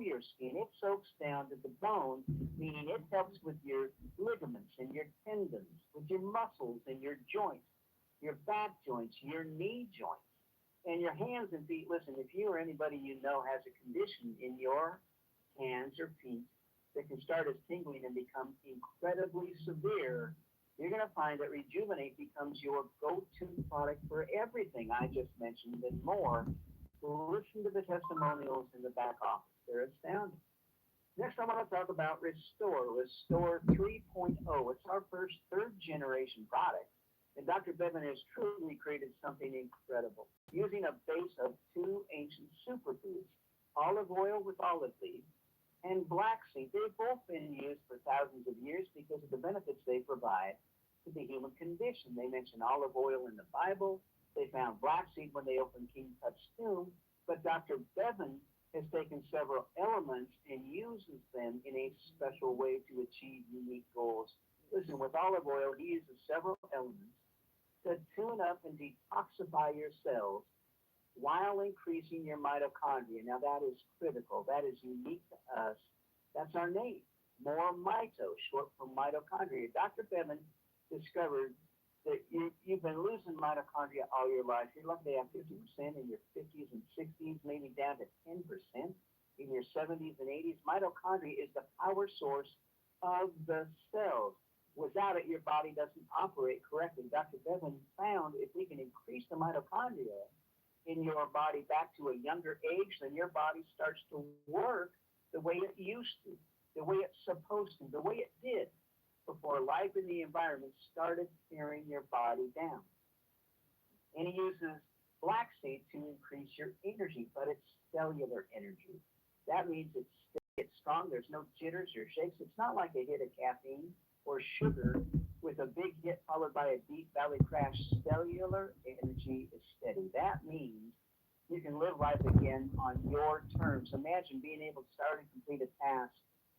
your skin. It soaks down to the bone, meaning it helps with your ligaments and your tendons, with your muscles and your joints, your back joints, your knee joints, and your hands and feet. Listen, if you or anybody you know has a condition in your hands or feet that can start as tingling and become incredibly severe, you're going to find that Rejuvenate becomes your go-to product for everything I just mentioned and more. Listen to the testimonials in the back office. They're astounding. Next, I want to talk about Restore 3.0. It's our first third-generation product. And Dr. Bevan has truly created something incredible. Using a base of two ancient superfoods, olive oil with olive leaves and black seed. They've both been used for thousands of years because of the benefits they provide to the human condition. They mention olive oil in the Bible. They found black seed when they opened King Tut's tomb. But Dr. Bevan has taken several elements and uses them in a special way to achieve unique goals. Listen, with olive oil, he uses several elements to tune up and detoxify your cells while increasing your mitochondria. Now, that is critical. That is unique to us. That's our name, MoreMito, short for mitochondria. Dr. Bevan discovered that you've been losing mitochondria all your life. You're lucky to have 50% in your 50s and 60s, maybe down to 10% in your 70s and 80s. Mitochondria is the power source of the cells. Without it, your body doesn't operate correctly. Dr. Bevan found if we can increase the mitochondria in your body back to a younger age, then your body starts to work the way it used to, the way it's supposed to, the way it did before life in the environment started tearing your body down. And he uses black seed to increase your energy, but it's cellular energy. That means it's strong. There's no jitters or shakes. It's not like a hit of caffeine or sugar with a big hit followed by a deep valley crash. Cellular energy is steady. That means you can live life again on your terms. Imagine being able to start and complete a task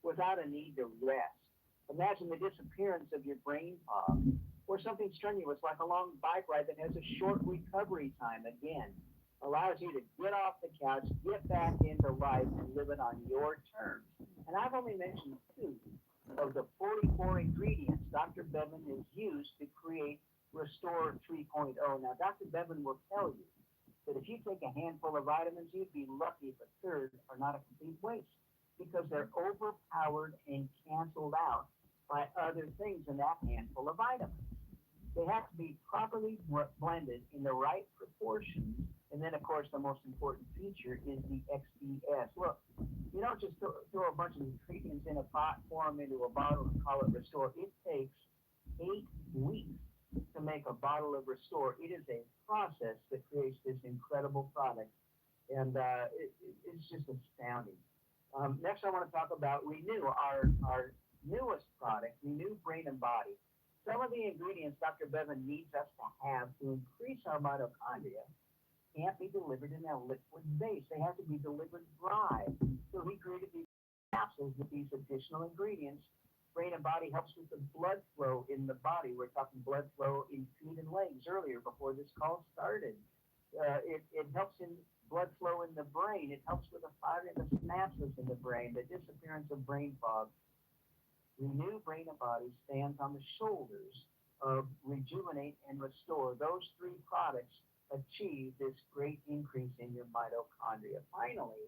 without a need to rest. Imagine the disappearance of your brain fog or something strenuous like a long bike ride that has a short recovery time. Again, allows you to get off the couch, get back into life, and live it on your terms. And I've only mentioned two of the 44 ingredients Dr. Bevan has used to create Restore 3.0. Now, Dr. Bevan will tell you that if you take a handful of vitamins, you'd be lucky if a third are not a complete waste because they're overpowered and canceled out by other things in that handful of vitamins. They have to be properly blended in the right proportions. And then, of course, the most important feature is the XPS. Look, you don't just throw a bunch of ingredients in a pot, pour them into a bottle, and call it Restore. It takes 8 weeks to make a bottle of Restore. It is a process that creates this incredible product. And it's just astounding. Next, I want to talk about Renew, our newest product, Renew Brain and Body. Some of the ingredients Dr. Bevan needs us to have to increase our mitochondria can't be delivered in a liquid base. They have to be delivered dry. So he created these capsules with these additional ingredients. Brain and Body helps with the blood flow in the body. We're talking blood flow in feet and legs earlier before this call started. It helps in blood flow in the brain. It helps with the firing of the synapses in the brain, the disappearance of brain fog. Renew Brain and Body stands on the shoulders of Rejuvenate and Restore. Those three products achieve this great increase in your mitochondria. Finally,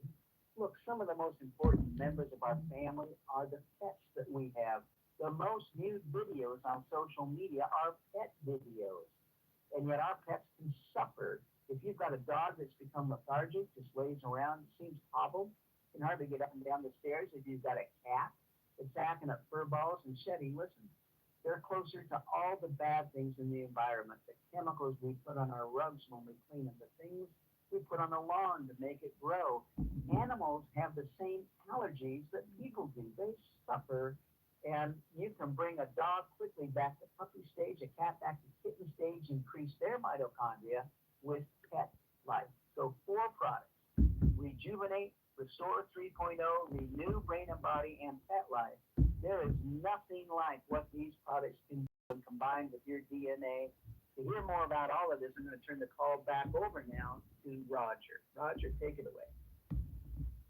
look, some of the most important members of our family are the pets that we have. The most viewed videos on social media are pet videos. And yet our pets can suffer. If you've got a dog that's become lethargic, just lays around, seems hobbled, can hardly get up and down the stairs. If you've got a cat that's sacking up fur balls and shedding, listen, they're closer to all the bad things in the environment, the chemicals we put on our rugs when we clean them, the things we put on the lawn to make it grow. Animals have the same allergies that people do. They suffer, and you can bring a dog quickly back to puppy stage, a cat back to kitten stage, increase their mitochondria with Petlife. So 4 products: Rejuvenate, Restore 3.0, Renew Brain and Body, and Petlife. There is nothing like what these products can do when combined with your DNA. To hear more about all of this, I'm going to turn the call back over now to Roger. Roger, take it away.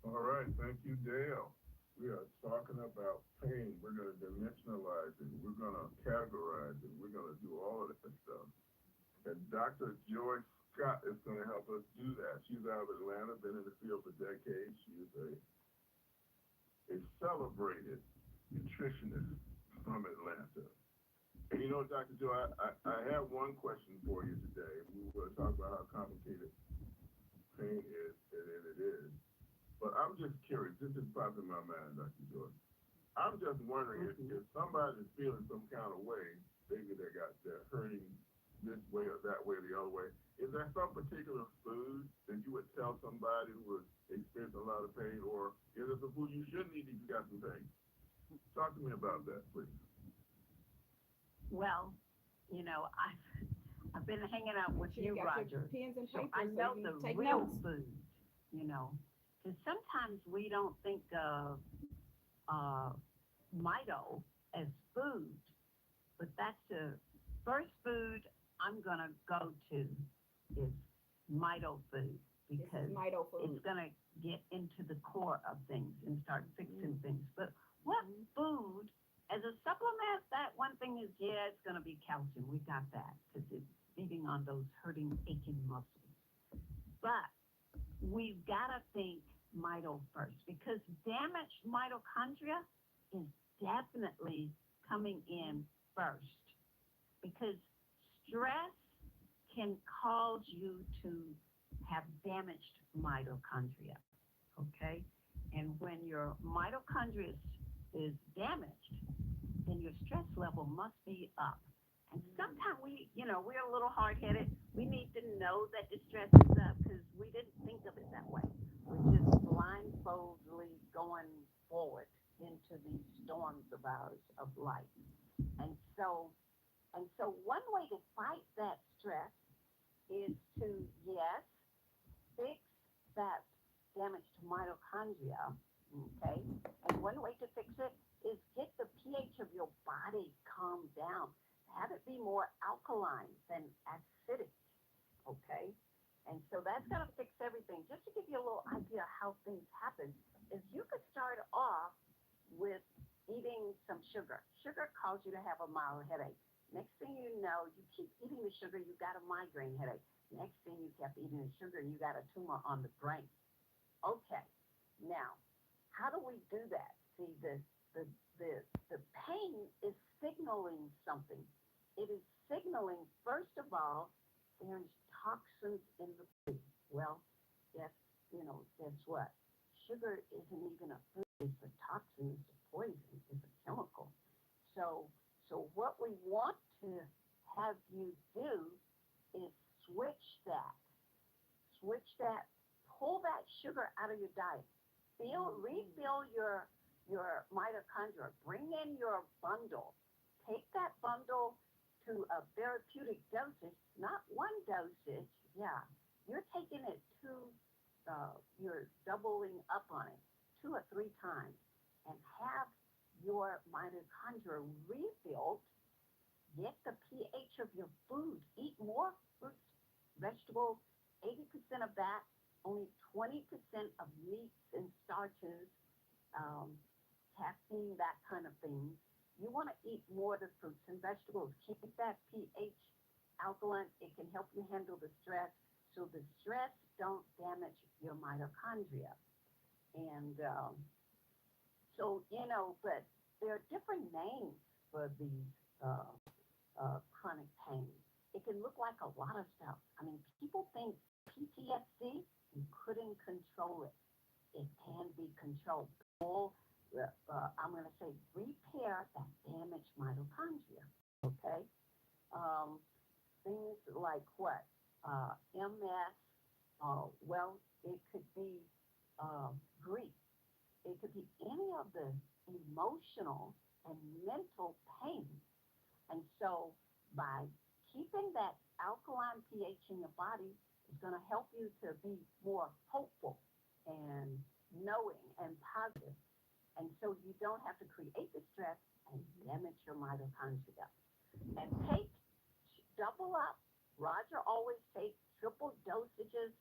All right, thank you, Dale. We are talking about pain. We're going to dimensionalize it. We're going to categorize it. We're going to do all of that stuff. And Dr. Joy Scott is going to help us do that. She's out of Atlanta, been in the field for decades. She is a celebrated nutritionist from Atlanta. And you know, Dr. Joy, I have one question for you today. We were talking about how complicated pain is, and it is. But I'm just curious. This just popped in my mind, Dr. Joy. I'm just wondering if somebody is feeling some kind of way, maybe they're hurting this way or that way or the other way. Is there some particular food that you would tell somebody who is experiencing a lot of pain, or is it some food you shouldn't eat if you got some pain? Talk to me about that, please. Well, I've been hanging out with Sure you you, got Roger, your pens and so paper I so know you the can take real notes. food. Because sometimes we don't think of Mito as food, but that's the first food I'm gonna go to is Mito food This because is Mito food. it's gonna get into the core of things and start fixing things. But what food as a supplement? That one thing is, yeah, it's gonna be calcium. We got that because it's feeding on those hurting, aching muscles. But we've got to think mito first because damaged mitochondria is definitely coming in first because stress can cause you to have damaged mitochondria. Okay, and when your mitochondria is damaged, then your stress level must be up. And sometimes we're a little hard-headed. We need to know that the stress is up because we didn't think of it that way. We're just blindfoldly going forward into these storms of ours of life. And so, one way to fight that stress is to, yes, fix that damaged mitochondria, okay? And one way to fix it is get the pH of your body calmed down. Have it be more alkaline than acidic, okay? And so that's going to fix everything. Just to give you a little idea how things happen, is you could start off with eating some sugar. Sugar causes you to have a mild headache. Next thing you know, you keep eating the sugar, you got a migraine headache. Next thing you kept eating the sugar, you got a tumor on the brain. Okay, now, how do we do that? See, the pain is signaling something. It is signaling, first of all, there's toxins in the food. Well, guess what? Sugar isn't even a food, it's a toxin, it's a poison, it's a chemical. So, what we want to have you do is switch that, pull that sugar out of your diet. Refill your mitochondria. Bring in your bundle. Take that bundle to a therapeutic dosage, not one dosage. Yeah, you're taking it you're doubling up on it 2 or 3 times, and have your mitochondria refilled. Get the pH of your food. Eat more fruits, vegetables, 80% of that, only 20% of meats and starches, caffeine, that kind of thing. You want to eat more of the fruits and vegetables. Keep that pH alkaline. It can help you handle the stress so the stress don't damage your mitochondria. And but there are different names for these chronic pain. It can look like a lot of stuff. I mean, people think PTSD, you couldn't control it. It can be controlled. I'm going to say repair that damaged mitochondria. Okay? Um, Things like what? MS, well, it could be grief. It could be any of the emotional and mental pain. And so by keeping that alkaline pH in your body is going to help you to be more hopeful and knowing and positive. And so you don't have to create the stress and damage your mitochondria. And double up. Roger always takes triple dosages.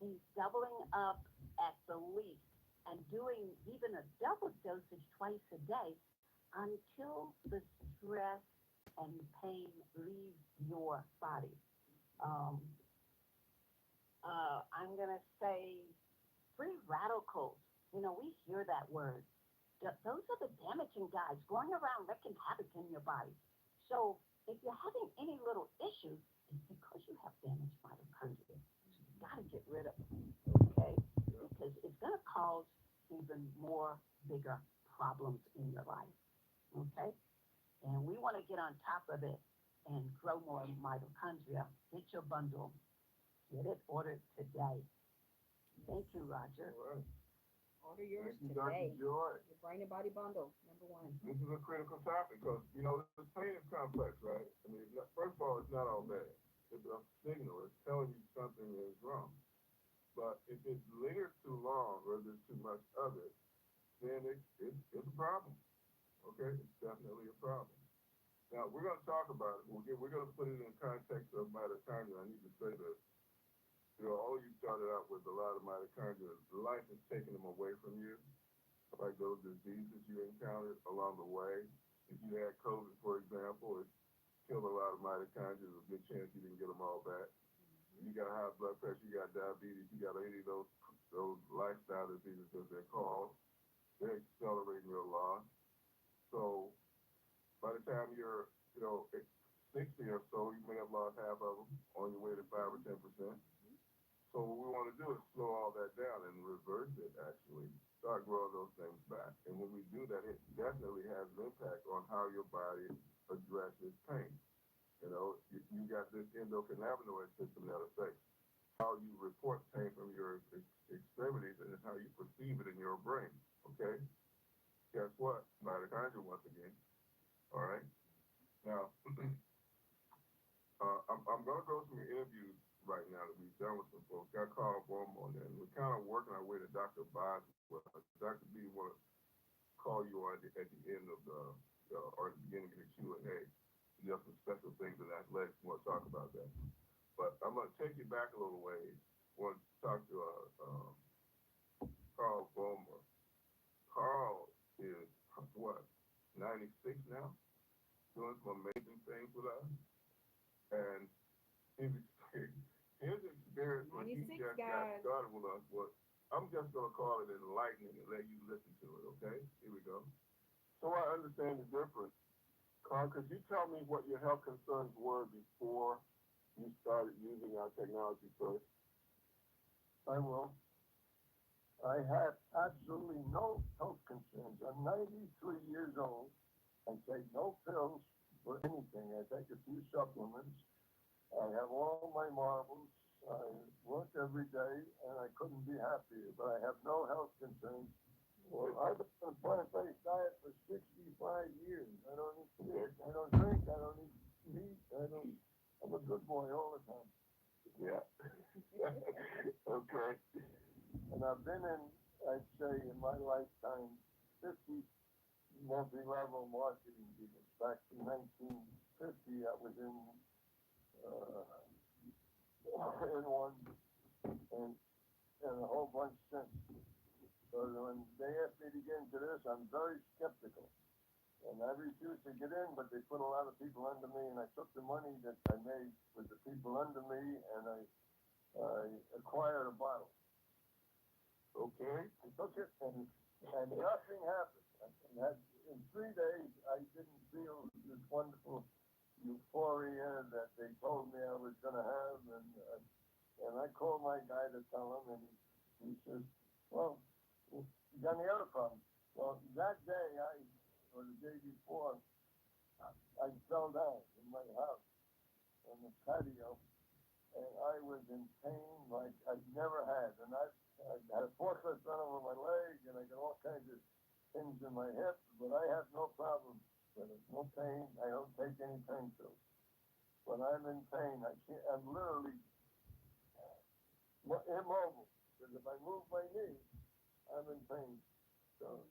He's doubling up at the least and doing even a double dosage twice a day until the stress and pain leaves your body. Um, I'm going to say free radicals. You know, we hear that word. Those are the damaging guys going around wreaking havoc in your body. So if you're having any little issues, it's because you have damaged mitochondria. So you got to get rid of them, okay? Because it's going to cause even more bigger problems in your life, okay? And we want to get on top of it and grow more mitochondria. Get your bundle. Get it ordered today. Thank you, Roger. All right. Order yours Thank you, today. Dr. Joy. Your brain and body bundle, number one. This is a critical topic because, you know, the pain is complex, right? I mean, first of all, it's not all bad. It's a signal. It's telling you something is wrong. But if it lingers too long or there's too much of it, then it's a problem. Okay? It's definitely a problem. Now, we're going to talk about it. We're going to put it in the context of mitochondria. I need to say this. You know, all you started out with a lot of mitochondria. Life has taken them away from you, like those diseases you encountered along the way. If you had COVID, for example, it killed a lot of mitochondria. There's a good chance you didn't get them all back. You got high blood pressure, you got diabetes, you got any of those lifestyle diseases, as they're called. They're accelerating your loss. So by the time you're, 60 or so, you may have lost half of them on your way to 5 or 10%. So what we want to do is slow all that down and reverse it, actually. Start growing those things back. And when we do that, it definitely has an impact on how your body addresses pain. You know, you got this endocannabinoid system that affects how you report pain from your extremities and how you perceive it in your brain. Okay? Guess what? Mitochondria once again. All right? Now, I'm going to go through interviews right now that we've done with some folks. Got Carl Bowman, and we're kind of working our way to Dr. Boswell. Dr. B want to call you on at the end of or at the beginning of the Q&A. You have some special things in athletics. We want to talk about that. But I'm going to take you back a little ways. I want to talk to Carl Bowman. Carl is, what, 96 now? Doing some amazing things with us. And his experience when he 96 just got guys. started with us was, I'm just going to call it enlightening and let you listen to it, okay? Here we go. So I understand the difference. Carl, could you tell me what your health concerns were before you started using our technology first? I will. I had absolutely no health concerns. I'm 93 years old. I take no pills for anything. I take a few supplements. I have all my marbles. I work every day, and I couldn't be happier. But I have no health concerns. Well, I've been on a plant-based diet for 65 years. I don't eat fish. I don't drink. I don't eat meat. I'm a good boy all the time. Yeah. Okay. And I've been in, I'd say, in my lifetime, 50 multi-level marketing deals. Back in 1950, I was in one and a whole bunch since. So when they asked me to get into this, I'm very skeptical. And I refused to get in, but they put a lot of people under me, and I took the money that I made with the people under me, and I acquired a bottle. Okay. I took it, and nothing happened. In 3 days, I didn't feel this wonderful euphoria that they told me I was going to have, and I called my guy to tell him, and he says, well, you got any other problems? Well, that day, or the day before, I fell down in my house on the patio, and I was in pain like I'd never had. And I had a forklift run over my leg, and I got all kinds of things in my hip, but I have no problem with it. No pain. I don't take any pain pills. When I'm in pain, I'm literally immobile, because if I move my knee, I'm in pain. So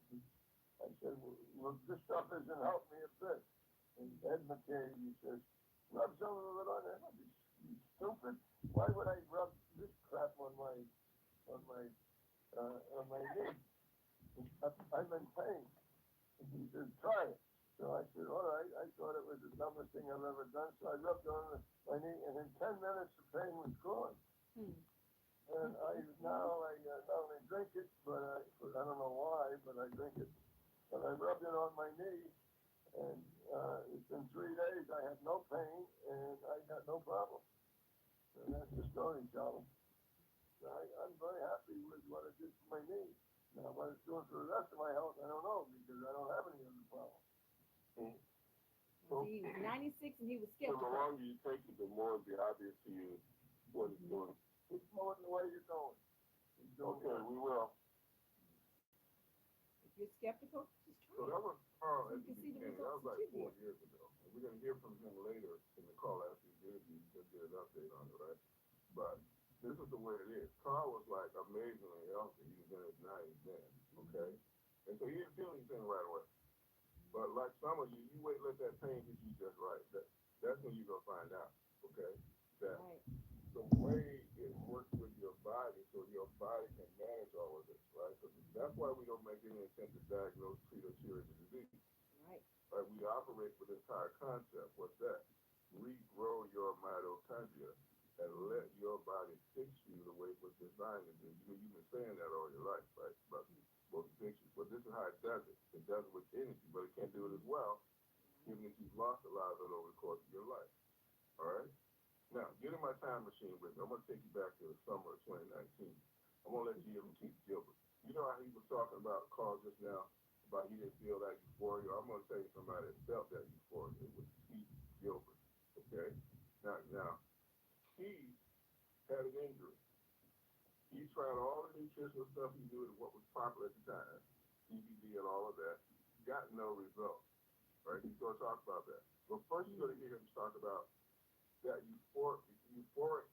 I said, well, this stuff isn't helping me a bit. And Ed McKay, he says, rub some of it on there. You stupid. Why would I rub this crap on my knee? I'm in pain. And he said, try it. So I said, all right. I thought it was the dumbest thing I've ever done. So I rubbed on my knee, and in 10 minutes, the pain was gone. And I not only drink it, but I don't know why, but I drink it. But I rubbed it on my knee, and it's been 3 days. I have no pain, and I got no problem. And that's the story, Charlie. So I'm very happy with what it did for my knee. Now, what it's doing for the rest of my health, I don't know, because I don't have any other problems. He was 96 and he was So the skeptical. longer you take it, the more it'll be obvious to you what it's doing. Keep going the way you're going. Keep doing Okay, we will. If you're skeptical, just So try that it. was Carl So at you the can see the beginning. That was results like that you 4 get. years ago. And we're gonna hear from him later in the call after he did it. You just get an update on it, right? But this is the way it is. Carl was like amazingly healthy. He was in his 90s then, okay? And so he didn't feel anything right away. But like some of you, you wait, let that pain hit you just right. That's when you're gonna find out, okay? That Right. the way it works with your body, so your body can manage all of this, right? So that's why we don't make any attempt to diagnose, treat, or cure the disease. Right. Right? We operate with this entire concept. What's that? Regrow your mitochondria and let your body fix you the way it was designed to do. You've been saying that all your life, right? But supposed to fix you. But this is how it does it. It does it with energy, but it can't do it as well, given that you've lost a lot of it over the course of your life. All right? Now, get in my time machine with me. I'm going to take you back to the summer of 2019. I'm going to let you hear from Keith Gilbert. You know how he was talking about Carl just now, about he didn't feel that euphoria? I'm going to tell you somebody that felt that euphoria. It was Keith Gilbert. Okay? Now, Keith had an injury. He tried all the nutritional stuff he knew, what was popular at the time, CBD and all of that, got no results. Right? He's going to talk about that. But first, you're going to hear him talk about that euphoric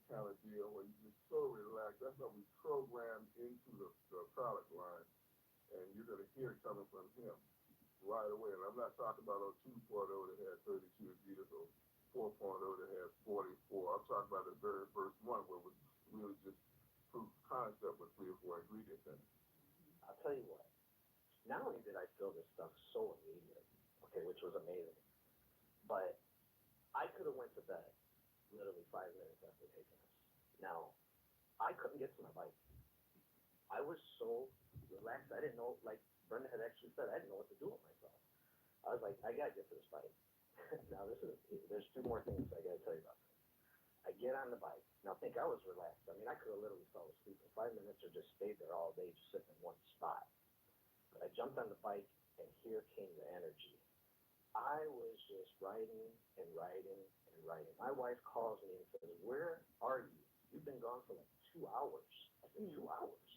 kind of deal where you're just so relaxed. That's what we programmed into the product line, and you're going to hear it coming from him right away. And I'm not talking about a 2.0 that had 32 ingredients or 4.0 that has 44. I'm talking about the very first one where it was really just proof of concept with 3 or 4 ingredients in it. I'll tell you what, not only did I feel this stuff so immediately, okay, which was amazing, but I could have went to bed literally 5 minutes after taking this. Now, I couldn't get to my bike. I was so relaxed. I didn't know, like Brenda had actually said, I didn't know what to do with myself. I was like, I gotta get to this bike. Now there's 2 more things I gotta tell you about this. I get on the bike. Now think I was relaxed. I mean, I could have literally fell asleep in 5 minutes or just stayed there all day, just sitting in one spot. But I jumped on the bike, and here came the energy. I was just riding and riding and riding. My wife calls me and says, where are you? You've been gone for like 2 hours. I said, 2 hours?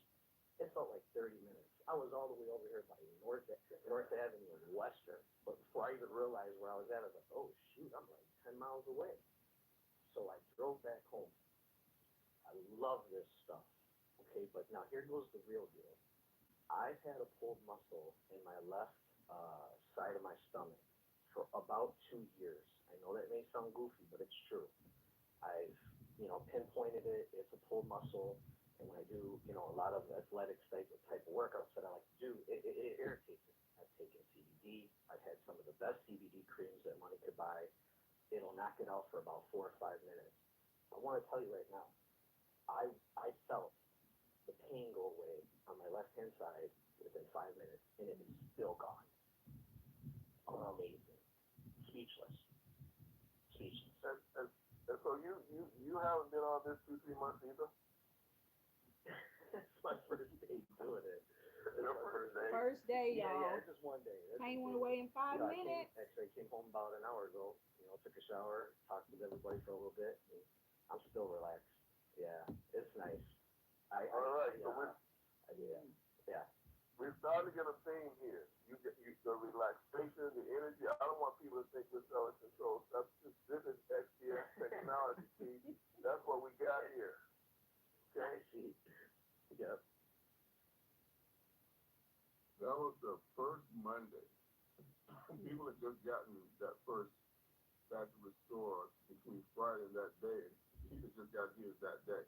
It felt like 30 minutes. I was all the way over here by North Avenue and Western. But before I even realized where I was at, I was like, oh, shoot, I'm like 10 miles away. So I drove back home. I love this stuff. Okay, but now here goes the real deal. I've had a pulled muscle in my left side of my stomach for about 2 years. I know that may sound goofy, but it's true. I've, pinpointed it. It's a pulled muscle. And when I do, a lot of athletics type of workouts that I like to do, it irritates it. I've taken CBD. I've had some of the best CBD creams that money could buy. It'll knock it out for about 4 or 5 minutes. I want to tell you right now, I felt the pain go away on my left-hand side within 5 minutes, and it is still gone. Amazing. Speechless. And so you haven't been on this 2-3 months either? That's my first day doing it. Your first day? First day, Yeah, y'all. just one day. Pain went away in 5 minutes. I came home about an hour ago, took a shower, talked with everybody for a little bit, and I'm still relaxed. Yeah, it's nice. We're starting to get a theme here. You the relaxation, the energy. I don't want people to think we're selling control stuff. This is XPS technology. See, that's what we got here. Okay. I see. Yep. That was the first Monday. People had just gotten that first factory store between Friday and that day. He had just got his that day.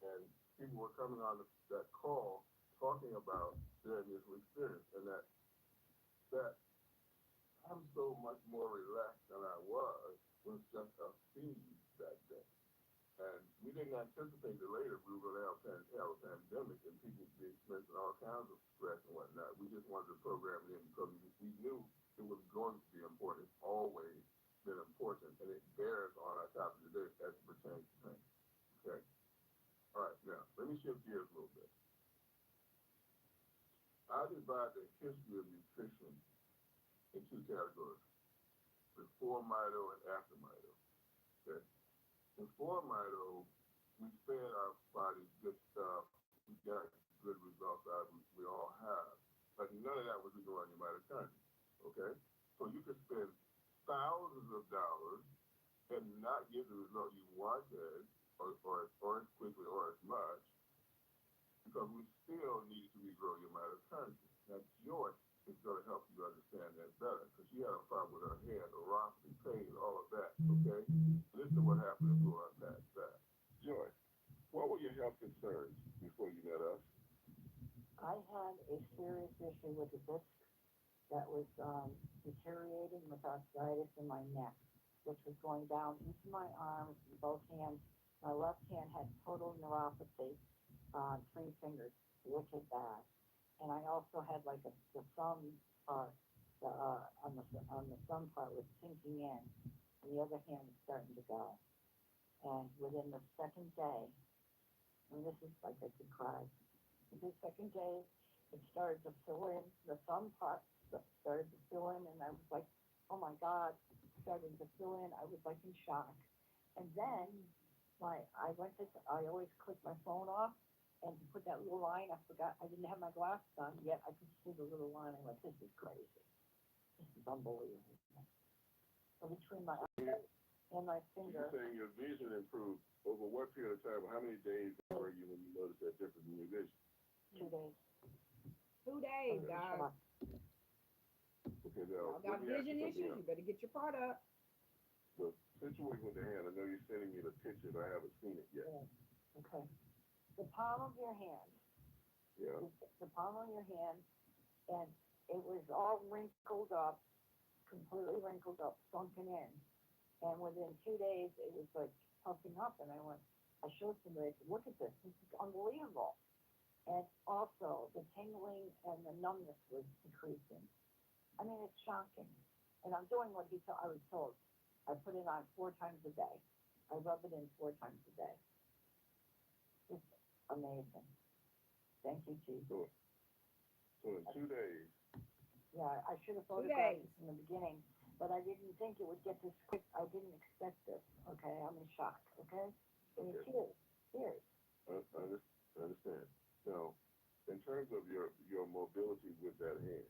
And people were coming on that call talking about their initial experience, and that I'm so much more relaxed than I was just a feed that day. And we didn't anticipate that later we were going to have a pandemic and people would be experiencing all kinds of stress and whatnot. We just wanted to program it in because we knew it was going to be important. It's always been important, and it bears on our topic today as it pertains to pain. Okay? All right, now, let me shift gears a little bit. I divide the history of nutrition in two categories, before Mito and after Mito. Okay? Before Mito, we fed our bodies good stuff. We got good results out of it. We all have. But none of that was going on your mitochondria. Okay? So you could spend thousands of dollars and not get the result you wanted, or as quickly or as much, because we still need to regrow your mitochondria. Now, Joyce is going to help you understand that better, because she had a problem with her head, neuropathy, pain, all of that, okay? Listen to what happened if we were past that. Joyce, what were your health concerns before you met us? I had a serious issue with the disc that was deteriorating with arthritis in my neck, which was going down into my arms, both hands. My left hand had total neuropathy on 3 fingers, wicked bad. And I also had like the thumb part, on the thumb part was sinking in, and the other hand was starting to go. And within the second day, and this is like I could cry, the second day, it started to fill in, the thumb part started to fill in, and I was like, oh my God, it started to fill in, I was like in shock. And then, I always click my phone off, and to put that little line, I forgot, I didn't have my glasses on, yet I could see the little line, I'm like, this is crazy. This is unbelievable. So between my eye and my finger. You're saying your vision improved over what period of time? How many days were you when you noticed that difference in your vision? 2 days. 2 days, guys. Okay, now, Y'all got vision issues, you better get your product. The situation with the hand, I know you're sending me the picture, but I haven't seen it yet. Yeah. Okay. The palm of your hand. Yeah. The palm of your hand, and it was all wrinkled up, completely wrinkled up, sunken in. And within 2 days, it was like puffing up, and I showed somebody, I said, look at this is unbelievable. And also, the tingling and the numbness was decreasing. I mean, it's shocking. And I'm doing what I was told. I put it on 4 times a day. I rub it in 4 times a day. It's amazing. Thank you, Chief. So in 2 days. Yeah, I should have 2 photographed days. this in the beginning, but I didn't think it would get this quick. I didn't expect this. Okay, I'm in shock. Okay, I mean, Okay. tears. I understand. Now, in terms of your mobility with that hand,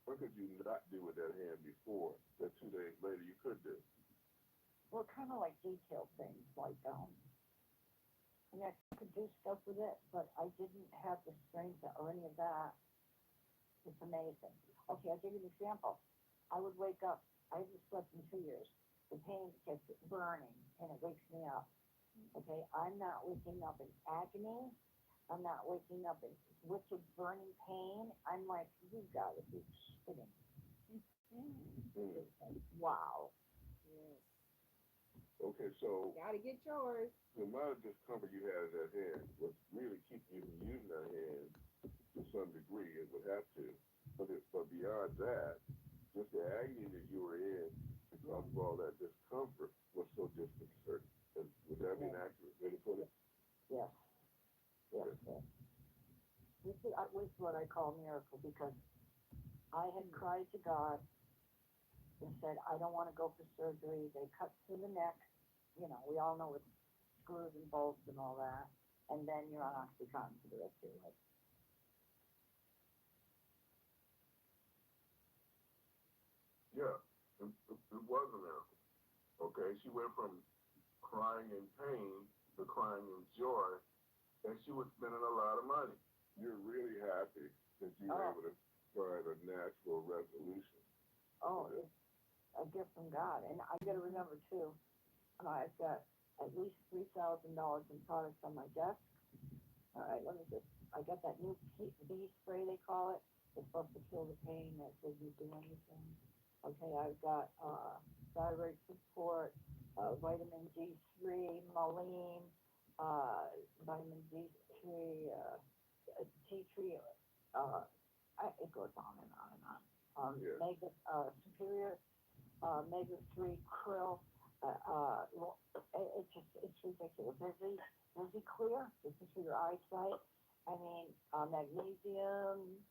what could you not do with that hand before that 2 days later you could do? Well, kind of like detailed things, like I mean, I could do stuff with it, but I didn't have the strength or any of that. It's amazing. Okay, I'll give you an example. I would wake up. I haven't slept in 2 years. The pain gets burning, and it wakes me up. Okay, I'm not waking up in agony. I'm not waking up in wicked burning pain. I'm like, you gotta be kidding. Wow. Yes. Okay, so Gotta get yours. the amount of discomfort you had in that hand was really keeping you from using that hand to some degree. It would have to. But beyond that, just the agony that you were in because of all that discomfort was so disconcerting. Would that be an accurate way to put it? Yes. Yes. Yes. This was what I call a miracle, because I had cried to God and said, I don't want to go for surgery. They cut through the neck. You know, we all know with screws and bolts and all that. And then you're on Oxycontin for the rest of your life. Yeah, it was a miracle. Okay, she went from crying in pain to crying in joy, and she was spending a lot of money. You're really happy that you were able to find a natural resolution. Oh, it's a gift from God. And I got to remember, too, I've got at least $3,000 in products on my desk. All right, I got that new bee spray, they call it. It's supposed to kill the pain, that doesn't do anything. Okay, I've got, thyroid support, vitamin D3, Maline, vitamin D3, tea tree, it goes on and on and on. Yeah. Mega, superior, omega-3 krill, it's ridiculous. There's the clear, this is for your eyesight. I mean, magnesium,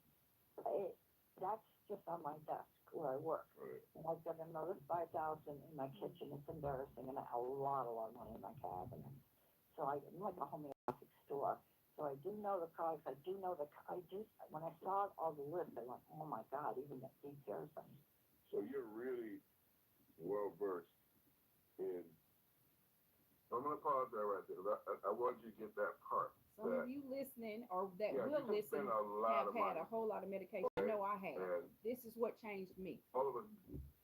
that's just on my desk where I work. Right. And I've got another 5,000 in my kitchen. It's embarrassing, and a lot of money in my cabinet. So I'm like a homeopathic store. So I do know the products. I do, when I saw all the list, I went, oh my God, even that deep thing. So you're really well versed in. I'm gonna pause there right there. I want you to get that part. Some of you listening or that Yeah, will you can listen spend a lot have of had money. a whole lot of medication. Okay. I know I have. And This is what changed me. all of us,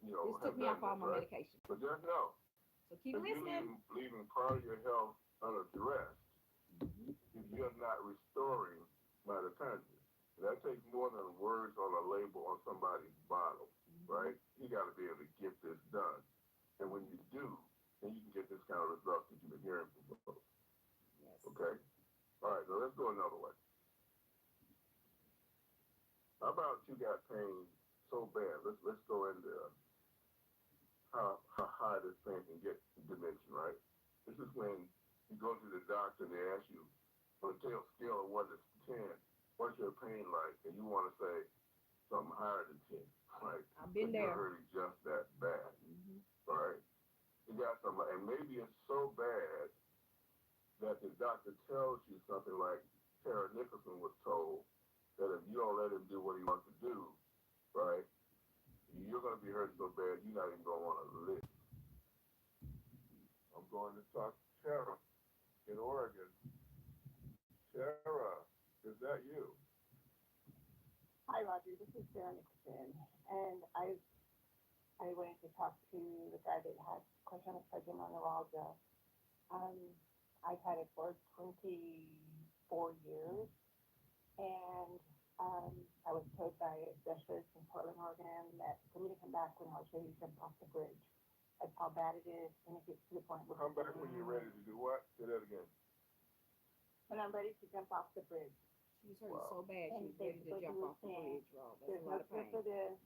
you know, This took have me done off all this, my right? medication. But just know, So keep if you're listening. leaving part of your health under duress, if you're not restoring mitochondria, that takes more than words on a label on somebody's bottle, right? You got to be able to get this done. And when you do, then you can get this kind of results that you've been hearing from folks. Yes. Okay? All right, so let's go another way. How about you got pain so bad? Let's go into how high this pain can get dimension, right? This is when you go to the doctor and they ask you on a scale of 1 to 10, what's your pain like? And you want to say something higher than 10, right? I've been You're there. hurting just that bad, right? You got something, and maybe it's so bad that the doctor tells you something like Tara Nicholson was told, that if you don't let him do what he wants to do, right, you're going to be hurting so bad you're not even going to want to live. I'm going to talk to Tara in Oregon. Tara, is that you? Hi, Roger. This is Sarah Nicholson, and I wanted to talk to the guy that had question on neuralgia. I've had it for 24 years, and I was told by a specialist in Portland, Oregon, that for me to come back when I was ready to jump off the bridge. That's how bad it is, and it gets to the point where Come back when you're ready to do what? Say that again. when I'm ready to jump off the bridge. She was hurting so bad she And was ready to basically jump he was off the saying, bridge, Rob. That's There's a no lot of cure pain. for this.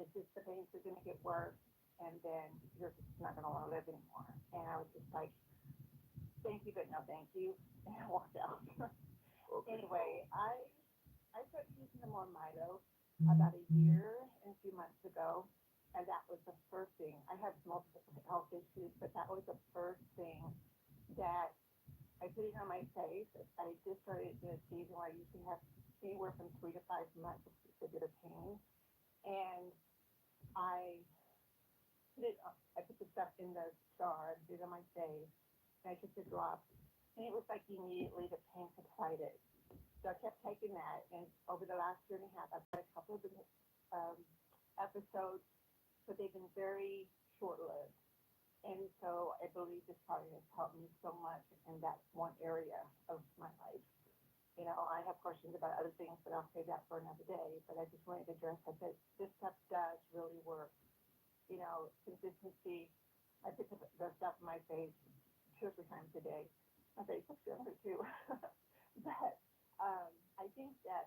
It's just the pains are gonna get worse, and then you're just not gonna wanna live anymore. And I was just like, thank you, but no thank you, and I walked out. Okay. Anyway, I started using the MoreMito about a year and a few months ago, and that was the first thing. I have multiple health issues, but that was the first thing that I put it on my face. I just started the season where I usually have anywhere from 3 to 5 months of a bit of pain, and I put the stuff in the jar, did it on my face, and I took the drops, and it was like immediately the pain subsided. So I kept taking that, and over the last year and a half, I've had a couple of episodes, but they've been very short-lived. And so I believe this product has helped me so much in that one area of my life. You know, I have questions about other things, but I'll save that for another day. But I just wanted to address that this stuff does really work. You know, consistency. I pick up the stuff in my face 2 or 3 times a day. My face looks good too. But I think that,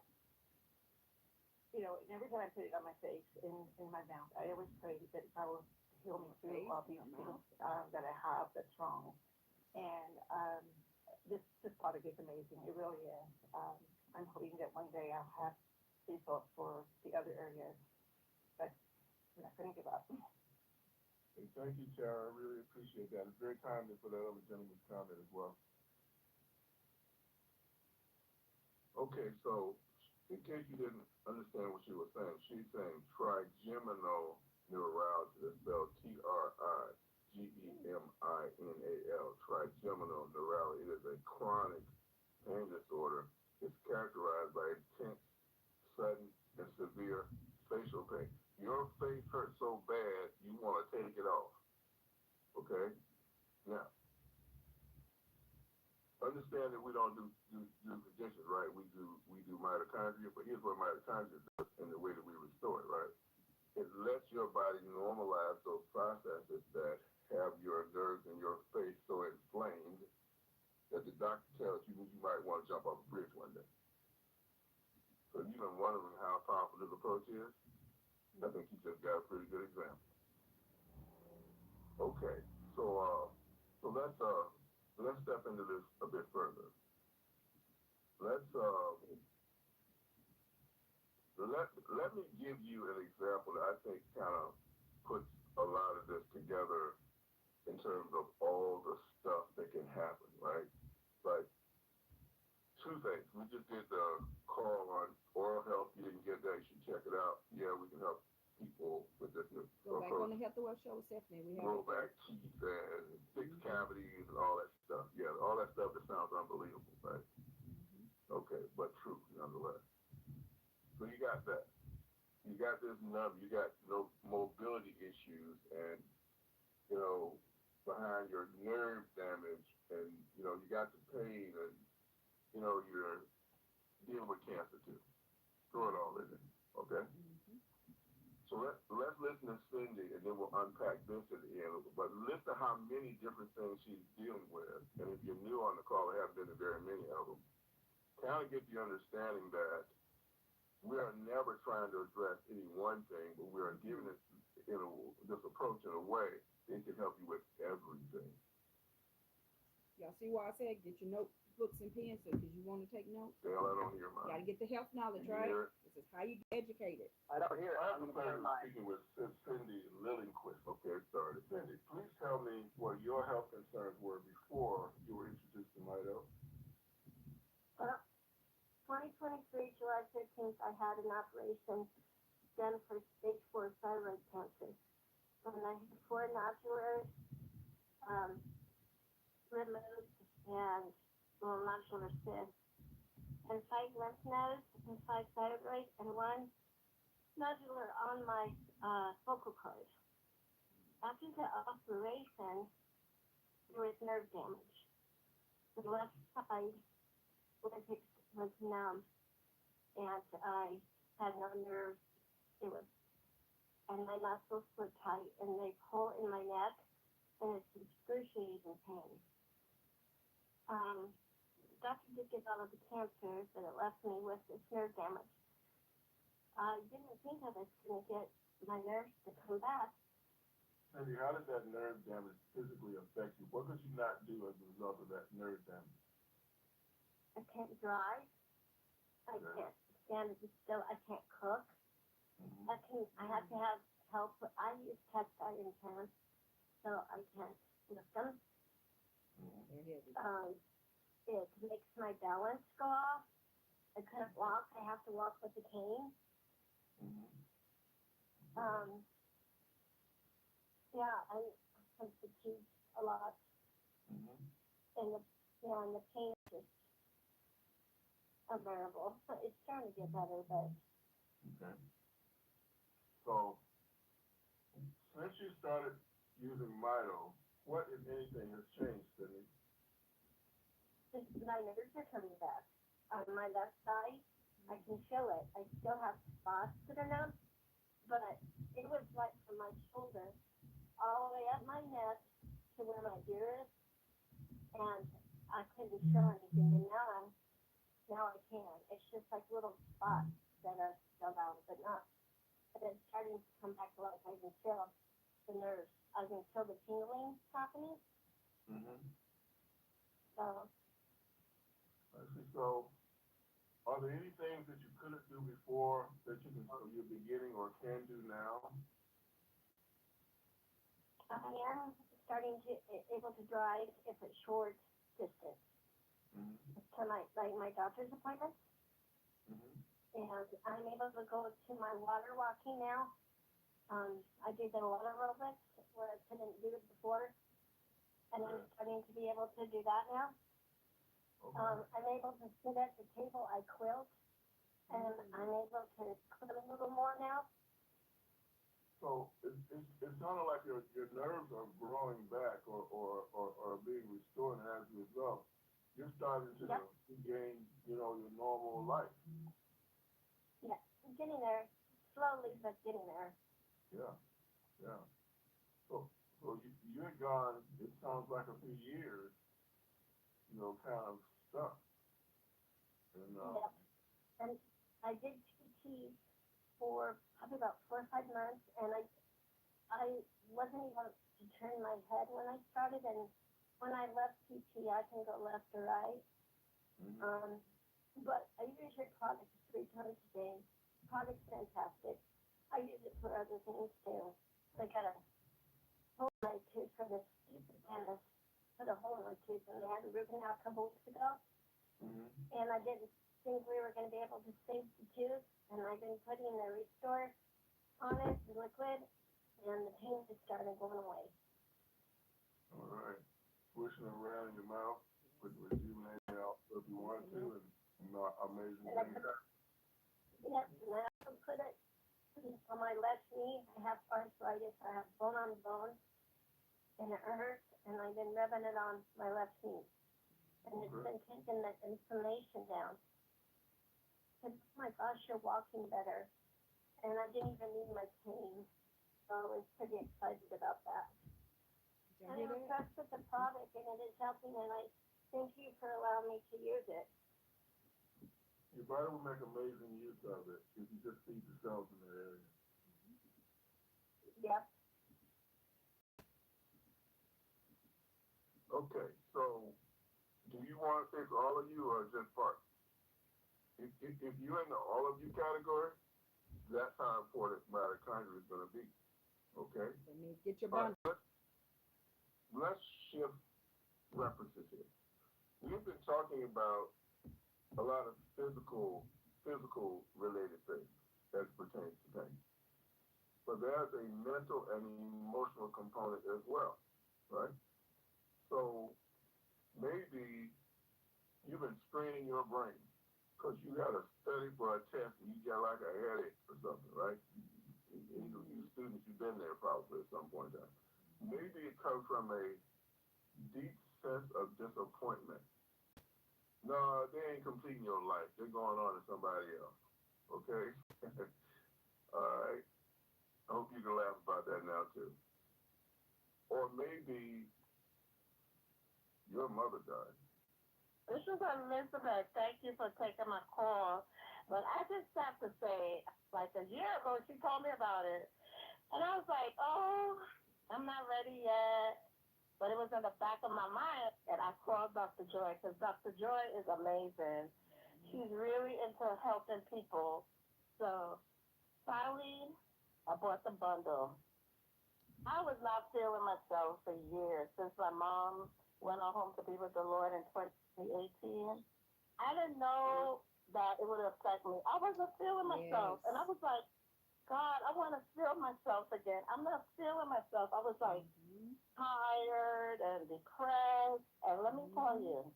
you know, and every time I put it on my face, in my mouth, I always pray that God will heal me through all these things that I have that's wrong. And this product is amazing. It really is. I'm hoping that one day I'll have results for the other areas, but I'm not going to give up. Hey, thank you, Tara. I really appreciate that. It's very timely for that other gentleman's comment as well. Okay, so in case you didn't understand what she was saying, she's saying trigeminal neuralgia, spelled Trigeminal, trigeminal neuralgia. It is a chronic pain disorder. It's characterized by intense, sudden, and severe facial pain. Your face hurts so bad, you want to take it off. Okay? Now, understand saying that we don't do conditions, right? We do mitochondria, but here's what mitochondria does in the way that we restore it, right? It lets your body normalize those processes that have your nerves in your face so inflamed that the doctor tells you might want to jump off a bridge one day. So you've been wondering how powerful this approach is? I think you just got a pretty good example. Okay, so let's step into this a bit further. Let me give you an example that I think kind of puts a lot of this together in terms of all the stuff that can happen, right? Like, two things. We just did the call on oral health. You didn't get that, you should check it out. Yeah, we can help people with this new Go back on the Health Well Show with Stephanie. We have roll back teeth and fix cavities and all that stuff. Yeah, all that stuff that sounds unbelievable, right? Okay, but true nonetheless. So you got that. You got this number, you got no mobility issues and, you know, behind your nerve damage and, you know, you got the pain and, you know, you're dealing with cancer too. Throw it all in there, okay? So let's listen to Cindy and then we'll unpack this at the end. But listen to how many different things she's dealing with. And if you're new on the call, there haven't been very many of them. Kind of get the understanding that we are never trying to address any one thing, but we are giving it this approach in a way that it can help you with everything. Y'all see why I said get your notebooks and pens because you want to take notes. Dale, I don't hear You mine. gotta get the health knowledge, You right? hear it? This is how you get educated. I don't hear it. I have I'm the gonna pleasure turn of mine. speaking with Cindy Lillingquist. Okay, started. Cindy, please tell me what your health concerns were before you were introduced to Mito. 2023, July 13th, I had an operation done for stage 4 thyroid cancer. And I had 4 nodular red nodes and nodular cysts, and 5 lymph nodes, and 5 thyroid, and 1 nodular on my vocal cord. After the operation, there was nerve damage. The left side was numb, and I had no nerves. And my muscles were tight, and they pull in my neck, and it's excruciating pain. Doctor did get out of the cancer, but it left me with this nerve damage. I didn't think I was going to get my nerves to come back. Cindy, how did that nerve damage physically affect you? What could you not do as a result of that nerve damage? I can't drive. I can't stand still. I can't cook. I have to have help. I use cast iron pans, so I can't lift them. It makes my balance go off. I couldn't walk. I have to walk with a cane. Yeah, I'm fatigued a lot, and the pain is just unbearable. So it's starting to get better, but. Okay. So, since you started using Mito, what, if anything, has changed, Cindy? My nerves are coming back. On my left side, I can feel it. I still have spots that are numb, but it was like from my shoulder all the way up my neck to where my ear is, and I couldn't feel anything. And now I can. It's just like little spots that are still out, but not. But it's starting to come back to life. I can feel the nerves. I can feel the tingling happening. So. I see. So, are there any things that you couldn't do before that you're beginning or can do now? I am starting to able to drive if it's short distance. To my doctor's appointments. And I'm able to go to my water walking now. I do the water aerobics where I couldn't do it before. And I'm starting to be able to do that now. I'm able to sit at the table I quilt, and I'm able to quilt a little more now. So it's kind of like your nerves are growing back or being restored, and as a result, you're starting to gain, your normal life. Yeah, I'm getting there, slowly, but getting there. Yeah, yeah. So you had gone, it sounds like a few years, kind of stuck. And, Yep. And I did PT for probably about 4 or 5 months, and I wasn't able to turn my head when I started, and when I left PT, I can go left or right. But I use your product 3 times a day. The product's fantastic. I use it for other things too. I got a hole in my tooth for this stupid dentist. Put a hole in my tooth, and they had a root canal a couple weeks ago. And I didn't think we were going to be able to save the tooth, and I've been putting the Restore on it, the liquid, and the pain just started going away. all right. Pushing it around in your mouth with rejuvenating out if you want to, and not amazing things. Yes, and I also put it on my left knee. I have arthritis. I have bone on bone, and it hurts, and I've been rubbing it on my left knee. And it's been taking the inflammation down. And oh my gosh, you're walking better. And I didn't even need my cane. So I was pretty excited about that. Did I'm y'all hear that? impressed with the product, and it is helping, and I thank you for allowing me to use it. Your body will make amazing use of it if you just feed the cells in that area. Yep. Okay, so do you want to pick all of you or just part? If you're in the all of you category, that's how important mitochondria is going to be. Okay? That means get your All right, bundle. let's shift references here. We've been talking about a lot of physical related things as pertains to pain. But there's a mental and emotional component as well, right? So maybe you've been straining your brain because you got to study for a test and you got like a headache or something, right? You students, you've been there probably at some point in time. Maybe it comes from a deep sense of disappointment. No, they ain't completing your life. They're going on to somebody else. Okay? All right. I hope you can laugh about that now too. Or maybe your mother died. This is Elizabeth. Thank you for taking my call. But I just have to say, like a year ago, she told me about it. And I was like, oh, I'm not ready yet. But it was in the back of my mind, and I called Dr. Joy, because Dr. Joy is amazing. She's really into helping people. So finally, I bought the bundle. I was not feeling myself for years, since my mom went on home to be with the Lord in 2018. I didn't know that it would affect me. I wasn't feeling myself. Yes. And I was like, God, I want to feel myself again. I'm not feeling myself. I was like tired and depressed. And let me tell you,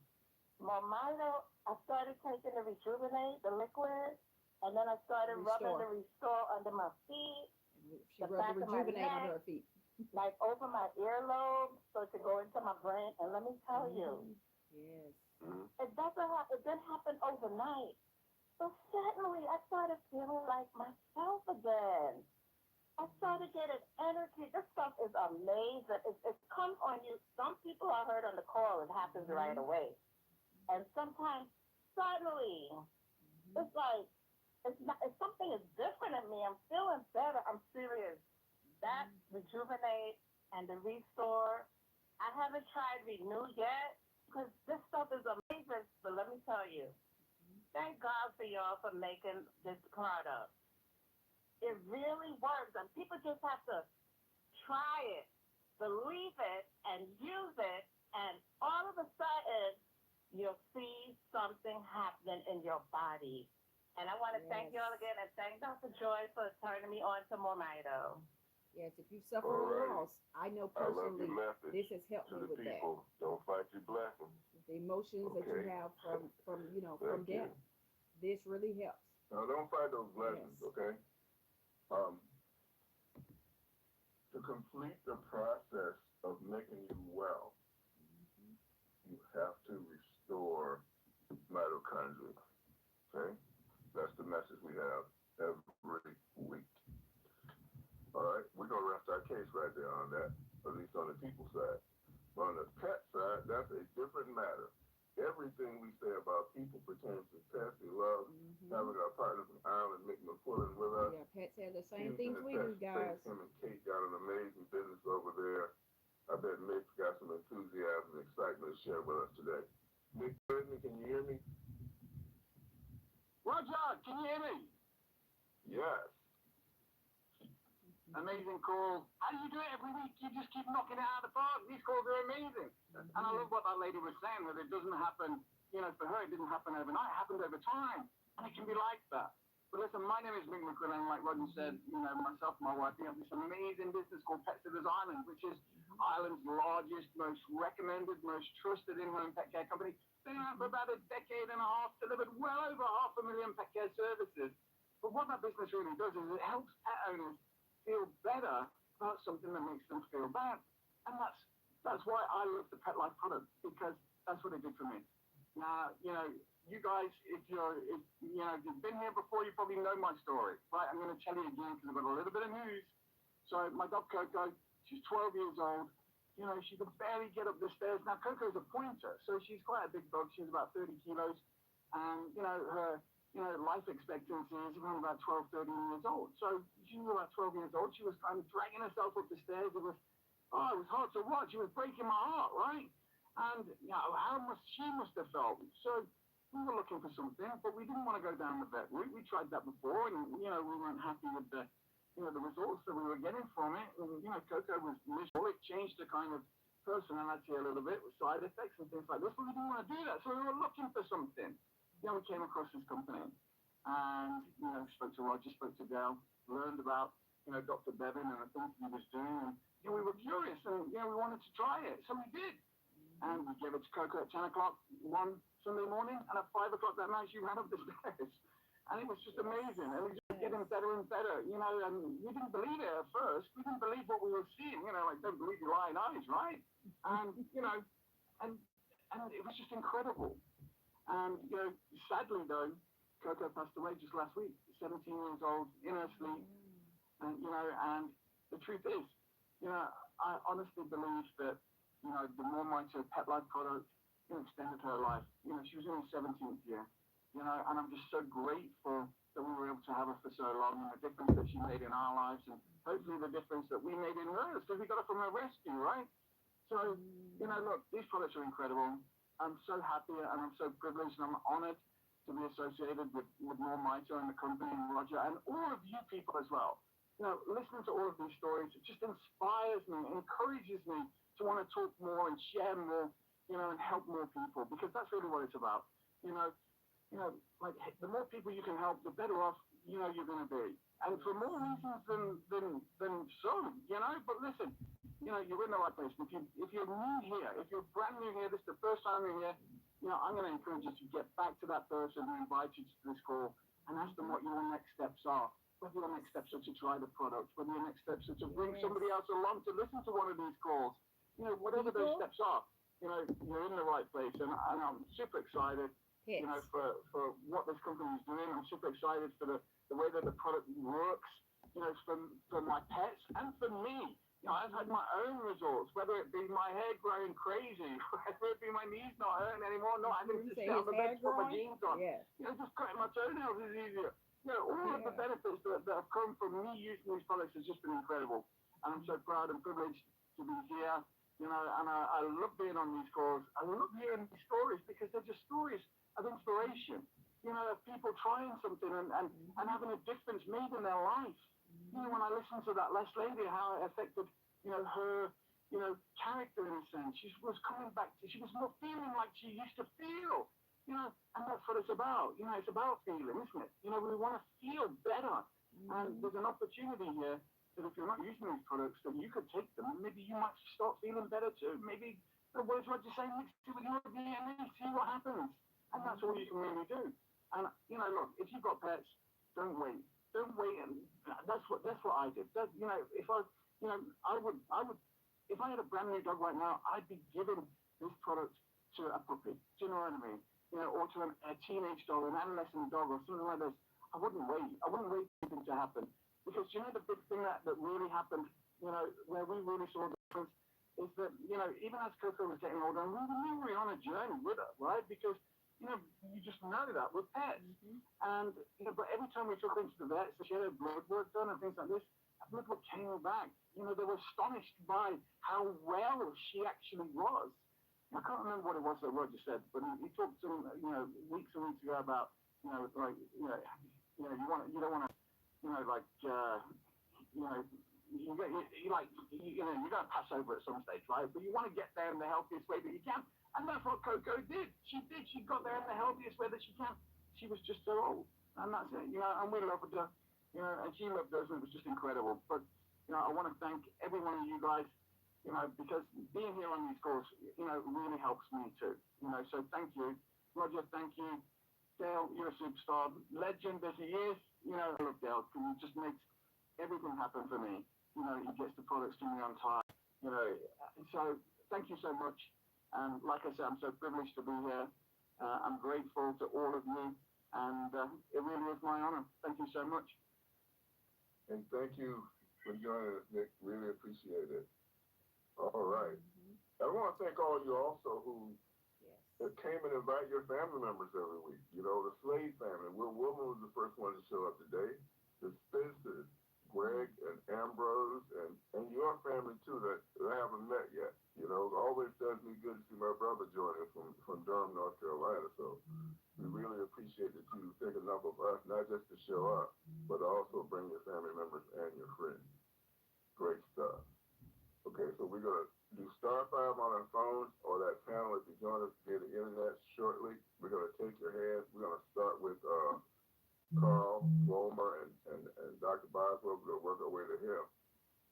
MoreMito, I started taking the Rejuvenate, the liquid, and then I started rubbing the Restore under my feet, She rubbed the Rejuvenate on her feet. like over my earlobe, so it could go into my brain. And let me tell you, Yes. it didn't happen overnight. So suddenly I started feeling like myself again. I started getting energy. This stuff is amazing. It comes on you. Some people I heard on the call, it happens right away. And sometimes suddenly, it's like, it's something is different in me. I'm feeling better. I'm serious. That Rejuvenate and the Restore, I haven't tried Renew yet, because this stuff is amazing. But let me tell you, thank God for y'all for making this product. It really works, and people just have to try it, believe it, and use it, and all of a sudden, you'll see something happening in your body. And I want to thank y'all again, and thank Dr. Joy for turning me on to MoreMito. Yes, if you suffer a loss, I know personally this has helped me with that. Don't fight your blessings. The emotions that you have from from death. This really helps. Now, don't fight those blessings, okay? To complete the process of making you well, you have to restore mitochondria. Okay? That's the message we have every week. All right? We're going to rest our case right there on that, at least on the people side. But on the pet side, that's a different matter. Everything we say about people pertains to pets. We love having our partner from Ireland, Mick McQuillan, with us. Yeah, pets have the same He's in things the we do, pet guys. space. Him and Kate got an amazing business over there. I bet Mick's got some enthusiasm and excitement to share with us today. Mick, can you hear me? Roger, can you hear me? Yes. Amazing call. How do you do it every week? You just keep knocking it out of the park. These calls are amazing. And I love what that lady was saying, that it doesn't happen, for her it didn't happen overnight. It happened over time. And it can be like that. But listen, my name is Mick McQuillan. Like Roger said, myself and my wife, we have this amazing business called Pet Sitters Ireland, which is Ireland's largest, most recommended, most trusted in-home pet care company. Been around for about a decade and a half, delivered well over 500,000 pet care services. But what that business really does is it helps pet owners feel better about something that makes them feel bad. And that's why I love the Petlife product, because that's what it did for me. Now, you guys, if you've been here before, you probably know my story, right? I'm going to tell you again because I've got a little bit of news. So my dog Coco, she's 12 years old. She can barely get up the stairs. Now, Coco's a pointer, so she's quite a big dog. She's about 30 kilos. And, her life expectancy is around about 12, 13 years old. So she was about 12 years old. She was kind of dragging herself up the stairs. It was hard to watch. She was breaking my heart, right? And, she must have felt. So we were looking for something, but we didn't want to go down the vet route. We tried that before, and, we weren't happy with the results that we were getting from it. And, Coco was miserable. It changed the kind of personality a little bit with side effects and things like this, but we didn't want to do that. So we were looking for something. We came across this company and, spoke to Roger, spoke to Gail, learned about, Dr. Bevan and the things he was doing. And, we were curious and, we wanted to try it. So we did. And we gave it to Coco at 10 o'clock one Sunday morning, and at 5 o'clock that night she ran up the stairs. And it was just amazing. And it was just getting better and better, and we didn't believe it at first. We didn't believe what we were seeing, don't believe your lying eyes, right? And, and it was just incredible. And, sadly though, Coco passed away just last week, 17 years old, in her sleep. And, and the truth is, I honestly believe that, the MoreMito Petlife product, extended her life. She was in her 17th year, and I'm just so grateful that we were able to have her for so long, and the difference that she made in our lives, and hopefully the difference that we made in hers, because we got her from her rescue, right? So, look, these products are incredible. I'm so happy, and I'm so privileged, and I'm honored to be associated with MoreMito and the company and Roger, and all of you people as well. Listening to all of these stories, it just inspires me, encourages me to want to talk more and share more, and help more people, because that's really what it's about. Like the more people you can help, the better off, you're going to be. And for more reasons than some, but listen, you're in the right place. If you're new here, if you're brand new here, this is the first time you're here, I'm going to encourage you to get back to that person who invited you to this call and ask them what your next steps are. Whether your next steps are to try the product, whether your next steps are to bring somebody else along to listen to one of these calls. Whatever those steps are, you're in the right place. And I'm super excited, for what this company is doing. I'm super excited for the way that the product works, for my pets and for me. I've had my own results, whether it be my hair growing crazy, whether it be my knees not hurting anymore, not having to sit on the bed to put my jeans on. Just cutting my toenails is easier. All of the benefits that have come from me using these products has just been incredible. And I'm so proud and privileged to be here, and I love being on these calls. I love hearing these stories because they're just stories of inspiration, of people trying something and having a difference made in their life. When I listened to that last lady, how it affected, her, character in a sense. She was coming back to, she was not feeling like she used to feel. And that's what it's about. It's about feeling, isn't it? We want to feel better. And there's an opportunity here that if you're not using these products, then you could take them. Maybe you might start feeling better too. Maybe the words what you're saying mix it with your DNA, see what happens. And that's all you can really do. And, look, if you've got pets, don't wait. Don't wait. And that's what I did. If I would, if I had a brand new dog right now, I'd be giving this product to a puppy. Do you know what I mean? You know, or to a teenage dog, an adolescent dog, or something like this. I wouldn't wait for anything to happen. Because, you know, the big thing that really happened, you know, where we really saw the difference is that, you know, even as Coco was getting older, we were literally on a journey with her, right? Because, you know, you just know that with pets. And, you know, but every time we took her into the vet, so she had her blood work done and things like this, her blood work came back. You know, they were astonished by how well she actually was. I can't remember what it was that Roger said, but he talked to him, you know, weeks and weeks ago about, you know, like, you don't want to, you know, like, you know, you're going to pass over at some stage, right? But you want to get there in the healthiest way that you can. And that's what Coco did. She did. She got there in the healthiest way that she can. She was just so old. And that's it, you know, and we loved her, you know, and she loved us, and it was just incredible. But, you know, I want to thank every one of you guys, you know, because being here on these calls, you know, really helps me too. You know, so thank you. Roger, thank you. Dale, you're a superstar. Legend as he is, you know, I love Dale, because he just makes everything happen for me. You know, he gets the products to me on time. You know, so thank you so much. And like I said, I'm so privileged to be here. I'm grateful to all of you, and it really is my honor. Thank you so much. And thank you for joining us, Nick. Really appreciate it. All right. I want to thank all of you also who came and invite your family members every week. You know, the Slade family. Will Wilman was the first one to show up today. The Spencers, Greg and Ambrose, and your family too that I haven't met yet. You know, it always does me good to see my brother join us from Durham, North Carolina. So we really appreciate that you think enough of us, not just to show up, but also bring your family members and your friends. Great stuff. Okay, so we're going to do star 5 on our phones or that panel if you join us via the internet shortly. We're going to take your hands. We're going to start with Carl, Wilmer, and Dr. Boswell. We're going to work our way to him.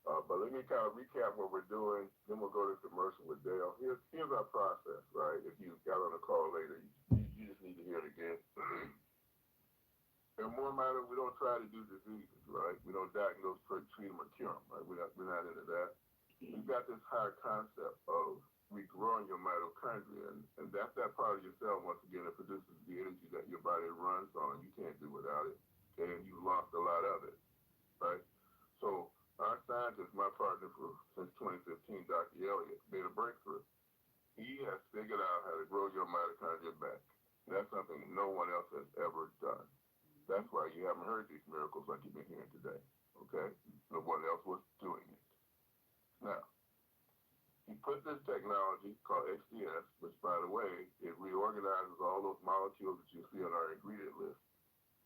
But let me kind of recap what we're doing. Then we'll go to commercial with Dale. Here's our process, right? If you got on the call later, you just need to hear it again. And MoreMito, we don't try to do diseases, right? We don't diagnose, treat them, or cure them, right? We're not into that. We've got this higher concept of regrowing your mitochondria, and that's that part of your cell, once again, that produces the energy that your body runs on. You can't do without it, and you've lost a lot of it, right? So our scientist, my partner since 2015, Dr. Elliott, made a breakthrough. He has figured out how to grow your mitochondria back. That's something no one else has ever done. That's why you haven't heard these miracles like you've been hearing today, okay? No one else was doing it. Now, he put this technology called XDS, which, by the way, it reorganizes all those molecules that you see on our ingredient list,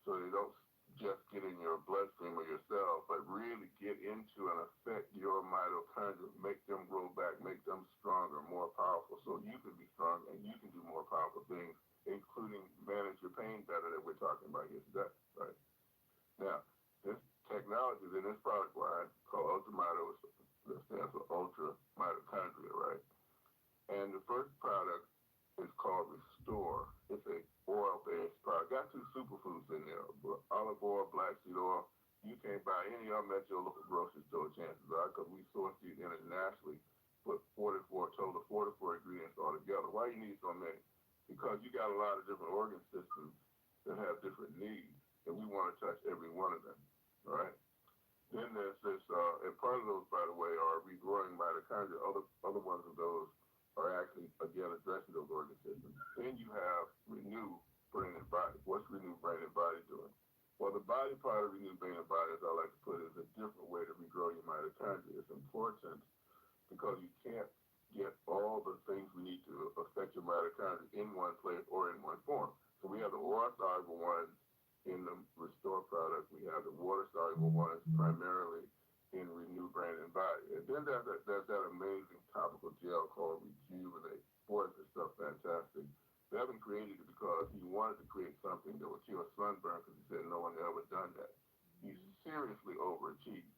so they don't just get in your bloodstream or your cells, but really get into and affect your mitochondria, make them grow back, make them stronger, more powerful, so you can be strong and you can do more powerful things, including manage your pain better that we're talking about here today, right? Now, this technology is in this product line called UltraMito, that stands for Ultra Mitochondria, right? And the first product is called Restore. It's a oil-based product. Got 2 superfoods in there, olive oil, black seed oil. You can't buy any of them at your local grocery store, chances are, because we source these internationally, put 44 ingredients all together. Why you need so many? Because you got a lot of different organ systems that have different needs, and we want to touch every one of them, all right? Then there's this, and part of those, by the way, are regrowing mitochondria. Other ones of those are actually, again, addressing those organ systems. Then you have Renew Brain and Body. What's Renew Brain and Body doing? Well, the body part of Renew Brain and Body, as I like to put it, is a different way to regrow your mitochondria. It's important because you can't get all the things we need to affect your mitochondria in one place or in one form. So we have the oil-soluble ones in the Restore product. We have the water-soluble ones primarily in Renew Brain and Body. And then there's that amazing topical gel called Rejuvenate. Boy, is this stuff fantastic. Bevan created it because he wanted to create something that would cure sunburn because he said no one had ever done that. He seriously overachieved.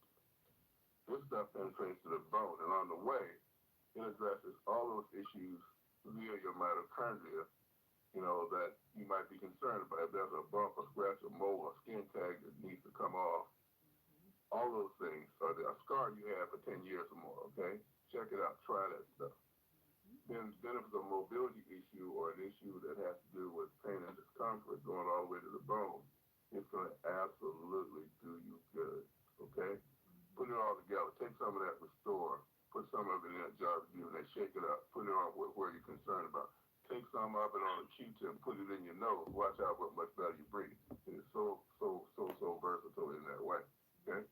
This stuff penetrates to the bone, and on the way, it addresses all those issues via your mitochondria, you know, that you might be concerned about. If there's a bump, a scratch, a mole, a skin tag that needs to come off, all those things are a scar you have for 10 years or more, okay? Check it out. Try that stuff. then if it's a mobility issue or an issue that has to do with pain and discomfort going all the way to the bone, it's going to absolutely do you good, okay? Put it all together. Take some of that Restore, put some of it in a jar of you, and they shake it up. Put it on where you're concerned about. Take some of it on a Q-tip, put it in your nose. Watch out what much better you breathe. It's so versatile in that way, okay?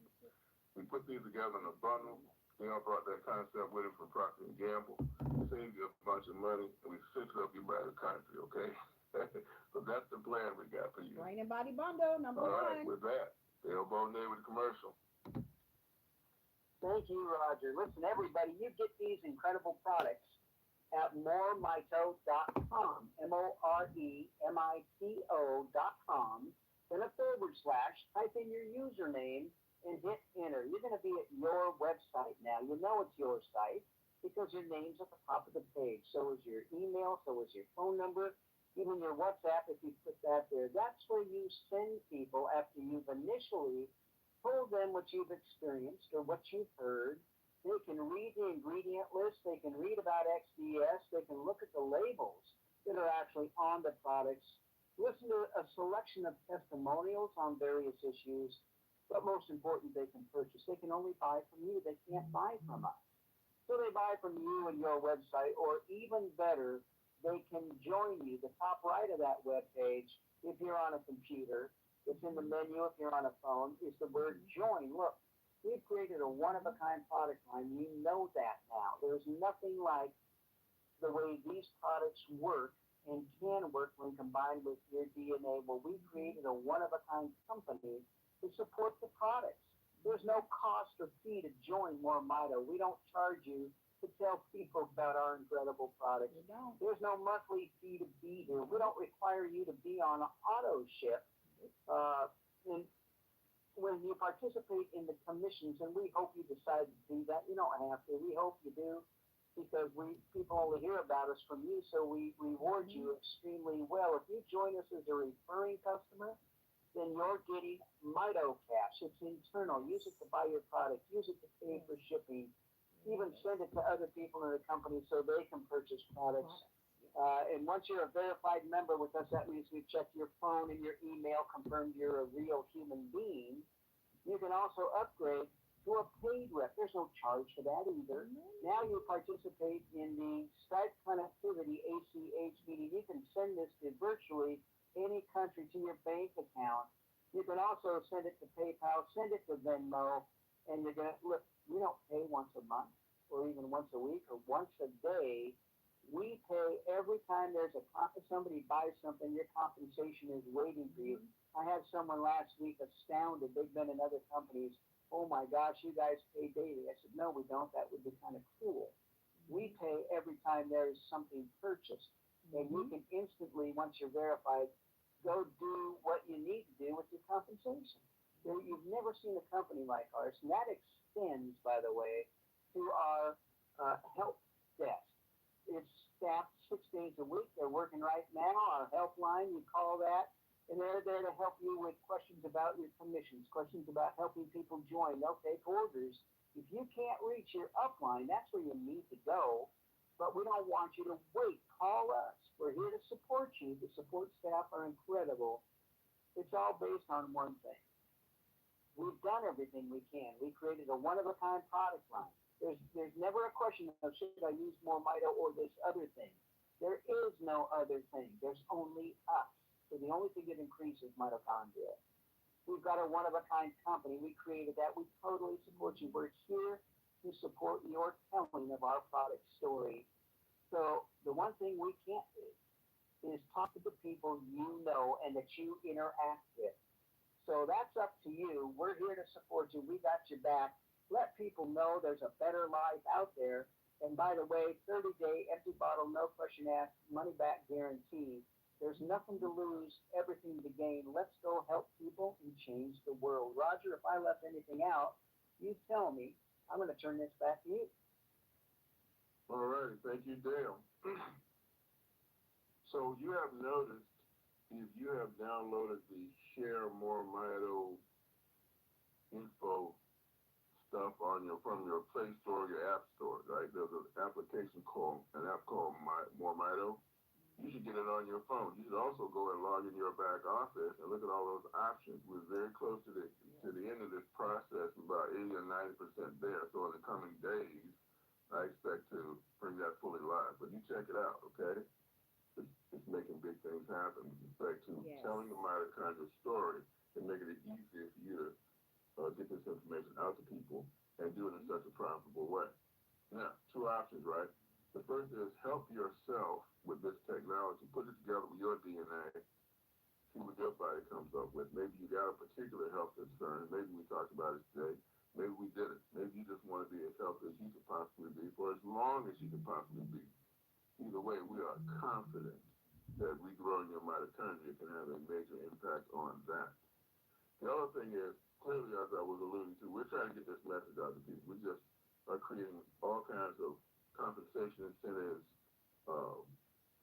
We put these together in a bundle. They all brought that concept with them from Procter & Gamble. Saved you a bunch of money, and we sent it up you by the country, okay? So that's the plan we got for you. Brain and Body Bundle, number All right, one. with that, the elbow name with the commercial. Thank you, Roger. Listen, everybody, you get these incredible products at MoreMito.com, MoreMito.com, then a / type in your username and hit enter. You're going to be at your website now. You know it's your site because your name's at the top of the page. So is your email, so is your phone number, even your WhatsApp if you put that there. That's where you send people after you've initially told them what you've experienced or what you've heard. They can read the ingredient list, they can read about XDS, they can look at the labels that are actually on the products, listen to a selection of testimonials on various issues, but most important, they can purchase. They can only buy from you, they can't buy from us. So they buy from you and your website, or even better, they can join you. The top right of that web page, if you're on a computer, it's in the menu if you're on a phone, is the word join. Look, we've created a one-of-a-kind product line. You know that now. There's nothing like the way these products work and can work when combined with your DNA. Well, we created a one-of-a-kind company to support the products. There's no cost or fee to join MoreMito. We don't charge you to tell people about our incredible products. There's no monthly fee to be here. We don't require you to be on auto ship. And when you participate in the commissions, and we hope you decide to do that, you don't have to. We hope you do, because people only hear about us from you, so we reward you extremely well. If you join us as a referring customer, then you're getting Mito Cash. It's internal. Use it to buy your product. Use it to pay for shipping. Even send it to other people in the company so they can purchase products. And once you're a verified member with us, that means we've checked your phone and your email, confirmed you're a real human being. You can also upgrade to a paid rep. There's no charge for that either. Now you participate in the Skype connectivity ACH meeting. You can send this to virtually any country to your bank account. You can also send it to PayPal, send it to Venmo, and you're going to, look, we don't pay once a month or even once a week or once a day. We pay every time somebody buys something, your compensation is waiting for you. I had someone last week astounded. They've been in other companies. Oh my gosh, you guys pay daily. I said, no, we don't. That would be kind of cruel. We pay every time there is something purchased. And you can instantly, once you're verified, go do what you need to do with your compensation. You've never seen a company like ours. And that extends, by the way, to our help desk. It's staffed 6 days a week. They're working right now. Our helpline, you call that, and they're there to help you with questions about your commissions, questions about helping people join. They'll take orders. If you can't reach your upline, that's where you need to go. But we don't want you to wait. Call us. We're here to support you. The support staff are incredible. It's all based on one thing. We've done everything we can. We created a one-of-a-kind product line. There's never a question of should I use MoreMito or this other thing. There is no other thing. There's only us. So the only thing that increases mitochondria. We've got a one-of-a-kind company. We created that. We totally support you. We're here to support your telling of our product story. So the one thing we can't do is talk to the people you know and that you interact with. So that's up to you. We're here to support you. We got your back. Let people know there's a better life out there. And by the way, 30-day empty bottle, no question asked, money back guarantee. There's nothing to lose, everything to gain. Let's go help people and change the world. Roger, if I left anything out, you tell me. I'm going to turn this back to you. All right, thank you, Dale. So you have noticed, if you have downloaded the Share MoreMito info stuff from your Play Store or your App Store, right? There's an app called MoreMito. You should get it on your phone. You should also go and log in your back office and look at all those options. We're very close to the end of this process, about 80 or 90% there. So in the coming days, I expect to bring that fully live. But you check it out, okay? It's making big things happen with respect to telling the mitochondria story and making it easier for you to get this information out to people and do it in such a profitable way. Now, two options, right? The first is help yourself with this technology. Put it together with your DNA. See what your body comes up with. Maybe you got a particular health concern. Maybe we talked about it today. Maybe we didn't. Maybe you just want to be as healthy as you could possibly be for as long as you could possibly be. Either way, we are confident that regrowing your mitochondria can have a major impact on that. The other thing is, clearly, as I was alluding to, we're trying to get this message out to people. We just are creating all kinds of compensation incentives.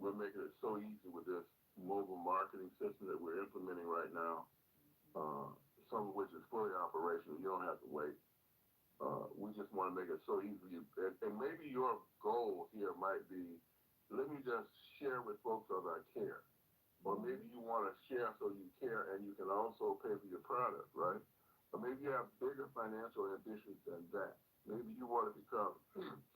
We're making it so easy with this mobile marketing system that we're implementing right now, some of which is fully operational. You don't have to wait. We just want to make it so easy. And maybe your goal here might be, let me just share with folks as I care. Or maybe you want to share so you care and you can also pay for your product, right? Or maybe you have bigger financial ambitions than that. Maybe you want to become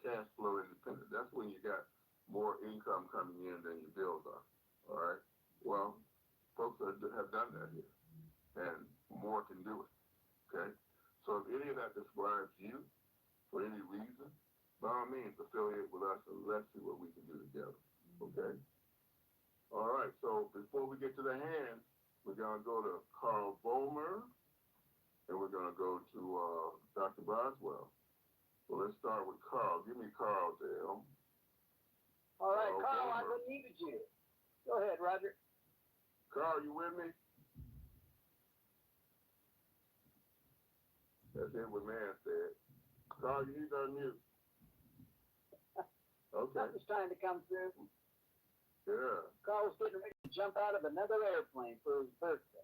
cash flow independent. That's when you got more income coming in than your bills are, all right? Well, folks have done that here, and more can do it, okay? So if any of that describes you for any reason, by all means, affiliate with us and let's see what we can do together, okay? All right, so before we get to the hands, we're going to go to Carl Bomer, and we're going to go to Dr. Boswell. So let's start with Carl. Give me Carl, Dale. All right, Carl, Bomer. I've unmuted you. Go ahead, Roger. Carl, you with me? That's it what man said. Carl, you need to unmute. Okay. Something's trying to come through. Yeah. Carl was getting ready to jump out of another airplane for his birthday.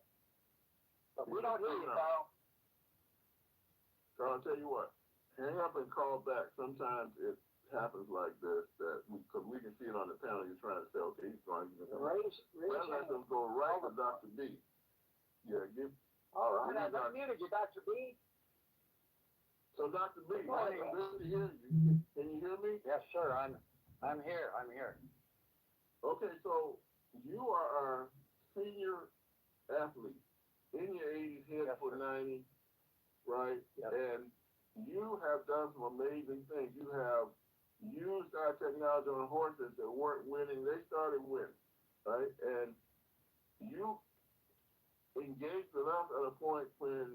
But we don't hear you, Carl. Carl, I'll tell you what. Hang up and call back. Sometimes it happens like this, because we can see it on the panel. You're trying to say, okay, he's going to let them go right to Dr. B. Yeah, all right, I've unmuted you, Dr. B. So, Dr. B, good to hear you. Can you hear me? Yes, sir. I'm here. Okay, so you are our senior athlete in your 80s, headed for 90, right? Yes. And you have done some amazing things. You have used our technology on horses that weren't winning. They started winning, right? And you engaged with us at a point when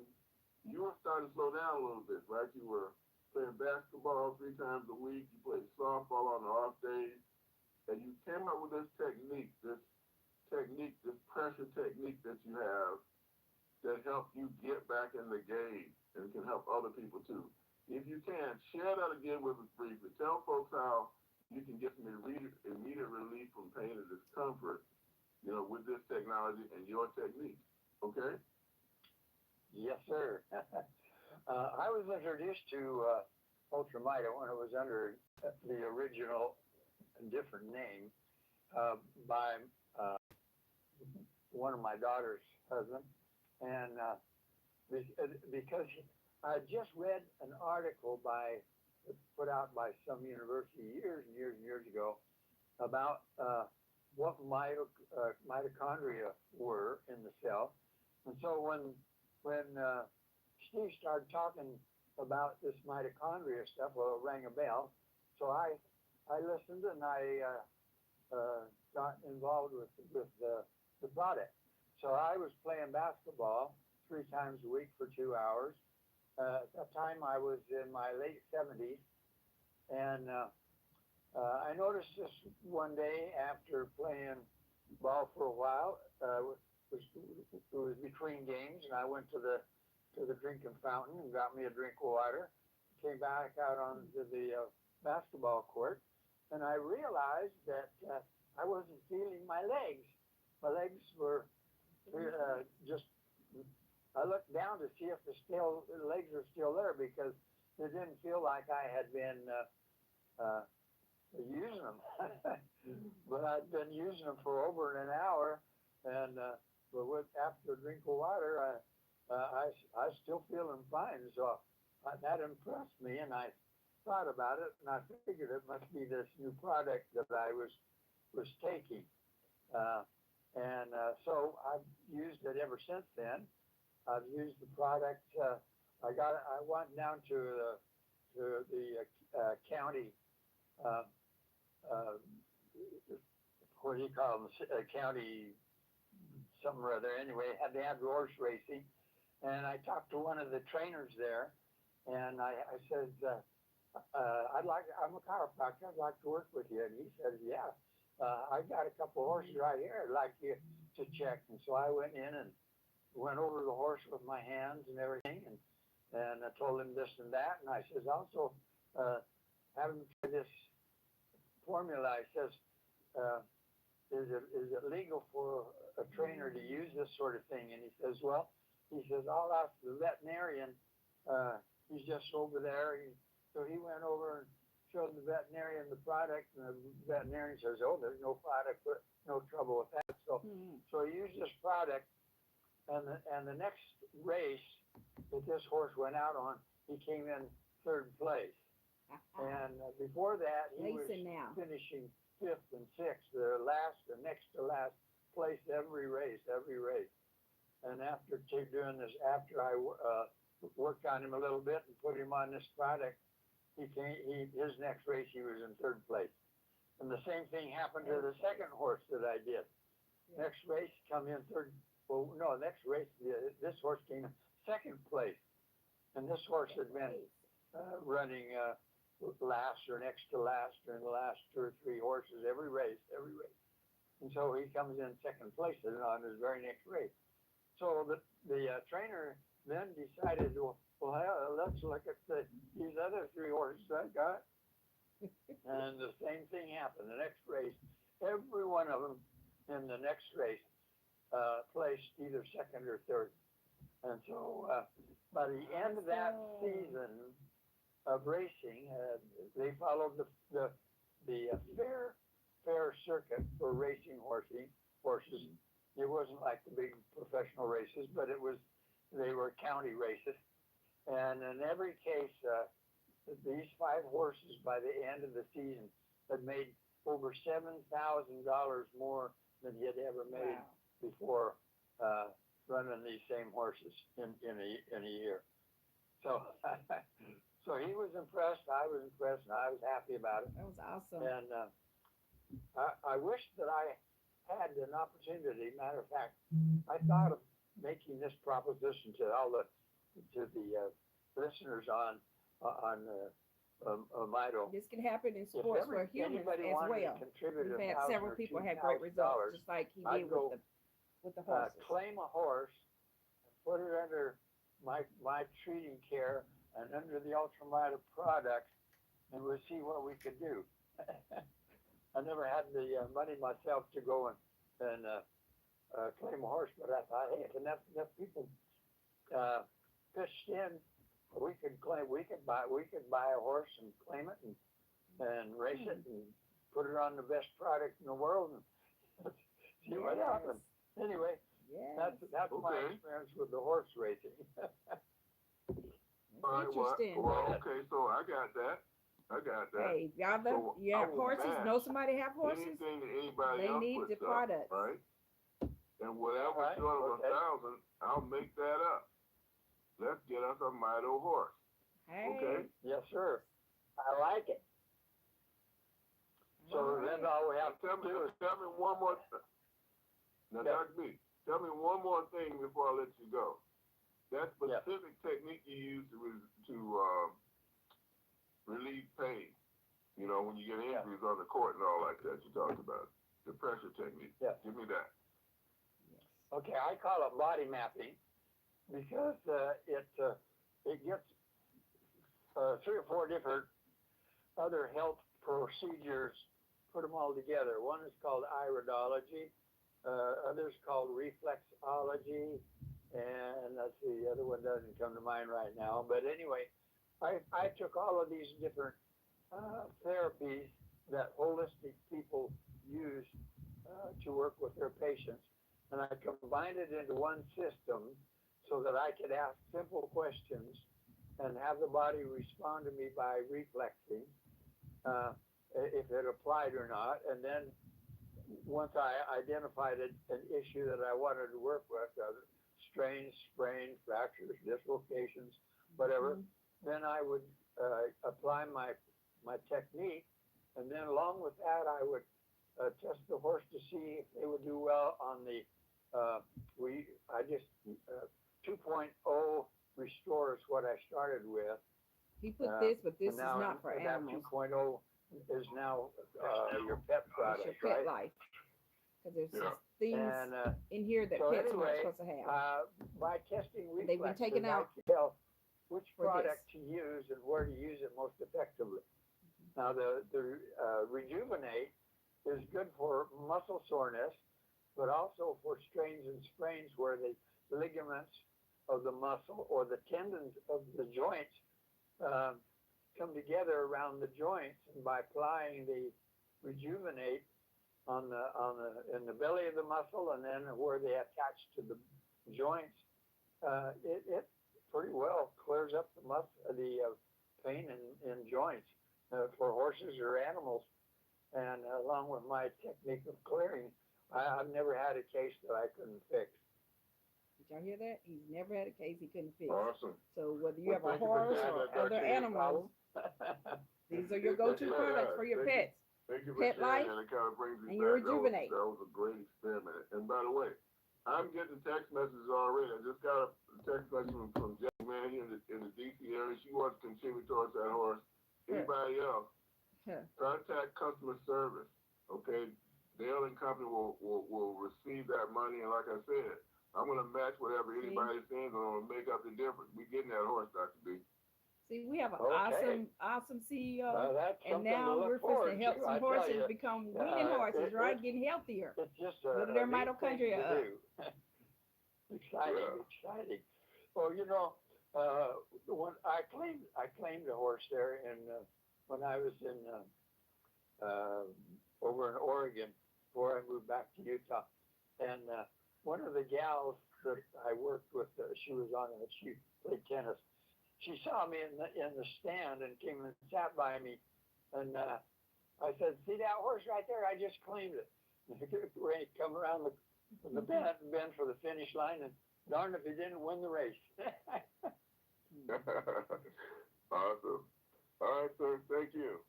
you were starting to slow down a little bit, right? You were playing basketball 3 times a week. You played softball on the off days. And you came up with this pressure technique that you have that helped you get back in the game and can help other people too. If you can, share that again with us briefly. Tell folks how you can get some immediate relief from pain and discomfort, with this technology and your technique. Okay? Yes, sir. I was introduced to UltraMito when it was under the original different name by one of my daughter's husband, and because I just read an article put out by some university years and years and years ago about what mitochondria were in the cell, and so when Steve started talking about this mitochondria stuff, well, it rang a bell. So I listened and I got involved with the product. So I was playing basketball 3 times a week for 2 hours. At that time I was in my late 70s, and I noticed this one day after playing ball for a while. It was between games, and I went to the drinking fountain and got me a drink of water. Came back out onto the basketball court, and I realized that I wasn't feeling my legs. My legs were just. I looked down to see if the legs are still there, because it didn't feel like I had been using them. But I'd been using them for over an hour, and but after a drink of water, I still feeling fine. So that impressed me, and I thought about it, and I figured it must be this new product that I was taking. So I've used it ever since then. I've used the product. I went down to the county. What do you call them? County something or other. Anyway, they had horse racing, and I talked to one of the trainers there, and I said, I'm a chiropractor. I'd like to work with you. And he said, yeah, I got a couple of horses right here. I'd like you to check. And so I went in and went over the horse with my hands and everything, and I told him this and that. And I says, also, have him try this formula. I says, is it legal for a trainer to use this sort of thing? And he says, well, I'll ask the veterinarian. He's just over there. So he went over and showed the veterinarian the product, and the veterinarian says, oh, there's no product, no trouble with that. So he used this product, and the next race that this horse went out on, he came in third place. And before that, he was finishing fifth and sixth, the next to last place every race. And after doing this, after I worked on him a little bit and put him on this product, his next race he was in third place. And the same thing happened to the second horse that I did. Next race come in third. Well, no, next race this horse came in second place, and this horse had been running last or next to last during the last 2 or 3 horses every race. And so he comes in second place on his very next race. So the trainer then decided, well, let's look at these other 3 horses I got. And the same thing happened. The next race, every one of them in the next race placed either second or third. And so by the end of that season of racing, they followed the fair circuit for racing horses. It wasn't like the big professional races, but they were county races. And in every case, these 5 horses by the end of the season had made over $7,000 more than he had ever made before running these same horses in a year. So so he was impressed, I was impressed, and I was happy about it. That was awesome. And I wish that I had an opportunity. Matter of fact, I thought of making this proposition to all the listeners on Mito. This can happen in sports for humans as well. We've had several people have great results, just like he did with the horses. Claim a horse and put it under my treating care and under the UltraMito product, and we'll see what we could do. I never had the money myself to go and claim a horse, but I thought, hey, if enough people pitched in, we could buy a horse and claim it and race it and put it on the best product in the world and see what happens. Anyway, that's my experience with the horse racing. All right, Interesting. well, okay, so I got that. Hey, y'all you have horses? Know somebody have horses? Anything that anybody They else need puts the products. up, right? And whatever short of 1,000, I'll make that up. Let's get us a Mito horse. Hey. Okay? Yes, sir. I like it. So then all we have to do is tell me one more thing. Now, Dr. B, tell me one more thing before I let you go. That specific technique you use to relieve pain, you know, when you get injuries on the court and all like that, you talked about the pressure technique. Yeah. Give me that. Okay, I call it body mapping because it gets 3 or 4 different other health procedures, put them all together. One is called iridology, others called reflexology, and let's see, the other one doesn't come to mind right now. But anyway, I took all of these different therapies that holistic people use to work with their patients, and I combined it into one system so that I could ask simple questions and have the body respond to me by reflexing if it applied or not. And then once I identified an issue that I wanted to work with, strains, sprains, fractures, dislocations, whatever, then I would apply my technique, and then along with that, I would test the horse to see if they would do well on the 2.0 restore is what I started with. He put this, but this is now not for that animals. 2.0 is now your pet product, It's your pet right? life. Because there's some things And in here that so pets anyway, aren't supposed to have. by testing They've been reflexes, taken I out can tell which for product to use and where to use it most effectively. Now the Rejuvenate is good for muscle soreness, but also for strains and sprains where the ligaments of the muscle or the tendons of the joints come together around the joints, and by applying the Rejuvenate in the belly of the muscle and then where they attach to the joints, it pretty well clears up the pain in joints for horses or animals. And along with my technique of clearing, I've never had a case that I couldn't fix. Did y'all hear that? He's never had a case he couldn't fix. Awesome. So whether you have a Thank you for horse sharing or that, other Dr. animals, these are your go-to products for your pets. Thank you for Pet sharing life that. It kind of brings me and your back. Rejuvenate. That was a great experiment. And by the way, I'm getting text messages already. I just got a text message from Jack Man here in the DC area. She wants to contribute towards that horse. Anybody else? Contact customer service. Okay, Dale and Company will receive that money, and like I said, I'm gonna match whatever anybody sends, and I'm gonna make up the difference. We getting that horse, Dr. B. See, we have an awesome CEO, and something now we're supposed to help some horses you, become weaning horses, right? Getting healthier. It's just Building their mitochondria up. Exciting. Well, when I claimed a horse there when I was in over in Oregon before I moved back to Utah, and one of the gals that I worked with, she played tennis. She saw me in the stand and came and sat by me, and I said, "See that horse right there? I just claimed it." Ready to come around the bend for the finish line, and darn if he didn't win the race. Awesome. All right, sir. Thank you.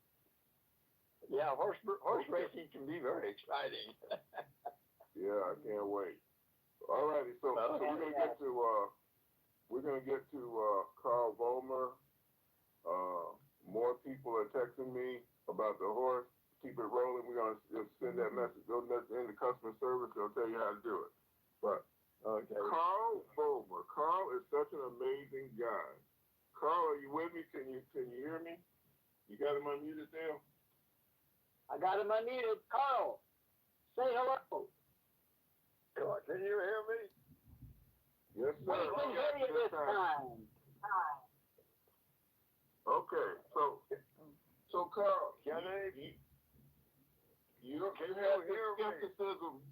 Yeah, horse racing can be very exciting. Yeah, I can't wait. All righty, so we're gonna get to Carl Vollmer. More people are texting me about the horse. Keep it rolling. We're gonna just send that message. Go in the customer service. They'll tell you how to do it. But Carl Vollmer. Carl is such an amazing guy. Carl, are you with me? Can you hear me? You got him unmuted there? I got him unmuted. Carl, say hello. Can you hear me? Yes, sir. We can hear you this time. Okay, so Carl, you had this skepticism.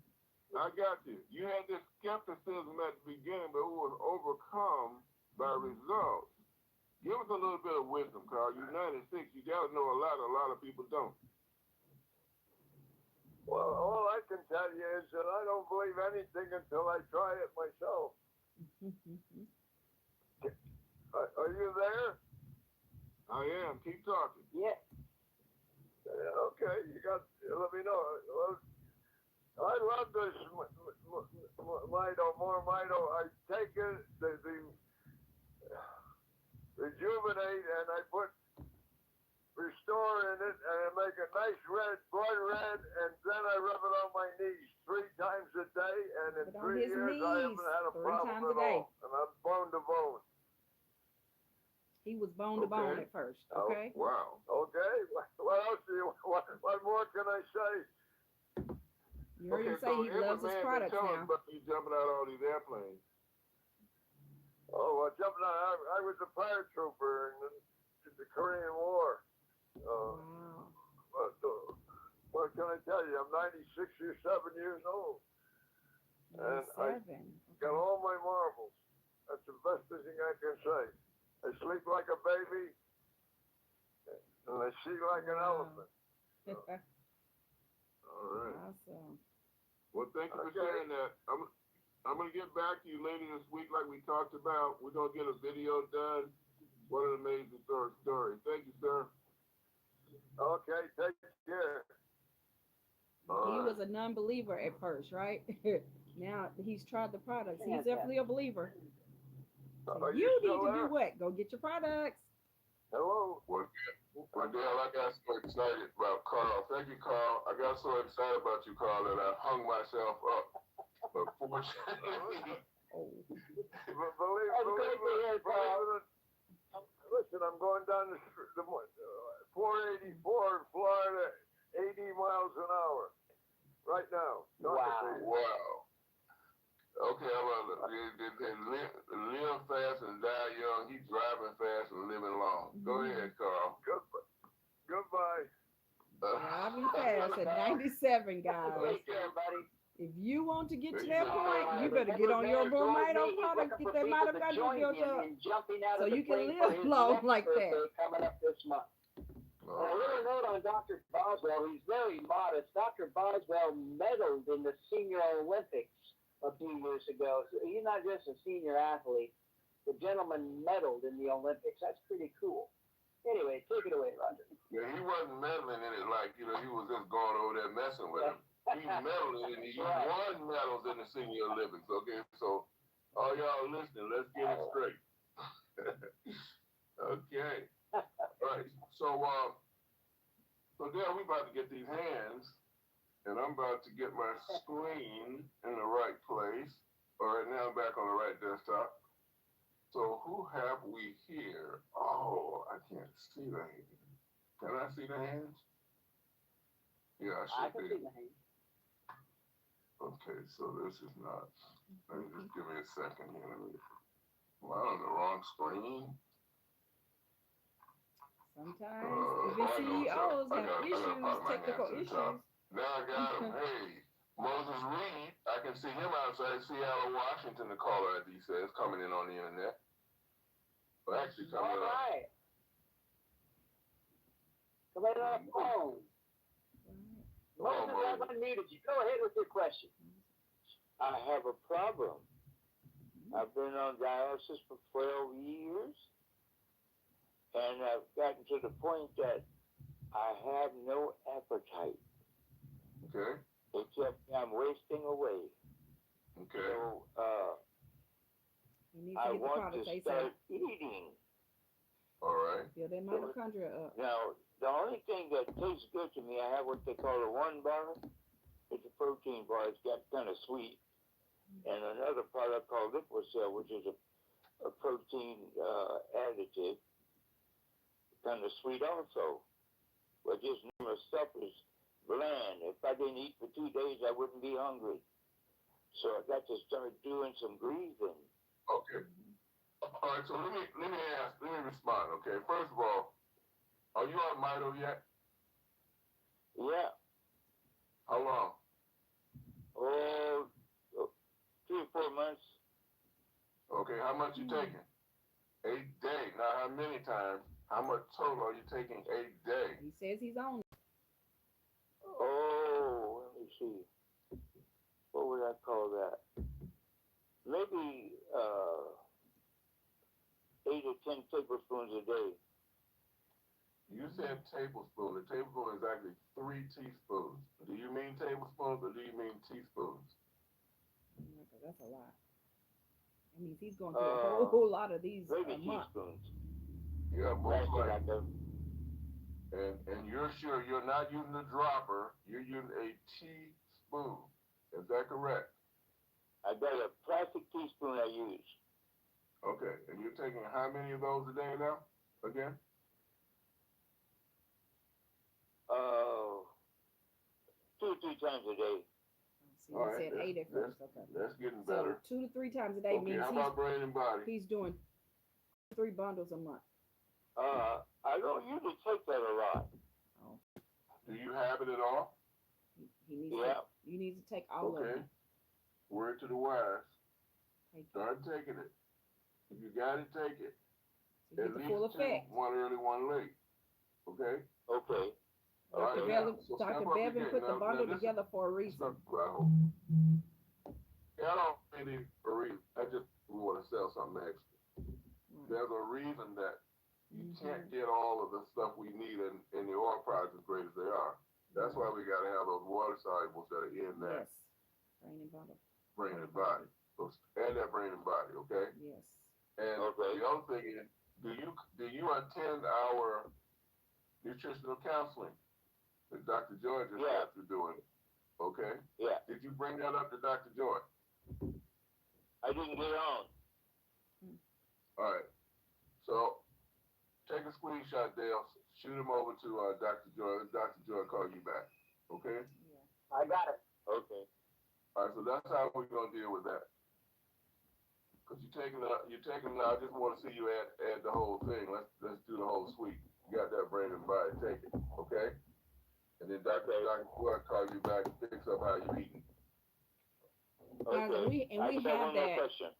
I got you. You had this skepticism at the beginning, but it was overcome by results. Give us a little bit of wisdom, Carl. You're 96. You got to know a lot of people don't. Well, all I can tell you is that I don't believe anything until I try it myself. Are you there? I am. Keep talking. Yeah. Okay, let me know. I love this MoreMito. I take it, the Rejuvenate, and I put Restore in it, and I make a nice blood red, and then I rub it on my knees 3 times a day, and in 3 years I haven't had a problem at all, and I'm bone to bone. He was bone to bone at first, okay? Oh, wow. Okay, what else what more can I say? You heard him say he loves his products now. But you jumping out all these airplanes. Oh, well, jumping out, I was a paratrooper, and the Korean War. Wow. But what can I tell you? I'm 96 or 7 years old. And I 7. got all my marbles. That's the best thing I can say. I sleep like a baby, and I see like an elephant. All right. Awesome. Well, thank you for sharing that. I'm going to get back to you later this week like we talked about. We're going to get a video done. What an amazing story. Thank you, sir. Okay, take care. He was a non-believer at first, right? Now he's tried the products. He's definitely a believer. So you need to do what? Go get your products. Hello. Well, Dale, I got so excited about Carl. Thank you, Carl. I got so excited about you, Carl, that I hung myself up. But fortunately, believe it, listen, I'm going down the 484 in Florida, 80 miles an hour right now. Wow. Okay, live fast and die young. He's driving fast and living long. Go ahead, Carl. Goodbye. Driving fast at 97, guys. Take care, buddy. If you want to get to that point, you better get on your MoreMito product, get that mitochondria built up, so you can live long like that. Coming up this month. A little note on Dr. Boswell. He's very modest. Dr. Boswell medaled in the Senior Olympics a few years ago. So he's not just a senior athlete. The gentleman medaled in the Olympics. That's pretty cool. Anyway, take it away, Roger. Yeah, he wasn't meddling in it like, he was just going over there messing with him. He meddled in it. He won medals in the Senior Olympics. Okay, so all y'all listening, let's get it straight. Okay. All right. So there we about to get these hands, and I'm about to get my screen in the right place. All right, now I'm back on the right desktop. So who have we here? Oh, I can't see the hands. Can I see the hands? Yeah, I should be. See the hands. Okay, so this is not. Let me just give me a second here. Well, I'm on the wrong screen. Sometimes even CEOs have issues, technical issues. Now I got him. Hey, Moses Reed. I can see him outside Seattle, Washington. The caller ID says coming in on the internet. Well, actually coming in. All right. Coming in on the phone. Moses, I've unmuted you. Go ahead with your question. I have a problem. I've been on dialysis for 12 years, and I've gotten to the point that I have no appetite. Okay. Except I'm wasting away. Okay. So, You need to I get the want products to start eating. All right. Build that mitochondria up. Now, the only thing that tastes good to me, I have what they call a 1 bar. It's a protein bar. It's got kind of sweet. And another product called Liquicell, which is a protein additive, kind of sweet also. But this number of stuff is bland. If I didn't eat for 2 days, I wouldn't be hungry. So I got to start doing some breathing. Okay. All right. So let me respond. Okay. First of all, are you on Mito yet? Yeah. How long? Oh, 3 or 4 months. Okay. How much you taking? 8 days. Now, how many times? How much total are you taking 8 days? He says he's on. Oh, let me see. What would I call that? Maybe 8 or 10 tablespoons a day. You said tablespoon. A tablespoon is actually 3 teaspoons. Do you mean tablespoons or do you mean teaspoons? That's a lot. That means he's going through a whole lot of these a month. Teaspoons. Yeah, most likely. And you're sure you're not using a dropper, you're using a teaspoon. Is that correct? I got a plastic teaspoon I use. Okay, and you're taking how many of those a day now? Again? 2 or 3 times a day. See, he said 8 at first. Okay. That's getting better. So 2 to 3 times a day means how about brain and body? he's doing 3 bundles a month. I don't usually take that a lot. Oh, Do you have it at all? he needs Yeah. you need to take all of Okay. it. Word to the wise. Take it. Start taking it. If you got it, take it. So you At get the least full two, effect. one early, one late. Okay? Okay. All right, Dr. now, Bevan, so Dr. step up Bevan again. put the Now, bundle listen. together for a Step, reason. well, I don't really for a reason. I just want to sell something extra. Right. There's a reason that you Mhm. can't get all of the stuff we need in the oil products as great as they are. That's why we got to have those water solubles that are in that Yes. Brain and bundle. brain and body. So add that brain and body, okay? Yes. And Okay. the other thing is, do you attend our nutritional counseling that Dr. George has Yeah. got you doing? Okay. Yeah. Did you bring that up to Dr. George? I didn't get on. All right. So take a screenshot, Dale. Shoot him over to Dr. Joy. Let Dr. Joy call you back. Okay? I got it. Okay. All right, so that's how we're gonna deal with that. Cause you're taking I just want to see you add the whole thing. Let's do the whole suite. You got that brain and body, take it. Okay? And then Dr. Joy call you back and fix up how you eating. Guys, Okay. we I have just have one more that. question.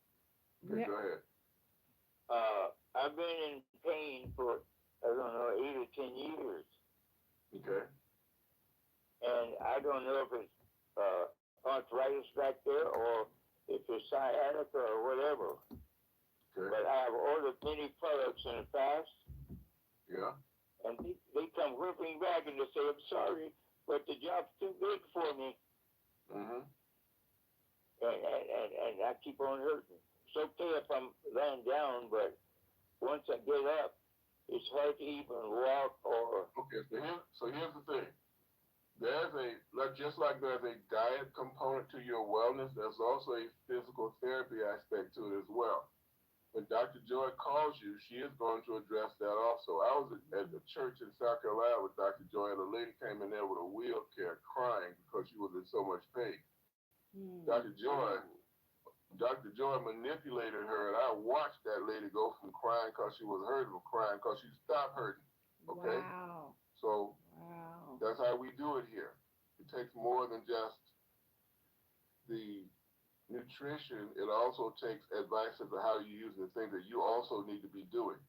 Okay, go ahead. I've been in pain for, I don't know, 8 or 10 years. Okay. And I don't know if it's arthritis back there or if it's sciatica or whatever. Okay. But I have ordered many products in the past, Yeah. and they come whipping back and they say, I'm sorry, but the job's too big for me. Mm-hmm. And I keep on hurting. It's okay if I'm laying down, but once I get up, it's hard to even walk or. Okay, so here's the thing. Just like there's a diet component to your wellness, there's also a physical therapy aspect to it as well. When Dr. Joy calls you, she is going to address that also. I was at the church in South Carolina with Dr. Joy, and a lady came in there with a wheelchair crying because she was in so much pain. Dr. Joy manipulated her, and I watched that lady go from crying because she was hurting to crying because she stopped hurting. Okay? Wow. So Wow. that's how we do it here. It takes more than just the nutrition. It also takes advice as to how you use the things that you also need to be doing.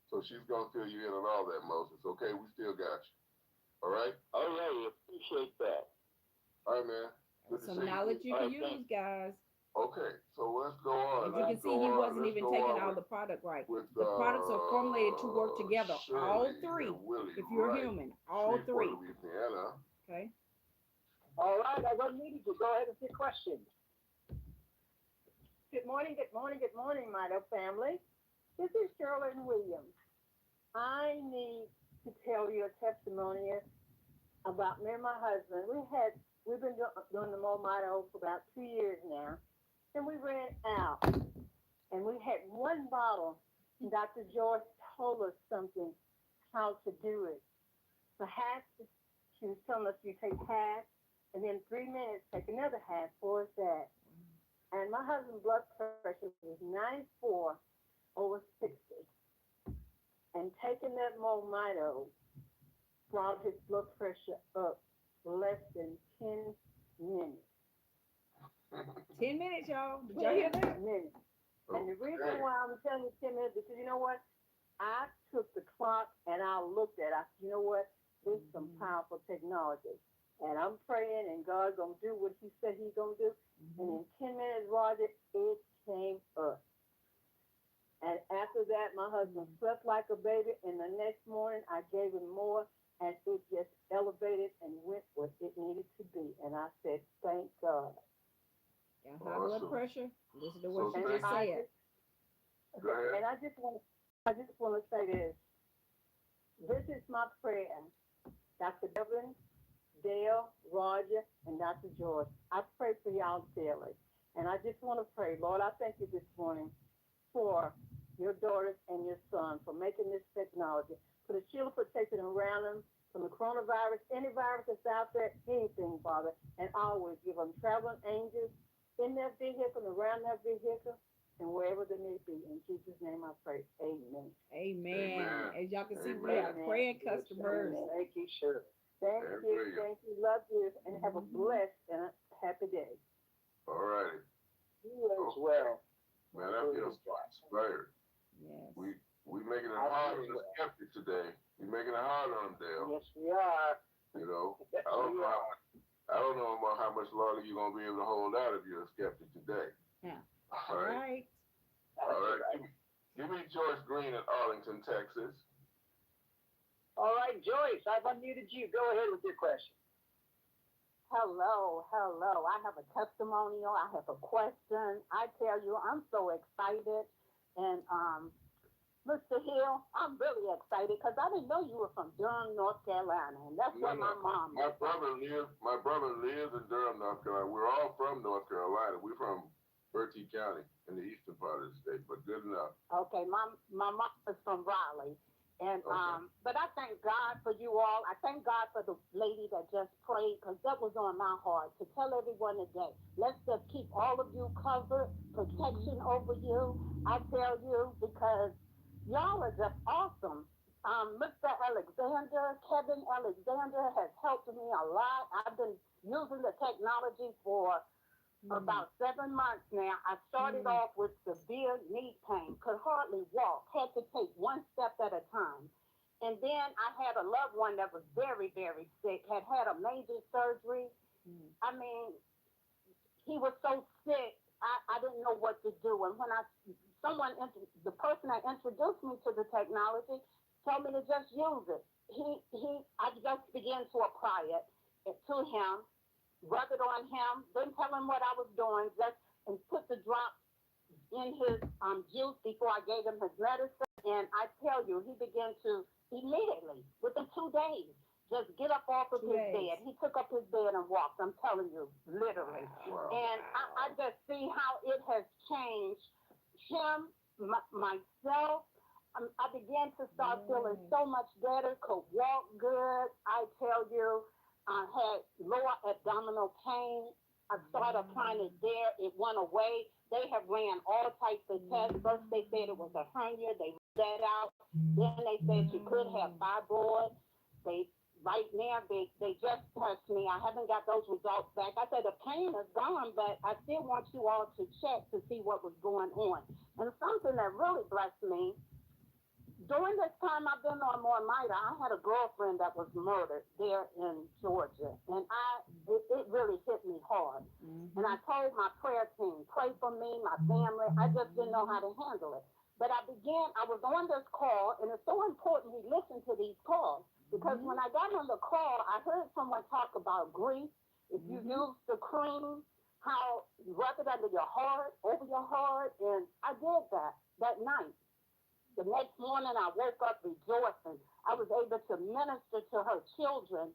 So she's going to fill you in on all that, Moses. Okay? We still got you. All right? All right, appreciate that. All right, man. Good to Some see knowledge you can All right, use, guys. Okay, so let's go on. As you can see, he wasn't even taking all the product right. The products are formulated to work together. All three. If you're human, all three. Louisiana. Okay. All right, I don't need you. Go ahead with your questions. Good morning, Mito family. This is Shirley Williams. I need to tell you a testimony about me and my husband. We've been doing the MoreMito for about 2 years now, and we ran out. And we had one bottle, and Dr. George told us something, how to do it. So she was telling us you take half, and then 3 minutes, take another half. For that. And my husband's blood pressure was 94 over 60. And taking that MoreMito brought his blood pressure up less than 10 minutes. 10 minutes, y'all. Did y'all hear that? 10 minutes. And the reason why I'm telling you 10 minutes, because you know what? I took the clock and I looked at it. I said, you know what? This is some powerful technology. And I'm praying, and God's going to do what he said he's going to do. And in 10 minutes, Roger, it came up. And after that, my husband slept like a baby. And the next morning, I gave him more, and it just elevated and went where it needed to be. And I said, thank God. Got high blood pressure? Listen to what you So just said. Go ahead. And I just want to say this. This is my prayer. Dr. Devlin, Dale, Roger, and Dr. George. I pray for y'all daily. And I just want to pray, Lord, I thank you this morning for your daughters and your son for making this technology. Put a shield of protection around them from the coronavirus, any virus that's out there, anything, Father. And always give them traveling angels in their vehicle, around their vehicle, and wherever they may be. In Jesus' name I pray. Amen. Amen. Amen. As y'all can see, we Amen. have praying customers. Thank you, Shirley. Thank There you, we go. thank you, love you, and have a blessed and a happy day. All righty. You as well. Man, I feel inspired. Yes. We making it hard on the skeptic today. We making it hard on them, Dale. Yes, we are. You know, Yes, I don't we know are. I don't know about how much longer you're gonna be able to hold out if you're a skeptic today. Yeah. All All right. right. All right. Give me Joyce Green in Arlington, Texas. All right, Joyce, I've unmuted you. Go ahead with your question. Hello, hello. I have a testimonial. I have a question. I tell you, I'm so excited. And Mr. Hill, I'm really excited because I didn't know you were from Durham, North Carolina, and that's where my mom My is. brother lives in Durham, North Carolina. We're all from North Carolina. We're from Bertie County in the eastern part of the state, but good enough. Okay, my mom is from Raleigh. And Okay. but I thank God for you all. I thank God for the lady that just prayed, because that was on my heart to tell everyone today. Let's just keep all of you covered, protection over you. I tell you, because y'all are just awesome. Mr. Alexander, Kevin Alexander has helped me a lot. I've been using the technology for about 7 months now. I started off with severe knee pain, could hardly walk, had to take one step at a time. And then I had a loved one that was very, very sick, had a major surgery. I mean, he was so sick, I didn't know what to do. And when the person that introduced me to the technology told me to just use it. I just began to apply it to him, rub it on him, didn't tell him what I was doing, and put the drop in his juice before I gave him his medicine. And I tell you, he began to immediately, within 2 days, just get up off of his bed. He took up his bed and walked. I'm telling you, literally. Wow. And I just see how it has changed him, myself. I began to start feeling so much better, could walk good. I tell you, I had lower abdominal pain. I started applying it there. It went away. They have ran all types of tests. First they said it was a hernia. They ruled that out. Then they said you could have fibroids. Right now, they just touched me. I haven't got those results back. I said the pain is gone, but I still want you all to check to see what was going on. And something that really blessed me, during this time I've been on MoreMito, I had a girlfriend that was murdered there in Georgia, and it really hit me hard. And I told my prayer team, pray for me, my family. I just didn't know how to handle it. But I was on this call, and it's so important we listen to these calls, because when I got on the call, I heard someone talk about grief. If you use the cream, how you rub it under your heart, over your heart, and I did that night. The next morning, I woke up rejoicing. I was able to minister to her children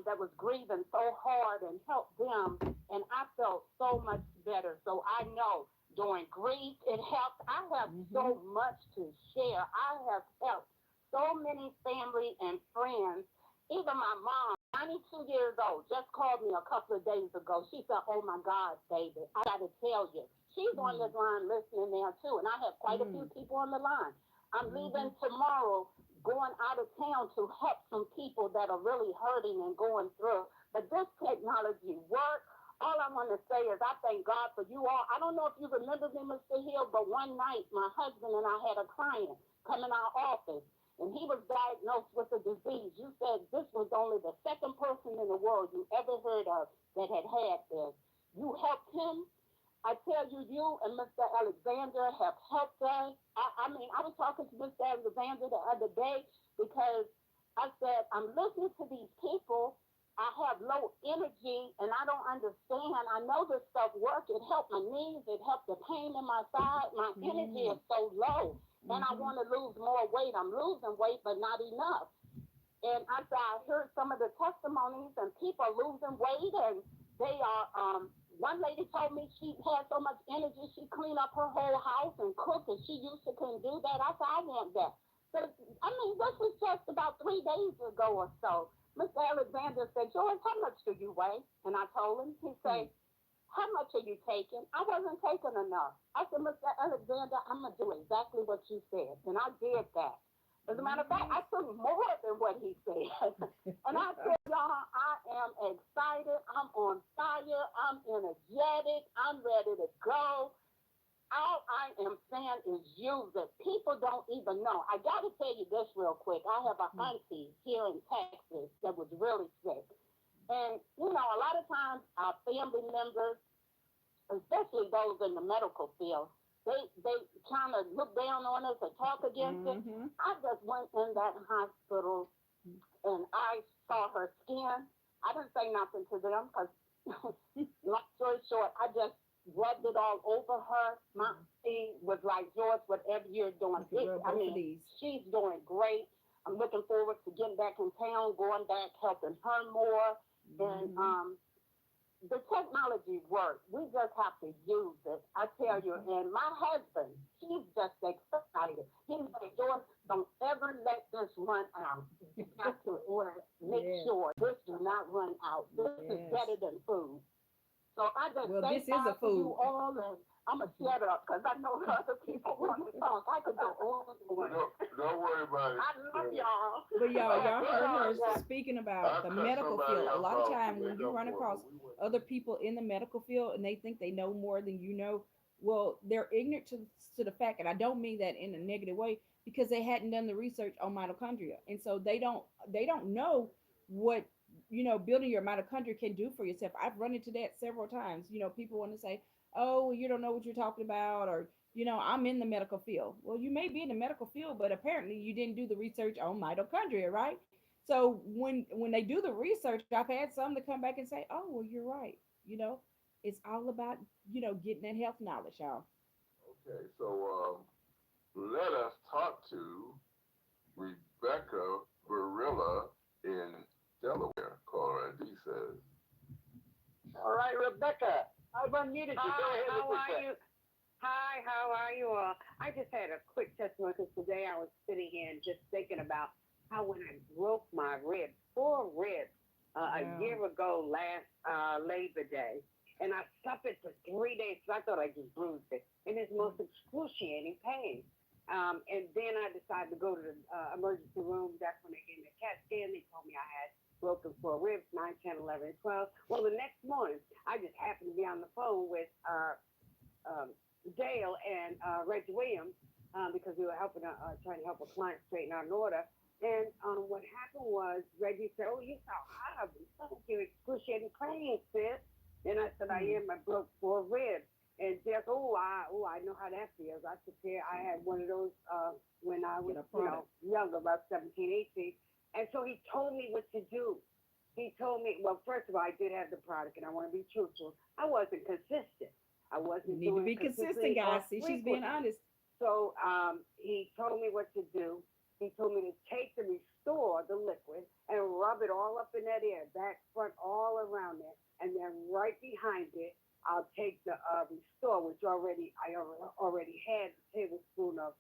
that was grieving so hard and help them, and I felt so much better. So I know during grief, it helps. I have so much to share. I have helped so many family and friends. Even my mom, 92 years old, just called me a couple of days ago. She said, oh my God, David, I got to tell you. She's on this line listening now too, and I have quite a few people on the line. I'm leaving tomorrow, going out of town to help some people that are really hurting and going through. But this technology works. All I want to say is I thank God for you all. I don't know if you remember me, Mr. Hill, but one night my husband and I had a client come in our office, and he was diagnosed with a disease. You said this was only the second person in the world you ever heard of that had this. You helped him. I tell you, you and Mr. Alexander have helped us. I mean, I was talking to Mr. Alexander the other day because I said, I'm listening to these people. I have low energy and I don't understand. I know this stuff works. It helped my knees. It helped the pain in my side. My energy is so low and I want to lose more weight. I'm losing weight, but not enough. And I heard some of the testimonies and people are losing weight and they are, one lady told me she had so much energy, she cleaned up her whole house and cooked, and she used to couldn't do that. I said, I want that. So, I mean, this was just about 3 days ago or so. Mr. Alexander said, George, how much do you weigh? And I told him, he said, how much are you taking? I wasn't taking enough. I said, Mr. Alexander, I'm going to do exactly what you said. And I did that. As a matter of fact, I took more than what he said. And I tell y'all, I am excited. I'm on fire. I'm energetic. I'm ready to go. All I am saying is use it. People don't even know. I got to tell you this real quick. I have an auntie here in Texas that was really sick. And, you know, a lot of times our family members, especially those in the medical field, they kind of look down on us or talk against it. I just went in that hospital and I saw her skin. I didn't say nothing to them because, long story short, I just rubbed it all over her. My feet was like, George, whatever you're doing. She's doing great. I'm looking forward to getting back in town, going back, helping her more. And the technology works. We just have to use it. I tell you, and my husband, he's just excited. He's like, George, don't ever let this run out. You have to make sure this do not run out. This is better than food. So I just thank God for you all, and I'm going to shut up because I know other people want to talk. I could go on and on. Don't worry about it. I love y'all. But y'all heard her speaking about the medical field. A lot of times when you run across other people in the medical field and they think they know more than you know, well, they're ignorant to the fact, and I don't mean that in a negative way, because they hadn't done the research on mitochondria, and so they don't know what, you know, building your mitochondria can do for yourself. I've run into that several times. You know, people want to say, oh, you don't know what you're talking about, or, you know, I'm in the medical field. Well, you may be in the medical field, but apparently you didn't do the research on mitochondria, right? So when they do the research, I've had some to come back and say, oh, well, you're right. You know, it's all about, you know, getting that health knowledge, y'all. Okay, so let us talk to Rebecca Barilla in Delaware. Caller ID says. All right, Rebecca, I've unmuted you. Go ahead. How are you? Hi, how are you all? I just had a quick testimony because today I was sitting here and just thinking about how when I broke my ribs, 4 ribs, a year ago last Labor Day, and I suffered for 3 days because I thought I just bruised it, and it's most excruciating pain. And then I decided to go to the emergency room. That's when they gave me a CAT scan. They told me I had broken 4 ribs, 9, 10, 11, 12. Well, the next morning, I just happened to be on the phone with Dale and Reggie Williams because we were helping, trying to help a client straighten out an order. And what happened was Reggie said, oh, you sound horrible. You sound like you're excruciating pain, sis. And I said, I am. I broke 4 ribs. And just, I know how that feels. I had one of those when I was, younger, about 17, 18. And so he told me what to do. He told me, well, first of all, I did have the product, and I want to be truthful. I wasn't consistent. I wasn't You need to be consistent, guys. See, she's being honest. So he told me what to do. He told me to take the Restore, the liquid, and rub it all up in that area, back, front, all around it. And then right behind it, I'll take the Restore, which I already had a tablespoon of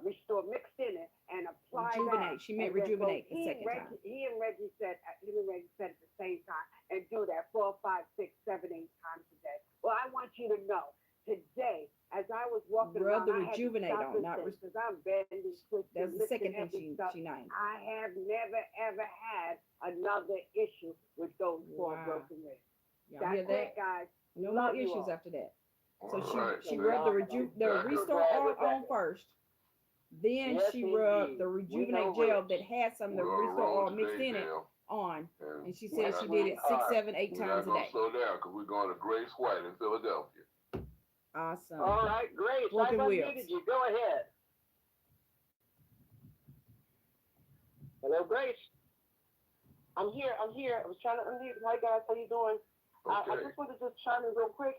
Restore mixed in it, and apply Rejuvenate. that. She meant Rejuvenate the second time. He and Reggie said at the same time, and do that 4, 5, 6, 7, 8 times a day. Well, I want you to know, today, as I was walking Rub around, the Rejuvenate on, not because I'm bending, twisting, that's the second thing she named. I have never, ever had another issue with those 4 broken ribs. That's it, guys. No more issues after that. So she rubbed the Restore oil on first. Then she rubbed the Rejuvenate gel that had some of the Restore oil mixed in it on. And she said she did it 6, 7, 8 times a day. Slow down because we're going to Grace White in Philadelphia. Awesome. All right, Grace, I've unmuted you. Go ahead. Hello, Grace. I'm here. I was trying to unmute. Hi, guys. How you doing? Okay. I just wanted to just chime in real quick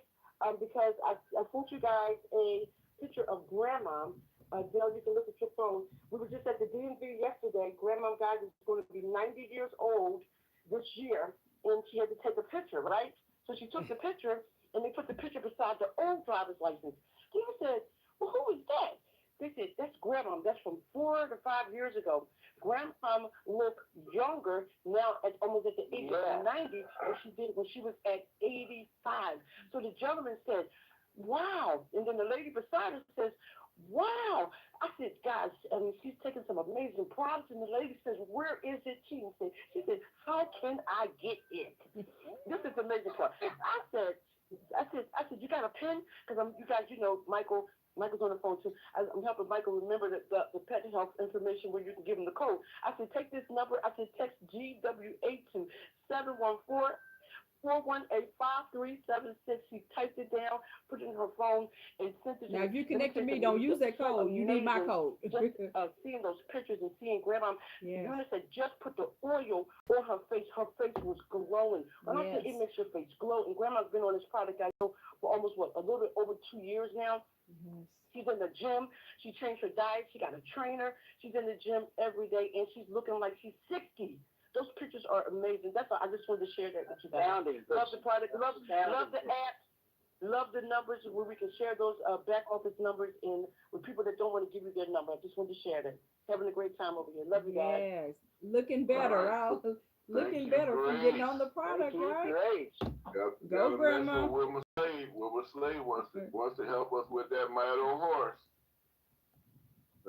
because I sent you guys a picture of Grandma. Dale, you can look at your phone. We were just at the DMV yesterday. Grandma, guys, is going to be 90 years old this year, and she had to take a picture, right? So she took the picture, and they put the picture beside the old driver's license. Then I said, well, who is that? They said, that's grandma. That's from 4 to 5 years ago. Grandma looked younger now at almost at the age of 90 than she did when she was at 85. So the gentleman said, wow. And then the lady beside her says, wow. I said, guys, I mean, she's taking some amazing props. And the lady says, where is it? She said, how can I get it? This is the amazing part. I said, you got a pen? Because you guys, you know, Michael's on the phone too. I'm helping Michael remember the pet health information where you can give him the code. I said, take this number. I said, text GWA to 714-418-5376. She typed it down, put it in her phone, and sent it. Now, if you connect to me, don't use that code. You need my code. Just seeing those pictures and seeing grandma, Eunice said, just put the oil on her face. Her face was glowing. When I say it makes your face glow, and grandma's been on this product, I know, for almost, a little bit over 2 years now. She's in the gym. She changed her diet. She got a trainer. She's in the gym every day, and she's looking like she's 60. Those pictures are amazing. That's why I just wanted to share that with you guys. Love the product. Love the app. Love the numbers where we can share those back office numbers in with people that don't want to give you their number. I just wanted to share that. Having a great time over here. Love you guys. Yes, looking better. Looking better from getting on the product, right? Great. Go, Grandma. Wilma Slade wants to help us with that Mito horse.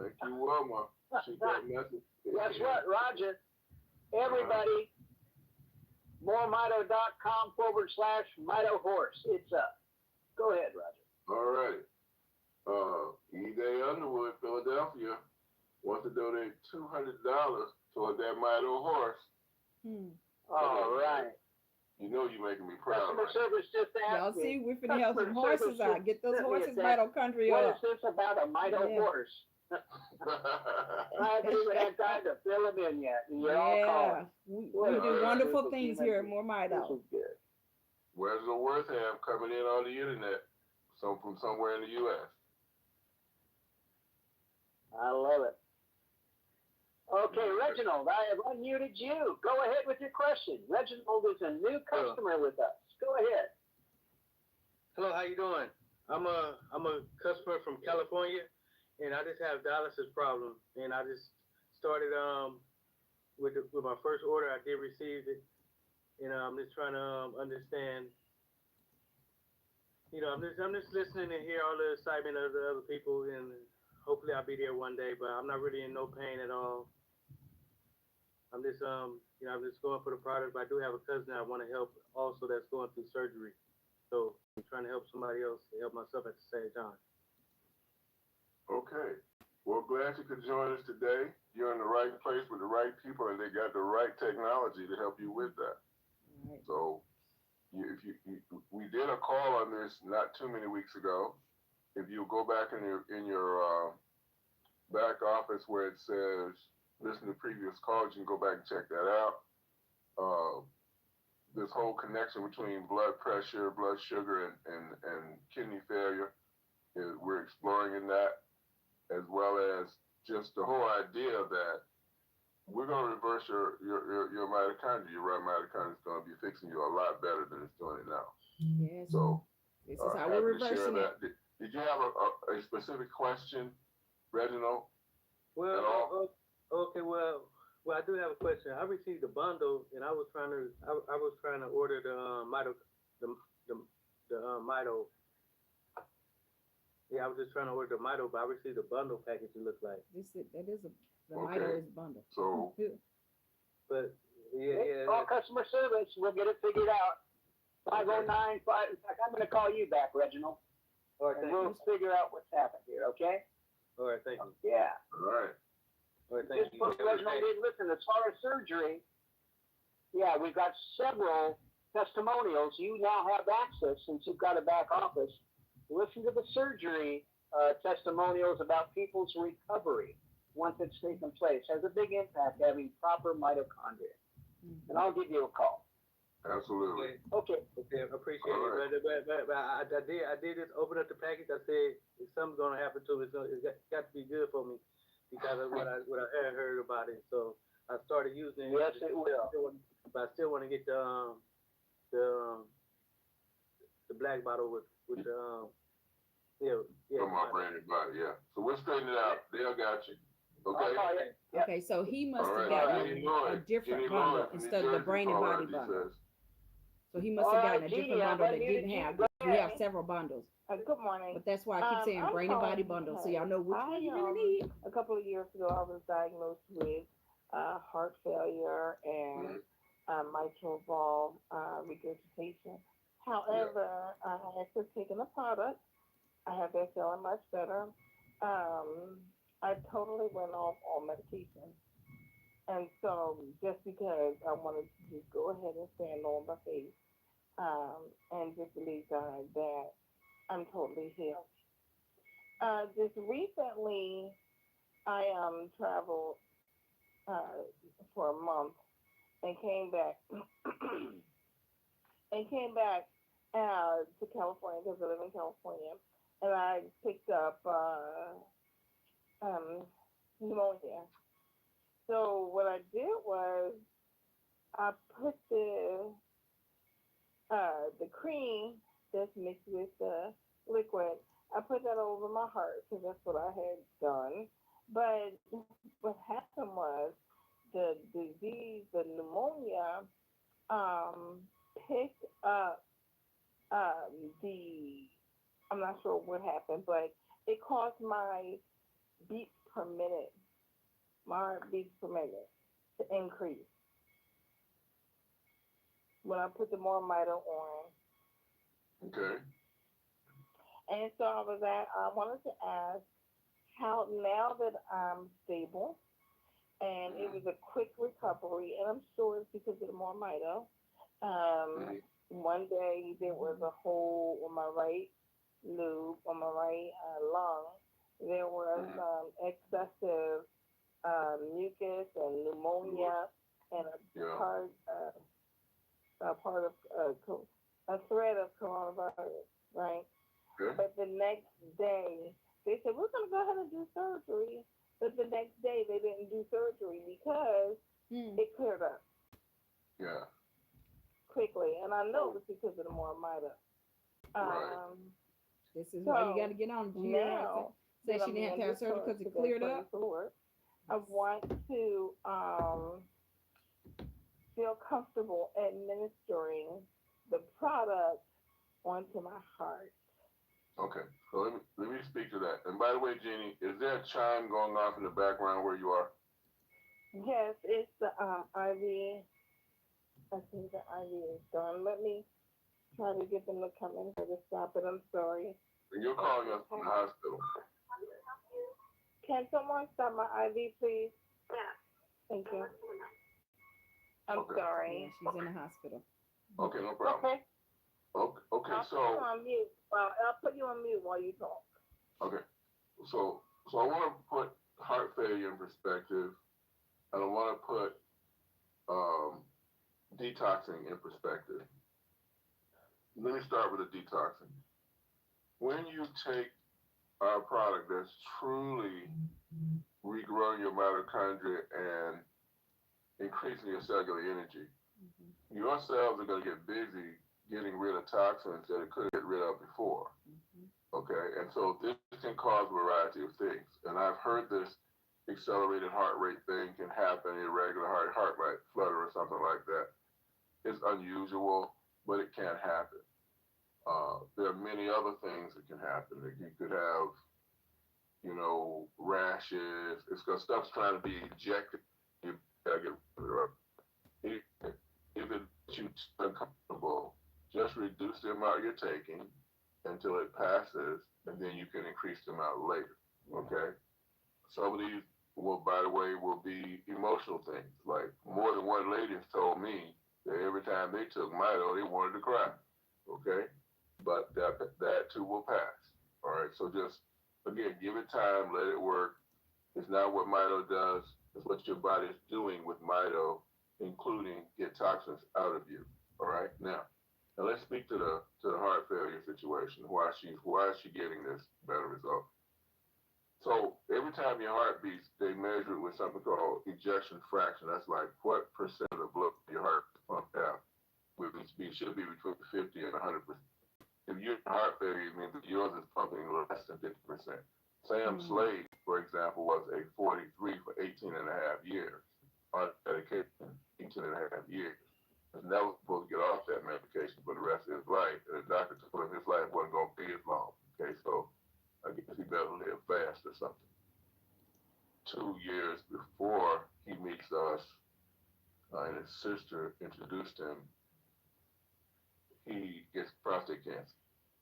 Thank you, Wilma. She got message. Guess what, Roger? Everybody, moremito.com/Mito horse. It's up. Go ahead, Roger. All right. E-Day Underwood, Philadelphia, wants to donate $200 toward that Mito horse. All right. You know you're making me proud. Customer service just asked Y'all me. see, we're finna help some horses out. Get those horses mitochondria What up. is this about a Mito horse? I haven't even had time to fill them in yet. And you're all calling. We do wonderful things here at MoreMito. This is good. Reginald Wortham coming in on the internet, from somewhere in the U.S. I love it. Okay, Reginald, I have unmuted you. Go ahead with your question. Reginald is a new customer with us. Go ahead. Hello, how you doing? I'm a customer from California, and I just have dialysis problem, and I just started with my first order. I did receive it, and I'm just trying to understand. You know, I'm just listening and hear all the excitement of the other people, and hopefully I'll be there one day. But I'm not really in no pain at all. I'm just I'm just going for the product. But I do have a cousin I want to help also that's going through surgery, so I'm trying to help somebody else and help myself at the same time. Okay. Well, glad you could join us today. You're in the right place with the right people, and they got the right technology to help you with that. Right. So, we did a call on this not too many weeks ago. If you go back in your back office where it says listen to previous calls, you can go back and check that out. This whole connection between blood pressure, blood sugar, and kidney failure, we're exploring in that, as well as just the whole idea that we're going to reverse your mitochondria. Your right mitochondria is going to be fixing you a lot better than it's doing it now. Yes. So this is how we're reversing it. Did you have a specific question, Reginald? Well, okay. Well, I do have a question. I received a bundle, and I was trying to order the Mito. Yeah, I was just trying to order the Mito, but I received a bundle package. It looks like The Mito is bundle. So, but yeah. Call customer service. We'll get it figured out. 509-5. In fact, I'm going to call you back, Reginald. All right, and we'll figure out what's happened here. Okay? All right, thank you. Yeah. All right. Just put Reginald in. Listen, as far as surgery, yeah, we've got several testimonials. You now have access since you've got a back office. Listen to the surgery testimonials about people's recovery once it's taken place. Has a big impact having proper mitochondria. And I'll give you a call. Absolutely. Okay. Okay, I appreciate it. But I did just open up the package. I said, if something's going to happen to me, it's got to be good for me because of what I had heard about it. So I started using it. Yes, it will. But I still want to get the black bottle with the Yeah. From our brain and body, yeah. So we'll straighten it out. Dale got you. Okay? Okay, so he must All have right, gotten Jeannie a Lloyd. different Jeannie bundle Lloyd from New instead of the Jersey brain and called body in, he bundle. says. So he must have gotten a Jeannie, different I bundle that unmuted didn't you. have, Go we have ahead. several bundles. Good morning. But that's why I keep saying I'm brain and body calling bundle, so y'all know which one you really need. A couple of years ago, I was diagnosed with heart failure and mitral valve regurgitation. However, I had just taken the product. I have been feeling much better. I totally went off all medication. And so just because I wanted to just go ahead and stand on my face and just believe God that I'm totally healed. Just recently, I traveled for a month and came back to California because I live in California, and I picked up pneumonia. So what I did was I put the cream that's mixed with the liquid. I put that over my heart because that's what I had done. But what happened was the disease, the pneumonia, picked up I'm not sure what happened, but it caused my beats per minute, to increase when I put the MoreMito on. Okay. And so I wanted to ask how, now that I'm stable, and it was a quick recovery, and I'm sure it's because of the MoreMito. One day there was a hole on my right lobe, on my right lung. There was excessive mucus and pneumonia and a thread of coronavirus, right? Good. But the next day, they said, we're going to go ahead and do surgery. But the next day, they didn't do surgery because it cleared up. Yeah. Quickly. And I know it's because of the MoreMito. Right. This is why you got to get on. Now, say she didn't have to have surgery because it cleared up. I want to feel comfortable administering the product onto my heart. Okay, so let me speak to that. And by the way, Jeannie, is there a chime going off in the background where you are? Yes, it's the IV. I think the IV is done. Let me try to get them to come in here to stop it. I'm sorry. And you're calling us from the hospital. Can someone stop my IV, please? Yeah. Thank you. I'm sorry. Yeah, she's in the hospital. Okay, no problem. Okay. Okay, I'll put you on mute. I'll put you on mute while you talk. Okay, so I want to put heart failure in perspective, and I want to put detoxing in perspective. Let me start with the detoxing. When you take our product that's truly regrowing your mitochondria and increasing your cellular energy, your cells are going to get busy getting rid of toxins that it couldn't get rid of before. Okay, and so this can cause a variety of things. And I've heard this accelerated heart rate thing can happen, irregular heart rate flutter or something like that. It's unusual, but it can happen. There are many other things that can happen. You could have, rashes. It's because stuff's trying to be ejected. You gotta get rid of it. If it's too uncomfortable, just reduce the amount you're taking until it passes, and then you can increase the amount later. Okay? Some of these by the way, will be emotional things. Like more than one lady has told me that every time they took Mito, they wanted to cry. Okay? But that too will pass. All right? So just, again, give it time, let it work. It's not what Mito does, it's what your body is doing with Mito, including get toxins out of you. All right? Now let's speak to the heart failure situation. Why is she getting this better result? So every time your heart beats, they measure it with something called ejection fraction. That's like what percent of the blood your heart pumped out. Which should be between 50 and 100%. if you're in heart failure, it means that yours is pumping less than 50%. Sam Slade, for example, was a 43 for 18 and a half years. On medication, 18 and a half years. And that was supposed to get off that medication for the rest of his life. And the doctor told him his life wasn't going to be as long. Okay, so I guess he better live fast or something. 2 years before he meets us, and his sister introduced him, he gets prostate cancer.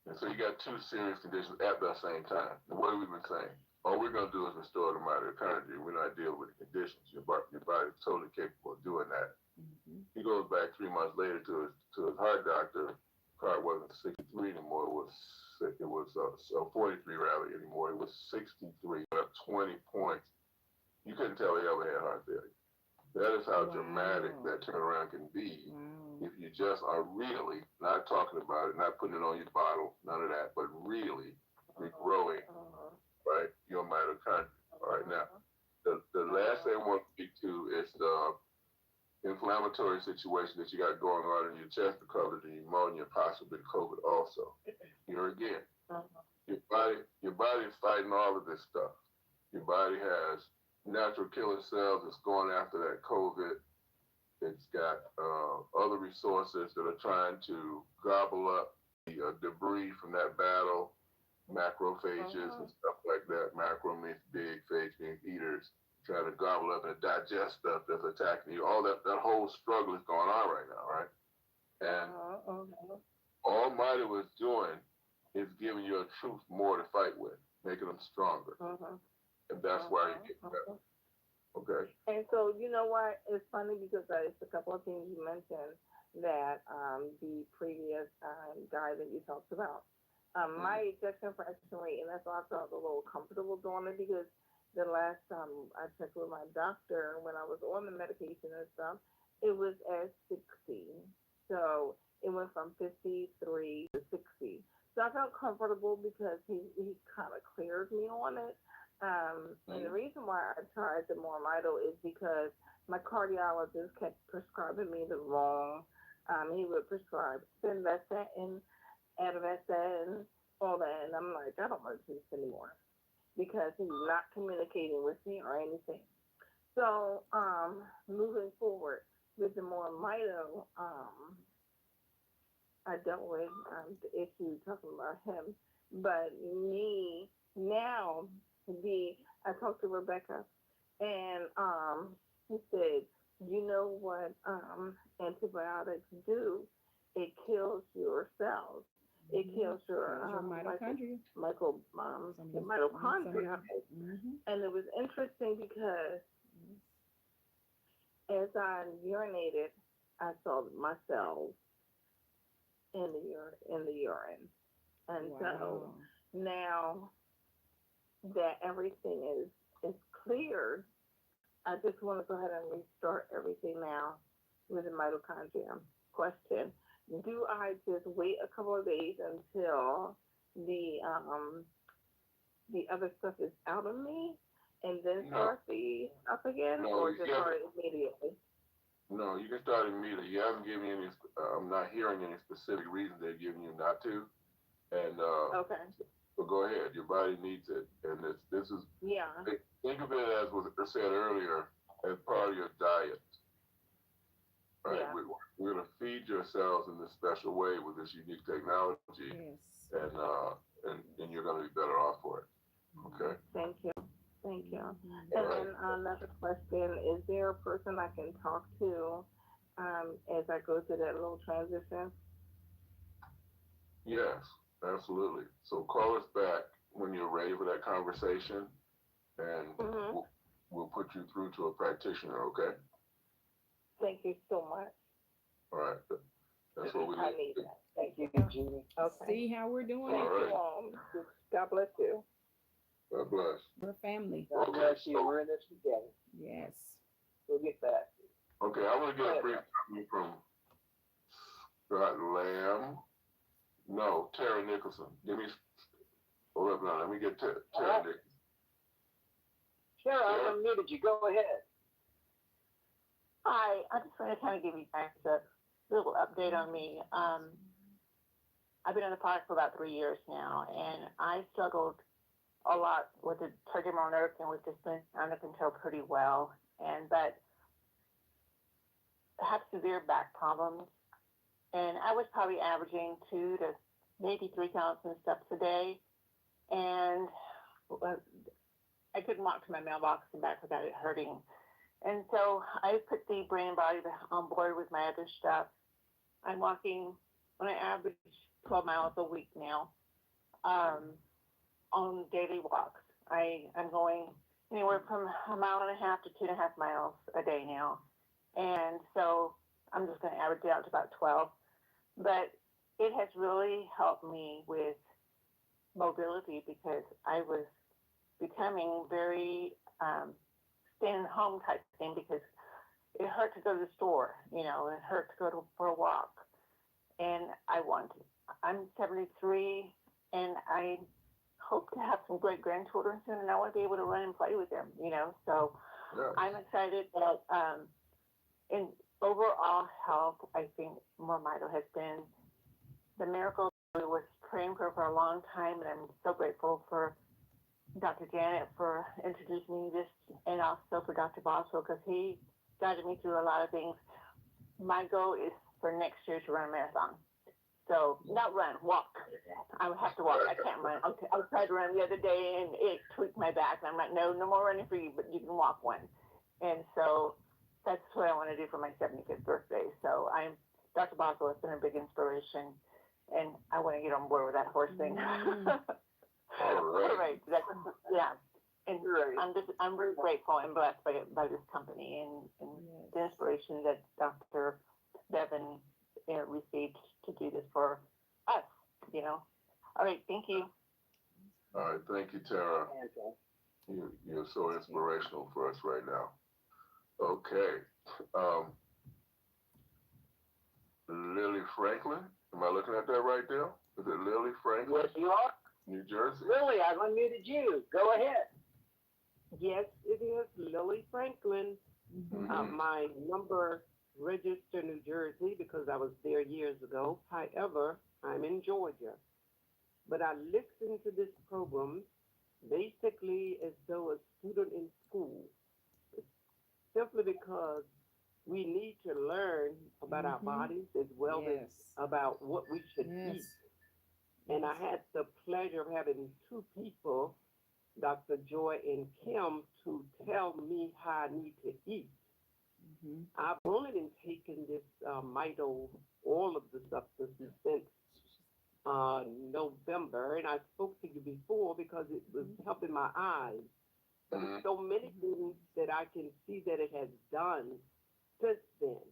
And so you got two serious conditions at the same time. And what have we been saying? All we're going to do is restore the mitochondria. We're not dealing with the conditions. Your body is totally capable of doing that. Mm-hmm. He goes back 3 months later to his heart doctor. Heart wasn't 63 anymore. It was 43 rather anymore. It was 63, up 20 points. You couldn't tell he ever had heart failure. That is how dramatic that turnaround can be if you just are really not talking about it, not putting it on your bottle, none of that, but really regrowing, right, your mitochondria. All right, now, the last thing I want to speak to is the inflammatory situation that you got going on in your chest because of the pneumonia, possibly COVID also. Here again, your body is fighting all of this stuff. Your body has natural killer cells that's going after that COVID. It's got other resources that are trying to gobble up the debris from that battle, macrophages and stuff like that. Macro means big, phage means eaters, trying to gobble up and digest stuff that's attacking you. All that whole struggle is going on right now, right? And all Almighty was doing is giving you a truth more to fight with, making them stronger. And that's why you get better. Okay. And so, you know what? It's funny because it's a couple of things you mentioned that the previous guy that you talked about. My ejection fraction rate, and that's why I felt a little comfortable doing it because the last time I checked with my doctor when I was on the medication and stuff, it was at 60. So it went from 53 to 60. So I felt comfortable because he kind of cleared me on it. And the reason why I tried the MoreMito is because my cardiologist kept prescribing me the wrong. He would prescribe Synvestat, Advestat, all that, and I'm like, I don't want to do this anymore because he's not communicating with me or anything. So, moving forward with the MoreMito, I dealt with the issue talking about him, but me now. I talked to Rebecca, and he said, you know what antibiotics do? It kills your cells. It kills your mitochondria. Mitochondria. And it was interesting because as I urinated, I saw my cells in the urine. And so now that everything is cleared, I just want to go ahead and restart everything now with the mitochondria. Question: do I just wait a couple of days until the other stuff is out of me and then start the stuff again, or just start it immediately? No, you can start immediately. You haven't given me any. I'm not hearing any specific reason they're giving you not to. And okay. But go ahead, your body needs it, and this is think of it as was said earlier, as part of your diet. Right, we're gonna feed your cells in this special way with this unique technology, and you're gonna be better off for it. Okay. Thank you. And then another question: is there a person I can talk to as I go through that little transition? Yes. Absolutely. So call us back when you're ready for that conversation, and we'll put you through to a practitioner, okay? Thank you so much. All right. That's what we need. I need that. Thank you, Jeannie. Okay. See how we're doing? All right. God bless you. God bless. We're family. God bless you. We're in this together. Yes. We'll get back. Okay, I want to get a brief comment from Scott Lamb. No, Tara Nicholson. Hold up now. Let me get Tara Nicholson. Tara, I unmuted you. Go ahead. Hi, I just want to kind of give you guys a little update on me. I've been on the product for about 3 years now, and I struggled a lot with the trigeminal nerve, and we've just been under control pretty well. But I have severe back problems, and I was probably averaging 2 to maybe 3,000 steps a day, and I couldn't walk to my mailbox and back without it hurting. And so I put the brain and body on board with my other stuff. I'm walking on an average 12 miles a week now, on daily walks. I'm going anywhere from 1.5 miles to 2.5 miles a day now. And so I'm just going to average it out to about 12. But it has really helped me with mobility because I was becoming very staying home type thing because it hurt to go to the store, it hurt to go for a walk. And I'm 73 and I hope to have some great grandchildren soon, and I want to be able to run and play with them, So Yeah. I'm excited that in overall health, I think MoreMito has been the miracle we was praying for a long time, and I'm so grateful for Dr. Janet for introducing me this, and also for Dr. Boswell because he guided me through a lot of things. My goal is for next year to run a marathon. So not run, walk. I would have to walk. I can't run. I tried to run the other day and it tweaked my back. And I'm like, no more running for you, but you can walk one. And so that's what I want to do for my 75th birthday. So Dr. Boswell has been a big inspiration, and I want to get on board with that horse thing. All right. Yeah. And I'm really grateful and blessed by this company and the inspiration that Dr. Bevan received to do this for us, All right, thank you. All right, thank you, Tara. You're so inspirational for us right now. Okay. Lily Franklin, am I looking at that right there? Is it Lily Franklin? Yes, you are. New Jersey? Lily, I've unmuted you. Go ahead. Yes, it is Lily Franklin. My number registered New Jersey because I was there years ago. However, I'm in Georgia. But I listened to this program basically as though a student in school, simply because we need to learn about our bodies as well as about what we should eat. And I had the pleasure of having two people, Dr. Joy and Kim, to tell me how I need to eat. I've only been taking this Mito, all of the substances since November, and I spoke to you before because it was helping my eyes. There's so many things that I can see that it has done since then.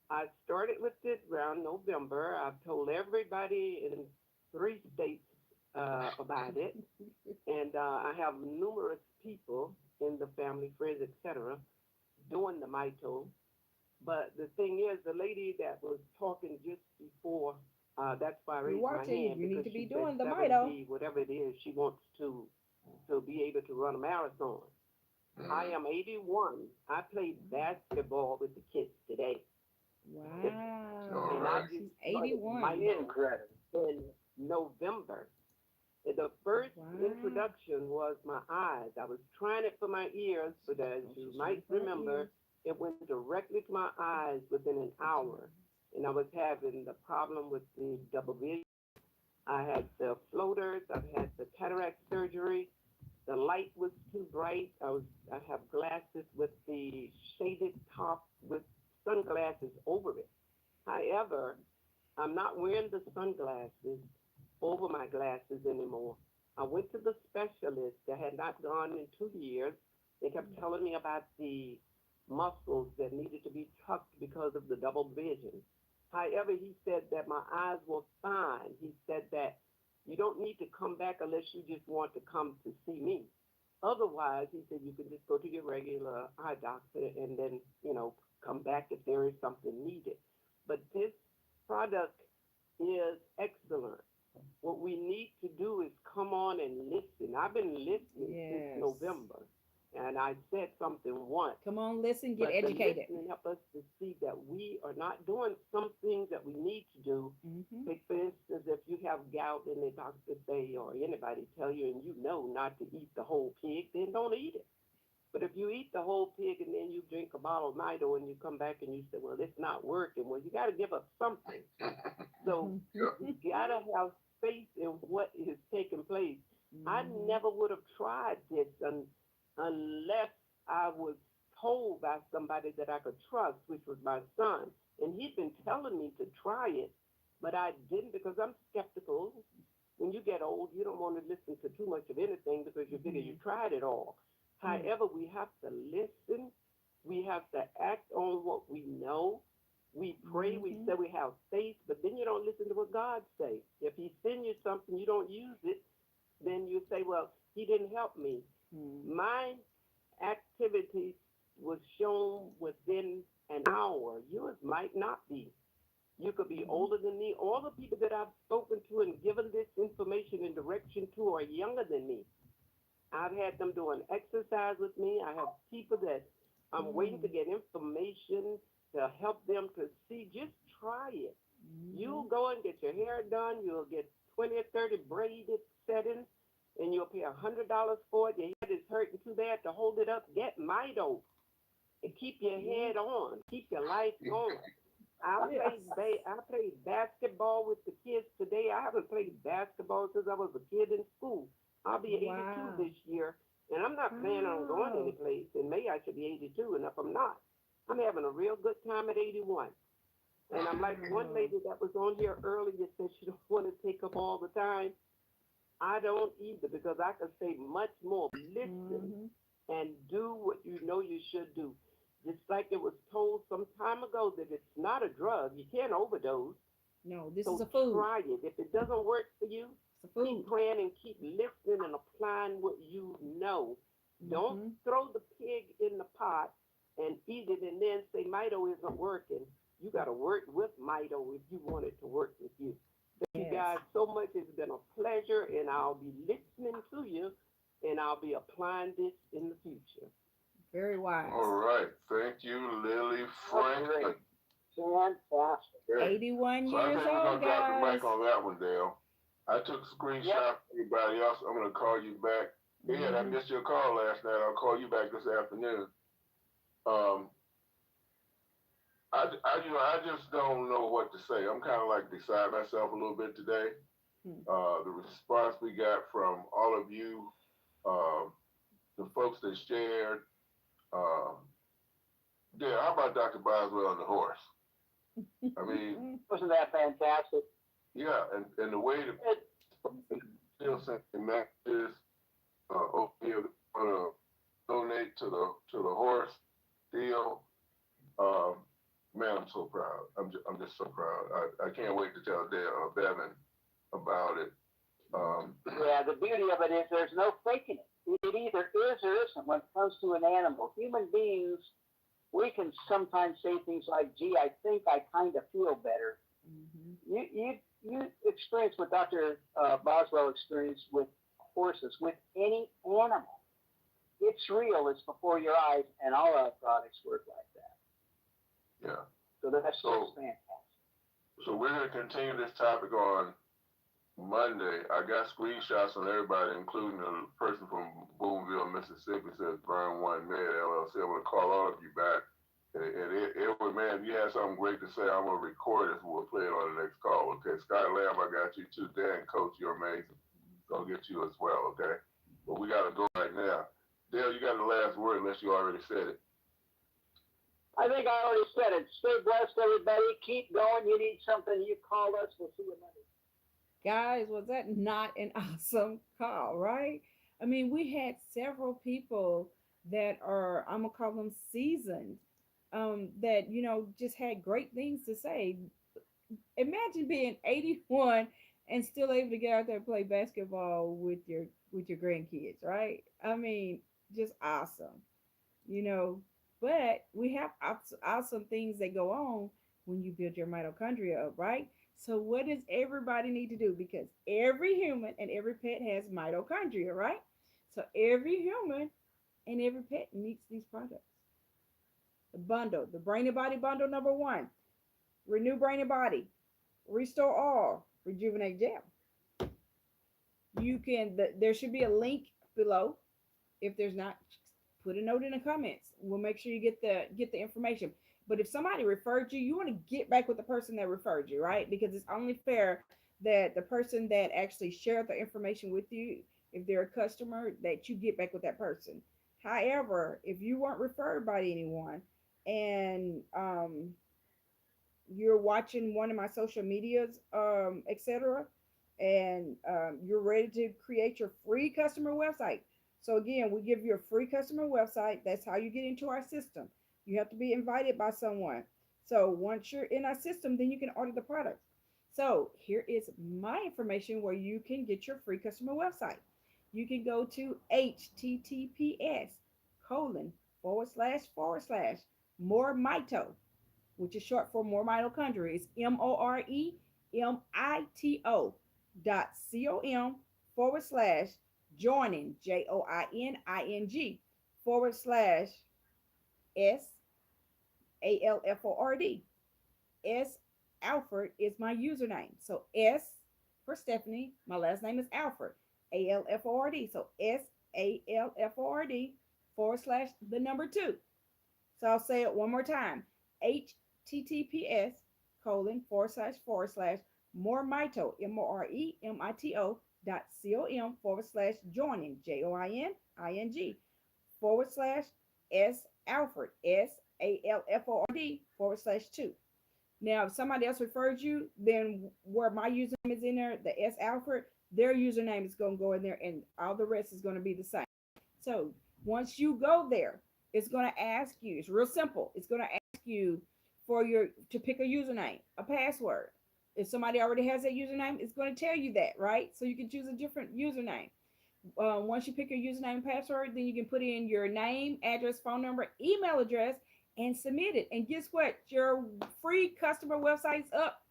I started with it around November. I've told everybody in 3 states about it, and I have numerous people in the family, friends, etc., doing the Mito. But the thing is, the lady that was talking just before, that's why I raised my hand. You need to be doing the 70, Mito. whatever it is, she wants to be able to run a marathon. I am 81. I played basketball with the kids today. Wow. And I She's just 81. my in November. The first introduction was my eyes. I was trying it for my ears, but as you might remember, it went directly to my eyes within an hour. And I was having the problem with the double vision. I had the floaters. I've had the cataract surgery. The light was too bright. I have glasses with the shaded top with sunglasses over it. However, I'm not wearing the sunglasses over my glasses anymore. I went to the specialist that had not gone in 2 years. They kept telling me about the muscles that needed to be tucked because of the double vision. However, he said that my eyes were fine. He said that you don't need to come back unless you just want to come to see me. Otherwise, he said you can just go to your regular eye doctor and then, come back if there is something needed. But this product is excellent. What we need to do is come on and listen. I've been listening since November, and I said something once. Come on, listen, get but educated. The listening help us to see that we are not doing some things that we need to do. Take, for instance, instance, if you have gout and the doctor say, or anybody tell you, and you know not to eat the whole pig, then don't eat it. But if you eat the whole pig and then you drink a bottle of Mito and you come back and you say, well, it's not working, well, you got to give up something. So you got to have faith in what is taking place. I never would have tried this unless I was told by somebody that I could trust, which was my son. And he'd been telling me to try it, but I didn't because I'm skeptical. When you get old, you don't want to listen to too much of anything because you figure you tried it all. However, we have to listen. We have to act on what we know. We pray, we say we have faith, but then you don't listen to what God say. If he send you something, you don't use it, then you say, well, he didn't help me. My activity was shown within an hour. Yours might not be. You could be older than me. All the people that I've spoken to and given this information and direction to are younger than me. I've had them doing exercise with me. I have people that I'm waiting to get information to help them to see. Just try it. You'll go and get your hair done. You'll get 20 or 30 braided settings, and you'll pay $100 for it. Your head is hurting too bad to hold it up. Get Mito and keep your head on. Keep your life going. I played basketball with the kids today. I haven't played basketball since I was a kid in school. I'll be 82 this year, and I'm not planning on going anyplace. In May, I should be 82, and if I'm not, I'm having a real good time at 81. And I'm like one lady that was on here earlier said she don't want to take up all the time. I don't either because I can say much more. Listen and do what you know you should do. Just like it was told some time ago that it's not a drug. You can't overdose. No, this so is a food. Try it. If it doesn't work for you, keep praying and keep listening and applying what you know. Don't throw the pig in the pot and eat it and then say Mito isn't working. You got to work with Mito if you want it to work with you. Thank you guys so much. It's been a pleasure, and I'll be listening to you, and I'll be applying this in the future. Very wise. All right. Thank you, Lily Franklin. Fantastic. 81 So I years think we're old, going to drop the guys. mic on that one, Dale. I took a screenshot for everybody else. I'm going to call you back. Yeah, I missed your call last night. I'll call you back this afternoon. I just don't know what to say. I'm kind of like beside myself a little bit today. The response we got from all of you, the folks that shared. Yeah, how about Dr. Boswell and the horse? I mean, Wasn't that fantastic? yeah, and the way the still sending messages, you're gonna donate to the horse deal. Man, I'm so proud. I'm just so proud. I can't wait to tell Bevan about it. Yeah, the beauty of it is there's no faking it. It either is or isn't when it comes to an animal. Human beings, we can sometimes say things like, gee, I think I kind of feel better. You experience what Dr. Boswell experienced with horses, with any animal. It's real, it's before your eyes, and all our products work like that. Yeah. So that's just fantastic. So we're going to continue this topic on Monday. I got screenshots on everybody, including the person from Boonville, Mississippi, says Burn One Med LLC. I'm going to call all of you back. And Edward, man, if you have something great to say, I'm going to record it and we'll play it on the next call, okay? Scott Lamb, I got you too. Dan, Coach, you're amazing. I'll get you as well, okay? But we got to go right now. Dale, you got the last word unless you already said it. I think I already said it. Stay blessed, everybody. Keep going. You need something, you call us. We'll see you Monday. Guys, was that not an awesome call, right? I mean, we had several people that are, I'm going to call them seasoned, that, just had great things to say. Imagine being 81 and still able to get out there and play basketball with your grandkids, right? I mean, just awesome, but we have awesome things that go on when you build your mitochondria up, right? So what does everybody need to do? Because every human and every pet has mitochondria, right? So every human and every pet needs these products. The Brain and Body Bundle #1, Renew Brain and Body, Restore All, Rejuvenate Gel. You can, there should be a link below. If there's not, put a note in the comments. We'll make sure you get the information. But if somebody referred you, you want to get back with the person that referred you, right? Because it's only fair that the person that actually shared the information with you, if they're a customer, that you get back with that person. However, if you weren't referred by anyone and you're watching one of my social medias, etc., and you're ready to create your free customer website. So again, we give you a free customer website. That's how you get into our system. You have to be invited by someone. So once you're in our system, then you can order the product. So here is my information where you can get your free customer website. You can go to https:// MoreMito, which is short for more mitochondria. It's MoreMito.com/joining, JOINING/SALFORD. S Alford is my username. So S for Stephanie, my last name is Alford, ALFORD. So SALFORD /2. So I'll say it one more time. https:// MoreMito, MoreMito.com/joining, JOINING/S Alford, SALFORD /2. Now, if somebody else referred you, then where my username is in there, the S Alford, their username is going to go in there, and all the rest is going to be the same. So once you go there, it's going to ask you, it's real simple. It's going to ask you to pick a username, a password. If somebody already has that username, it's going to tell you that, right? So you can choose a different username. Once you pick your username and password, then you can put in your name, address, phone number, email address, and submit it. And guess what? Your free customer website's up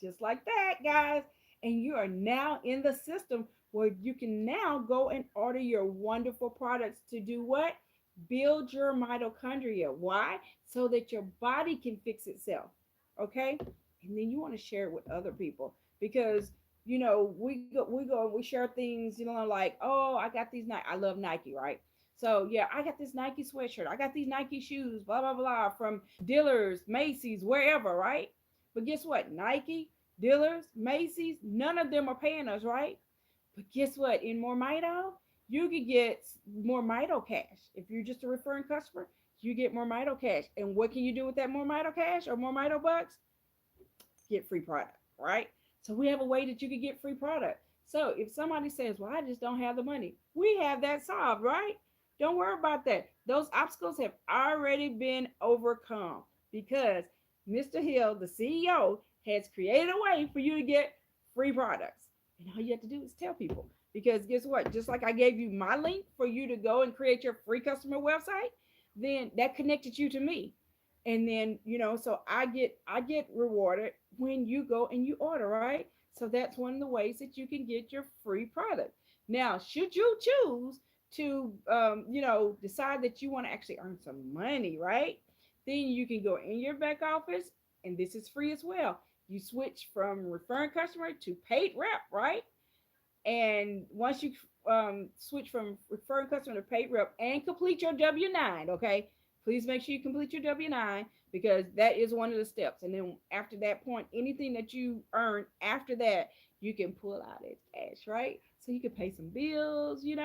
just like that, guys. And you are now in the system where you can now go and order your wonderful products to do what? Build your mitochondria. Why? So that your body can fix itself. Okay? And then you want to share it with other people, because we share things, like, oh, I got these Nike. I love Nike, right? So yeah, I got this Nike sweatshirt. I got these Nike shoes, blah, blah, blah, from Dillard's, Macy's, wherever, right? But guess what? Nike, Dillard's, Macy's, none of them are paying us, right? But guess what? In MoreMito, you can get MoreMito cash. If you're just a referring customer, you get MoreMito cash. And what can you do with that MoreMito cash or MoreMito bucks? Get free product, right? So we have a way that you can get free product. So if somebody says, well, I just don't have the money, we have that solved, right? Don't worry about that. Those obstacles have already been overcome because Mr. Hill, the CEO, has created a way for you to get free products. And all you have to do is tell people. Because guess what? Just like I gave you my link for you to go and create your free customer website, then that connected you to me. And then, so I get rewarded when you go and you order, right? So that's one of the ways that you can get your free product. Now, should you choose to, decide that you want to actually earn some money, right? Then you can go in your back office, and this is free as well. You switch from referring customer to paid rep, right? And once you switch from referring customer to paid rep and complete your W-9, okay? Please make sure you complete your W-9, because that is one of the steps. And then after that point, anything that you earn after that, you can pull out as cash, right? So you can pay some bills, you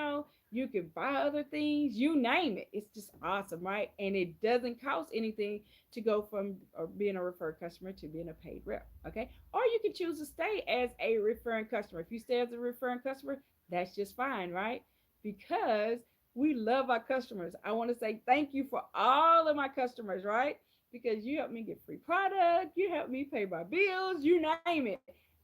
can buy other things, you name it. It's just awesome, right? And it doesn't cost anything to go from being a referred customer to being a paid rep, okay? Or you can choose to stay as a referring customer. If you stay as a referring customer, that's just fine, right? Because we love our customers. I want to say thank you for all of my customers, right? Because you help me get free product, you help me pay my bills, you name it.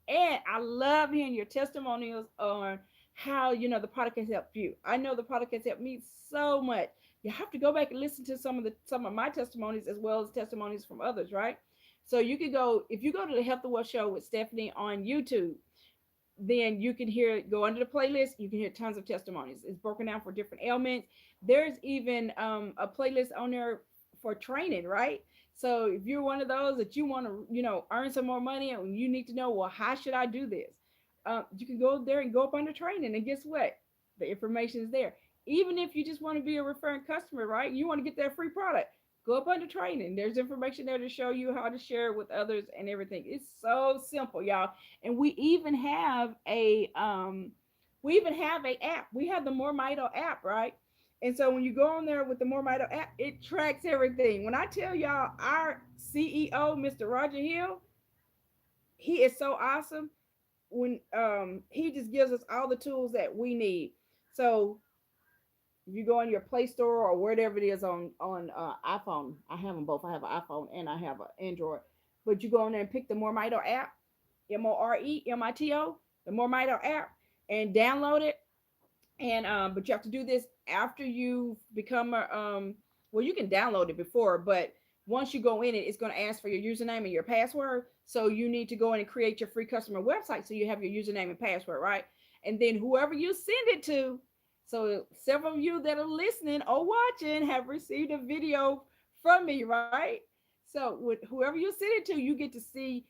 And I love hearing your testimonials on how, the product has helped you. I know the product has helped me so much. You have to go back and listen to some of my testimonies as well as testimonies from others, right? So you can go, if you go to the Health and Wealth Show with Stephanie on YouTube, then you can go under the playlist. You can hear tons of testimonies. It's broken down for different ailments. There's even a playlist on there for training, right? So if you're one of those that you want to, earn some more money and you need to know, well, how should I do this? You can go there and go up under training, and guess what? The information is there. Even if you just want to be a referring customer, right? You want to get that free product, go up under training. There's information there to show you how to share it with others and everything. It's so simple, y'all. And we even have a app. We have the MoreMito app, right? And so when you go on there with the MoreMito app, it tracks everything. When I tell y'all, our CEO, Mr. Roger Hill, he is so awesome. When he just gives us all the tools that we need. So if you go on your Play Store or whatever it is on iPhone, I have them both. I have an iPhone and I have an Android. But you go on there and pick the MoreMito app, MoreMito, the MoreMito app, and download it. And but you have to do this after you become a well, you can download it before, but once you go in it, it's going to ask for your username and your password. So you need to go in and create your free customer website so you have your username and password, right? And then whoever you send it to, so several of you that are listening or watching have received a video from me, right? So with whoever you send it to, you get to see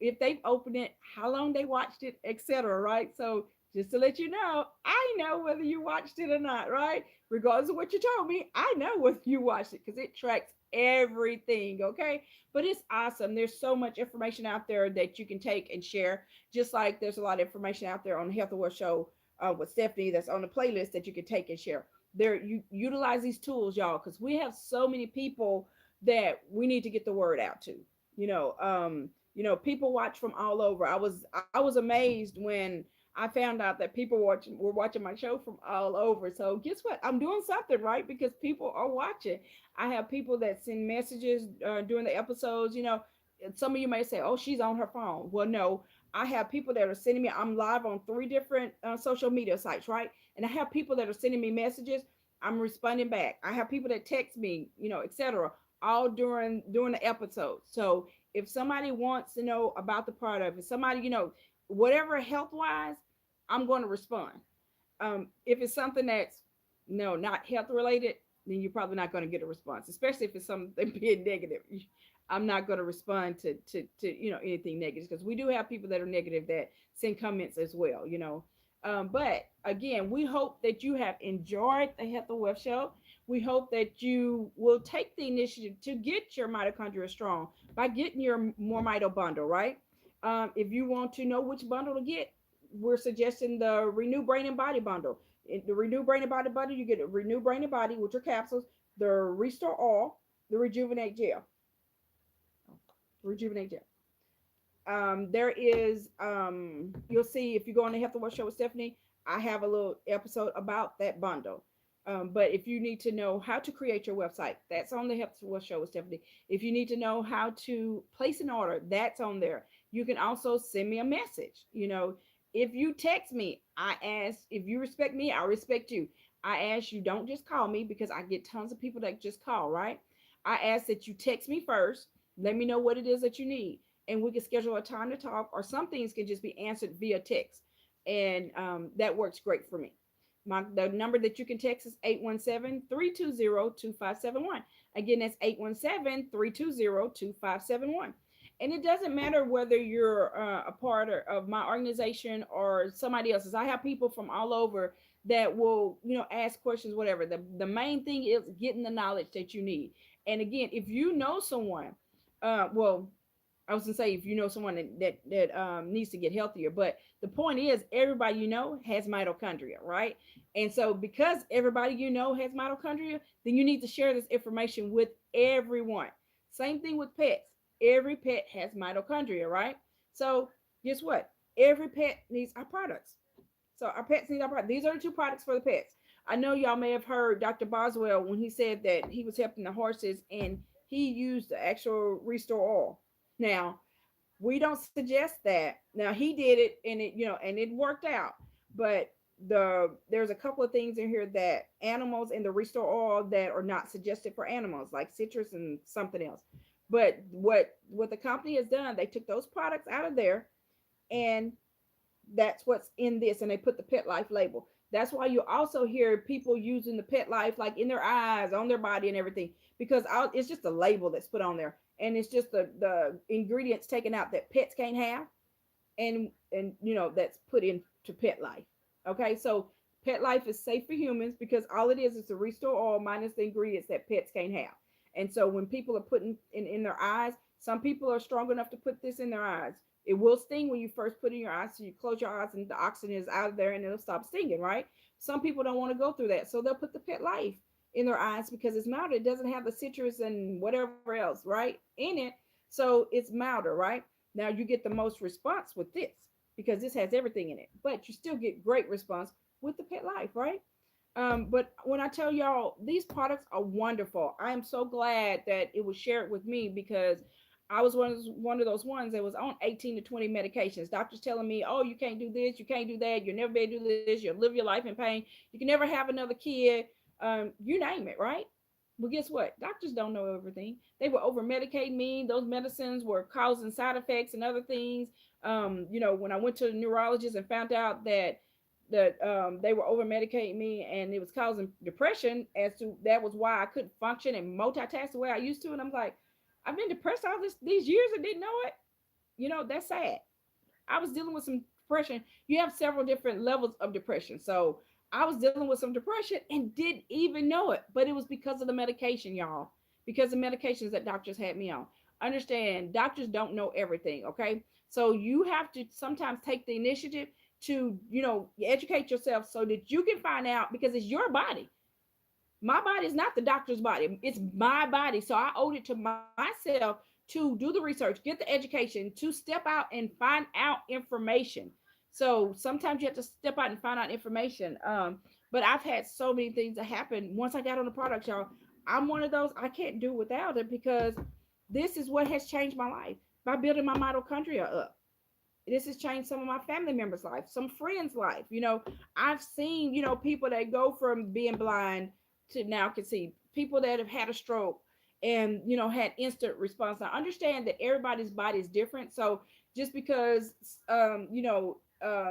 if they've opened it, how long they watched it, etc. Right? So just to let you know, I know whether you watched it or not, right? Regardless of what you told me, I know whether you watched it because it tracks everything, okay? But it's awesome. There's so much information out there that you can take and share, just like there's a lot of information out there on the Health and Wealth Show with Stephanie that's on the playlist that you can take and share. There, you utilize these tools, y'all, because we have so many people that we need to get the word out to. People watch from all over. I was amazed when I found out that people were watching my show from all over. So guess what? I'm doing something right because people are watching. I have people that send messages during the episodes. Some of you may say, "Oh, she's on her phone." Well, no, I have people that are sending me. I'm live on 3 different social media sites, right? And I have people that are sending me messages. I'm responding back. I have people that text me, etc. All during the episode. So if somebody wants to know about the product, if somebody, whatever health wise, I'm going to respond. If it's something that's not health related, then you're probably not going to get a response, especially if it's something being negative. I'm not going to respond to anything negative because we do have people that are negative that send comments as well. But again, we hope that you have enjoyed the Health and Wealth Show. We hope that you will take the initiative to get your mitochondria strong by getting your MoreMito bundle, right? If you want to know which bundle to get, we're suggesting the Renew Brain and Body bundle. In the Renew Brain and Body bundle, you get a Renew Brain and Body with your capsules, the Restore Oil, the Rejuvenate Gel. Rejuvenate Gel. There is, you'll see if you go on the Health and Wealth Show with Stephanie, I have a little episode about that bundle. But if you need to know how to create your website, that's on the Health and Wealth Show with Stephanie. If you need to know how to place an order, that's on there. You can also send me a message. If you text me, I ask, if you respect me, I respect you. I ask you, don't just call me because I get tons of people that just call, right? I ask that you text me first. Let me know what it is that you need. And we can schedule a time to talk, or some things can just be answered via text. And that works great for me. The number that you can text is 817-320-2571. Again, that's 817-320-2571. And it doesn't matter whether you're a part of my organization or somebody else's. I have people from all over that will, ask questions, whatever. The main thing is getting the knowledge that you need. And again, if you know someone, I was gonna say if you know someone that needs to get healthier, but the point is everybody has mitochondria, right? And so because everybody has mitochondria, then you need to share this information with everyone. Same thing with pets. Every pet has mitochondria, right? So guess what? Every pet needs our products. So our pets need our products. These are the 2 products for the pets. I know y'all may have heard Dr. Boswell when he said that he was helping the horses and he used the actual Restore Oil. Now, we don't suggest that. Now he did it and it worked out. But there's a couple of things in here that animals in the Restore Oil that are not suggested for animals, like citrus and something else. But what the company has done, they took those products out of there and that's what's in this, and they put the Petlife label. That's why you also hear people using the Petlife like in their eyes, on their body and everything, because it's just a label that's put on there. and it's just the ingredients taken out that pets can't have, and that's put into Pet Life. Okay, so Pet Life is safe for humans because all it is a restore oil minus the ingredients that pets can't have. And so when people are putting in their eyes, some people are strong enough to put this in their eyes. It will sting when you first put it in your eyes, so you close your eyes and the oxygen is out of there and it'll stop stinging, right? Some people don't want to go through that, so they'll put the Pet Life in their eyes because it's milder. It doesn't have the citrus and whatever else, right, in it, so it's milder, right? Now you get the most response with this because this has everything in it, but you still get great response with the Pet Life, right? But when I tell y'all these products are wonderful, I am so glad that it was shared with me because I was one of those ones that was on 18 to 20 medications. Doctors telling me, oh, you can't do this, you can't do that, you'll never be able to do this, you'll live your life in pain, you can never have another kid, you name it, right? Well, guess what? Doctors don't know everything. They were over medicating me. Those medicines were causing side effects and other things. When I went to the neurologist and found out that they were over medicating me and it was causing depression, as to that was why I couldn't function and multitask the way I used to. And I'm like, I've been depressed all these years and didn't know it. That's sad. I was dealing with some depression. You have several different levels of depression. So I was dealing with some depression and didn't even know it. But it was because of the medication, y'all. Because the medications that doctors had me on. Understand, doctors don't know everything, okay? So you have to sometimes take the initiative to, educate yourself so that you can find out, because it's your body. My body is not the doctor's body. It's my body. So I owed it to myself to do the research, get the education, to step out and find out information. So sometimes you have to step out and find out information. But I've had so many things that happen once I got on the product, y'all. I'm one of those, I can't do without it because this is what has changed my life by building my mitochondria up. This has changed some of my family members' life, some friends' life. I've seen, people that go from being blind to now can see, people that have had a stroke and, had instant response. Now, understand that everybody's body is different. So just because,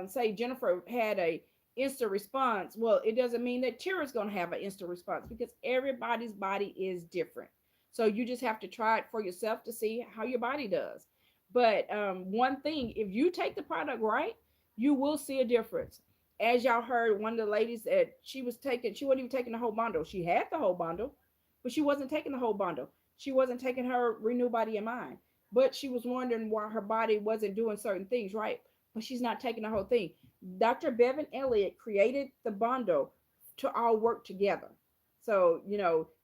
say Jennifer had a instant response, well, it doesn't mean that Tira's going to have an instant response because everybody's body is different. So you just have to try it for yourself to see how your body does. But one thing, if you take the product right, you will see a difference. As y'all heard, one of the ladies that she wasn't even taking the whole bundle. She had the whole bundle, but she wasn't taking the whole bundle. She wasn't taking her Renew Body and Mind. But she was wondering why her body wasn't doing certain things, right? But she's not taking the whole thing. Dr. Bevan Elliott created the bundle to all work together. So,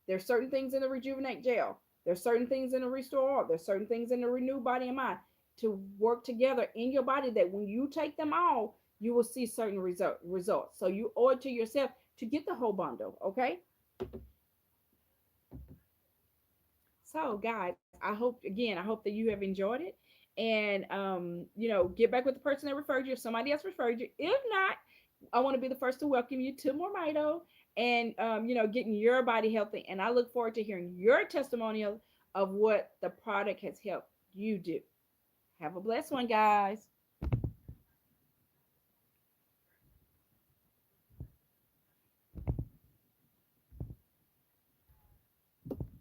there's certain things in the Rejuvenate Gel. There's certain things in the Restore Oil. There's certain things in the Renew Body and Mind to work together in your body that when you take them all, you will see certain results. So you owe it to yourself to get the whole bundle, okay? So guys, I hope that you have enjoyed it. And get back with the person that referred you if somebody else referred you. If not, I want to be the first to welcome you to MoreMito and getting your body healthy. And I look forward to hearing your testimonial of what the product has helped you do. Have a blessed one, guys.